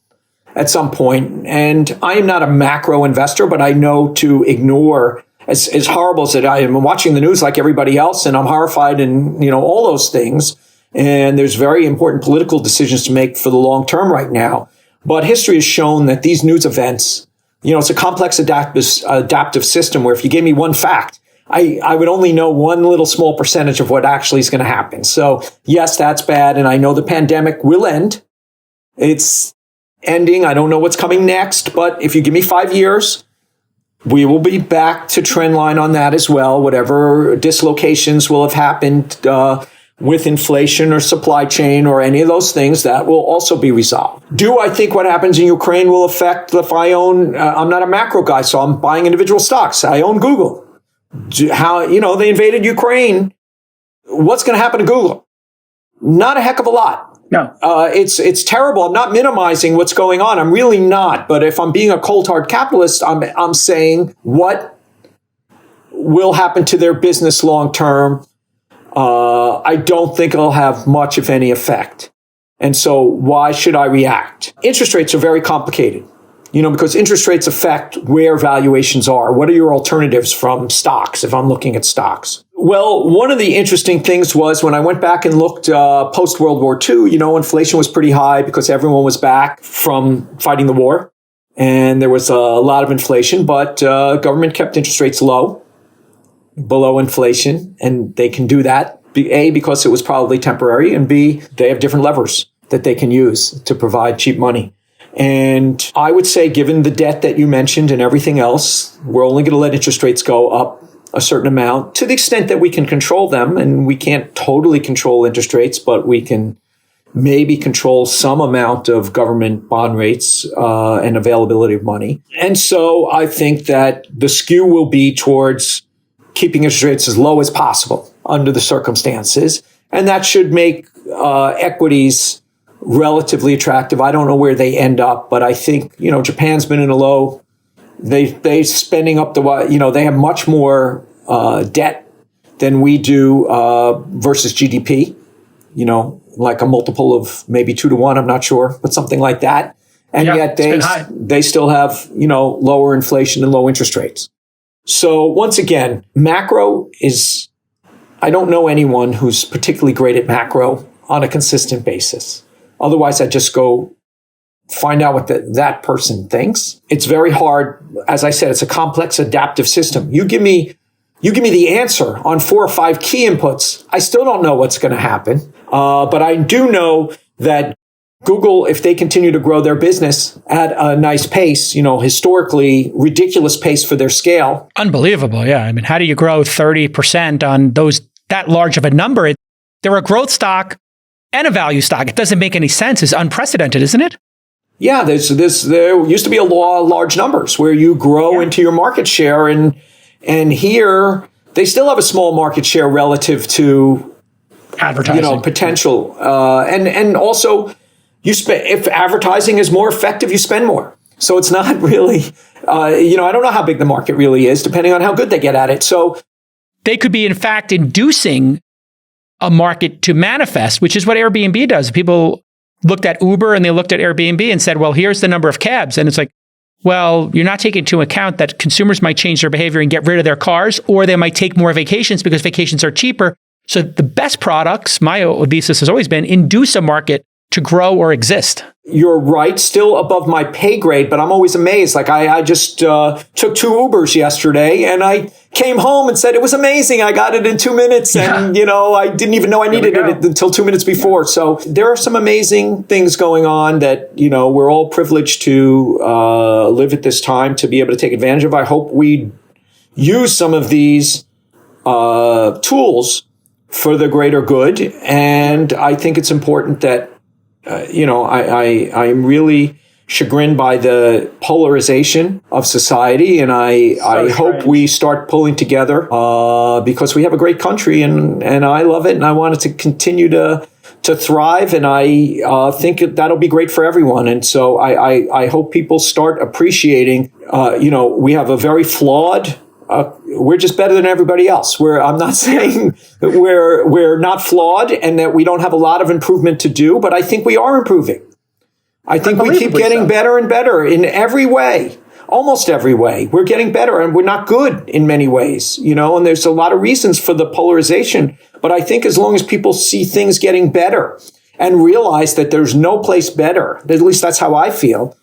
at some point. And I am not a macro investor, but I know to ignore, as horrible as it, I am watching the news like everybody else, and I'm horrified and, all those things. And there's very important political decisions to make for the long term right now. But history has shown that these news events, it's a complex adaptive system where if you gave me one fact, I would only know one little small percentage of what actually is going to happen. So yes, that's bad. And I know the pandemic will end. It's ending. I don't know what's coming next. But if you give me 5 years, we will be back to trend line on that as well. Whatever dislocations will have happened with inflation or supply chain or any of those things, that will also be resolved. Do I think what happens in Ukraine will affect if I own, I'm not a macro guy, so I'm buying individual stocks. I own Google. They invaded Ukraine. What's going to happen to Google? Not a heck of a lot. No. It's terrible. I'm not minimizing what's going on. I'm really not. But if I'm being a cold hard capitalist, I'm saying what will happen to their business long term. I don't think it'll have much, if any, effect. And so why should I react? Interest rates are very complicated, because interest rates affect where valuations are. What are your alternatives from stocks if I'm looking at stocks? Well, one of the interesting things was when I went back and looked post-World War II, inflation was pretty high because everyone was back from fighting the war. And there was a lot of inflation, but government kept interest rates low, below inflation. And they can do that, A, because it was probably temporary, and B, they have different levers that they can use to provide cheap money. And I would say, given the debt that you mentioned and everything else, we're only going to let interest rates go up a certain amount to the extent that we can control them. And we can't totally control interest rates, but we can maybe control some amount of government bond rates and availability of money. And so I think that the skew will be towards keeping interest rates as low as possible under the circumstances. And that should make equities relatively attractive. I don't know where they end up, but I think, Japan's been in a low. They spending up they have much more debt than we do versus GDP, like a multiple of maybe 2 to 1, I'm not sure, but something like that. And yet they still have, lower inflation and low interest rates. So once again, macro is, I don't know anyone who's particularly great at macro on a consistent basis. Otherwise, I just go find out what that person thinks. It's very hard. As I said, it's a complex adaptive system. You give me the answer on 4 or 5 key inputs. I still don't know what's going to happen. But I do know that Google, if they continue to grow their business at a nice pace, historically ridiculous pace for their scale. Unbelievable. Yeah. I mean, how do you grow 30% on that large of a number? They're a growth stock and a value stock. It doesn't make any sense. It's unprecedented, isn't it? Yeah, there used to be a law of large numbers where you grow into your market share, and here they still have a small market share relative to advertising, potential, and also if advertising is more effective, you spend more. So it's not really, I don't know how big the market really is, depending on how good they get at it. So they could be in fact inducing a market to manifest, which is what Airbnb does. People looked at Uber and they looked at Airbnb and said, well, here's the number of cabs. And it's like, well, you're not taking into account that consumers might change their behavior and get rid of their cars, or they might take more vacations because vacations are cheaper. So the best products, my thesis has always been, induce a market to grow or exist. You're right, still above my pay grade, but I'm always amazed. Like I just took 2 Ubers yesterday and I came home and said it was amazing. I got it in 2 minutes and, I didn't even know I needed it until 2 minutes before. So there are some amazing things going on that, we're all privileged to live at this time to be able to take advantage of. I hope we use some of these tools for the greater good. And I think it's important that I'm really chagrined by the polarization of society, and I hope we start pulling together because we have a great country, and I love it, and I want it to continue to thrive, and I think that'll be great for everyone. And so I hope people start appreciating. We have a very flawed. We're just better than everybody else. I'm not saying that we're not flawed and that we don't have a lot of improvement to do, but I think we are improving. I think we keep getting better and better in every way, almost every way. We're getting better, and we're not good in many ways, and there's a lot of reasons for the polarization. But I think as long as people see things getting better and realize that there's no place better, at least that's how I feel,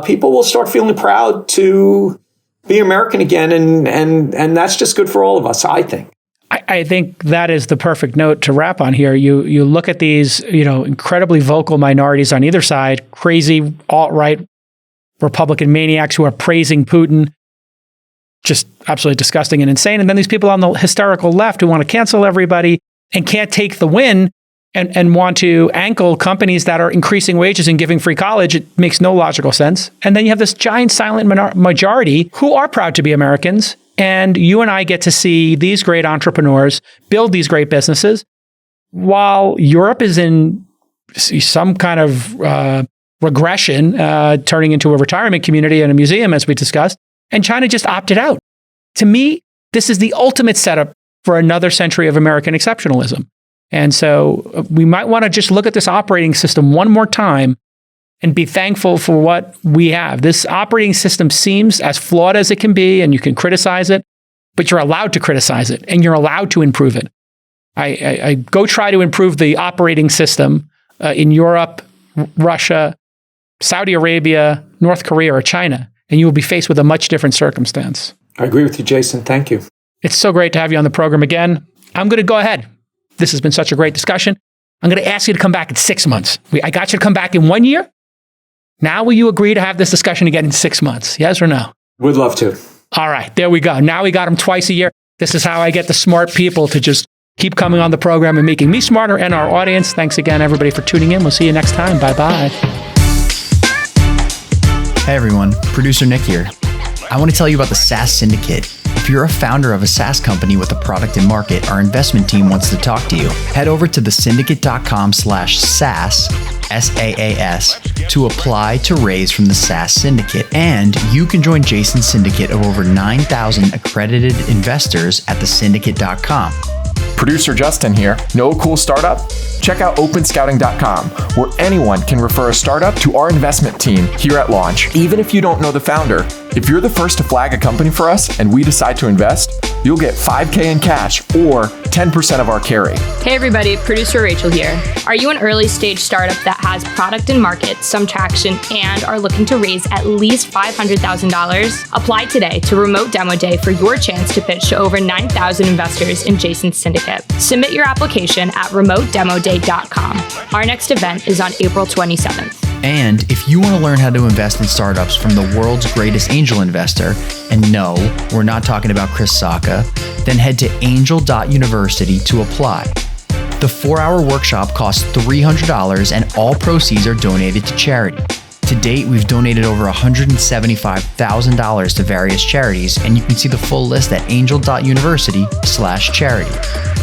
people will start feeling proud to be American again, and that's just good for all of us, I think. I think that is the perfect note to wrap on here. You look at these, incredibly vocal minorities on either side, crazy alt-right Republican maniacs who are praising Putin, just absolutely disgusting and insane. And then these people on the hysterical left who want to cancel everybody and can't take the win and want to ankle companies that are increasing wages and giving free college. It makes no logical sense. And then you have this giant silent majority who are proud to be Americans. And you and I get to see these great entrepreneurs build these great businesses while Europe is in some kind of regression, turning into a retirement community and a museum, as we discussed. And China just opted out. To me, this is the ultimate setup for another century of American exceptionalism. And so we might want to just look at this operating system one more time and be thankful for what we have. This operating system seems as flawed as it can be, and you can criticize it, but you're allowed to criticize it, and you're allowed to improve it. I go try to improve the operating system in Europe, Russia, Saudi Arabia, North Korea, or China, and you will be faced with a much different circumstance. I agree with you, Jason. Thank you. It's so great to have you on the program again. I'm going to go ahead. This has been such a great discussion. I'm going to ask you to come back in 6 months. I got you to come back in 1 year. Now will you agree to have this discussion again in 6 months? Yes or no? Would love to. All right, there we go. Now we got them twice a year. This is how I get the smart people to just keep coming on the program and making me smarter and our audience. Thanks again, everybody, for tuning in. We'll see you next time. Bye-bye. Hey, everyone. Producer Nick here. I want to tell you about the SaaS Syndicate. If you're a founder of a SaaS company with a product in market, our investment team wants to talk to you. Head over to thesyndicate.com/SaaS, SAAS, to apply to raise from the SaaS Syndicate. And you can join Jason's syndicate of over 9,000 accredited investors at thesyndicate.com. Producer Justin here. Know a cool startup? Check out openscouting.com, where anyone can refer a startup to our investment team here at launch, even if you don't know the founder. If you're the first to flag a company for us and we decide to invest, you'll get $5,000 in cash or 10% of our carry. Hey everybody, producer Rachel here. Are you an early stage startup that has product in market, some traction, and are looking to raise at least $500,000? Apply today to Remote Demo Day for your chance to pitch to over 9,000 investors in Jason's syndicate. Submit your application at remotedemoday.com. Our next event is on April 27th. And if you want to learn how to invest in startups from the world's greatest angel investor, and no, we're not talking about Chris Sacca, then head to angel.university to apply. The 4-hour workshop costs $300 and all proceeds are donated to charity. To date, we've donated over $175,000 to various charities, and you can see the full list at angel.university/charity.